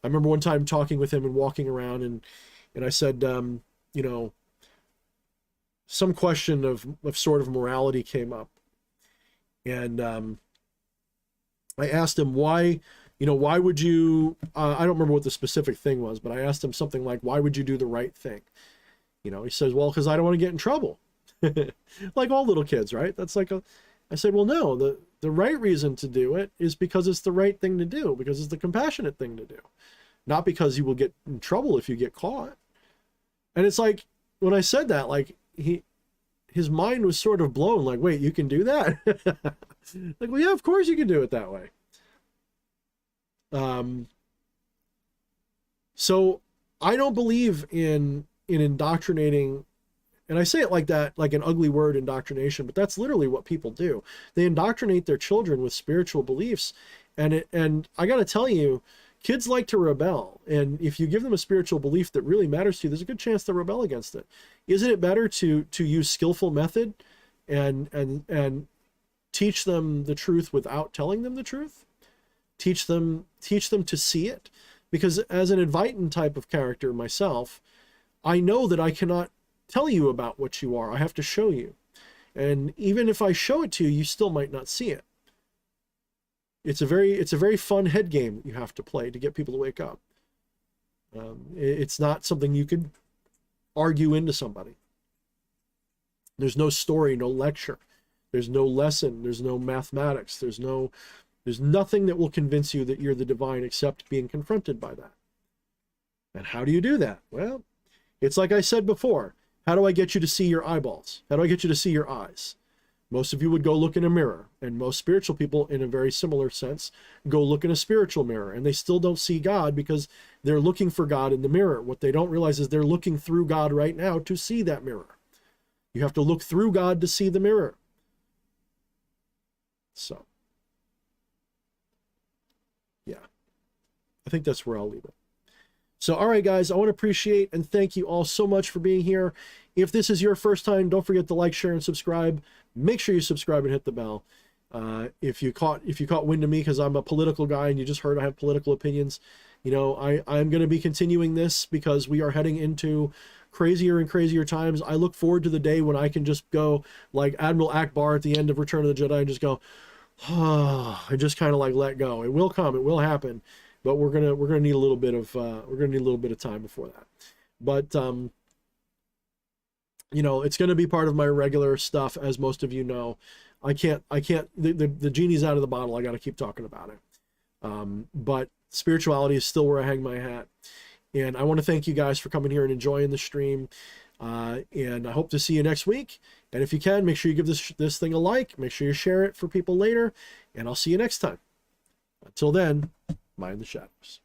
Speaker 1: I remember one time talking with him and walking around, and I said, you know, some question of sort of morality came up. And I asked him why, you know, why would you, I don't remember what the specific thing was, but I asked him something like, why would you do the right thing? You know, he says, well, because I don't want to get in trouble. Like all little kids, right? That's like I said, well, no, the right reason to do it is because it's the right thing to do, because it's the compassionate thing to do, not because you will get in trouble if you get caught. And it's like, when I said that, like his mind was sort of blown, like, wait, you can do that? Like, well, yeah, of course you can do it that way. So I don't believe in indoctrinating, and I say it like that, like an ugly word, indoctrination, but that's literally what people do. They indoctrinate their children with spiritual beliefs, and I got to tell you, kids like to rebel, and if you give them a spiritual belief that really matters to you, there's a good chance they'll rebel against it. Isn't it better to use skillful method and teach them the truth without telling them the truth? Teach them to see it, because as an Advaitin type of character myself, I know that I cannot tell you about what you are. I have to show you, and even if I show it to you, you still might not see it. It's a very fun head game you have to play to get people to wake up. It's not something you could argue into somebody. There's no story, no lecture. There's no lesson. There's no mathematics. There's nothing that will convince you that you're the divine except being confronted by that. And how do you do that? Well, it's like I said before. How do I get you to see your eyeballs? How do I get you to see your eyes? Most of you would go look in a mirror, and most spiritual people, in a very similar sense, go look in a spiritual mirror, and they still don't see God because they're looking for God in the mirror. What they don't realize is they're looking through God right now to see that mirror. You have to look through God to see the mirror. So, yeah, I think that's where I'll leave it. So, all right, guys, I want to appreciate and thank you all so much for being here. If this is your first time, don't forget to like, share, and subscribe. Make sure you subscribe and hit the bell. If you caught wind of me because I'm a political guy and you just heard I have political opinions, you know, I'm going to be continuing this because we are heading into crazier and crazier times. I look forward to the day when I can just go like Admiral Akbar at the end of Return of the Jedi and just go, oh, and just kind of like let go. It will come, it will happen, but we're gonna need a little bit of time before that. But you know, it's going to be part of my regular stuff, as most of you know. I can't, the genie's out of the bottle. I got to keep talking about it. But spirituality is still where I hang my hat. And I want to thank you guys for coming here and enjoying the stream. And I hope to see you next week. And if you can, make sure you give this thing a like. Make sure you share it for people later. And I'll see you next time. Until then, mind the shadows.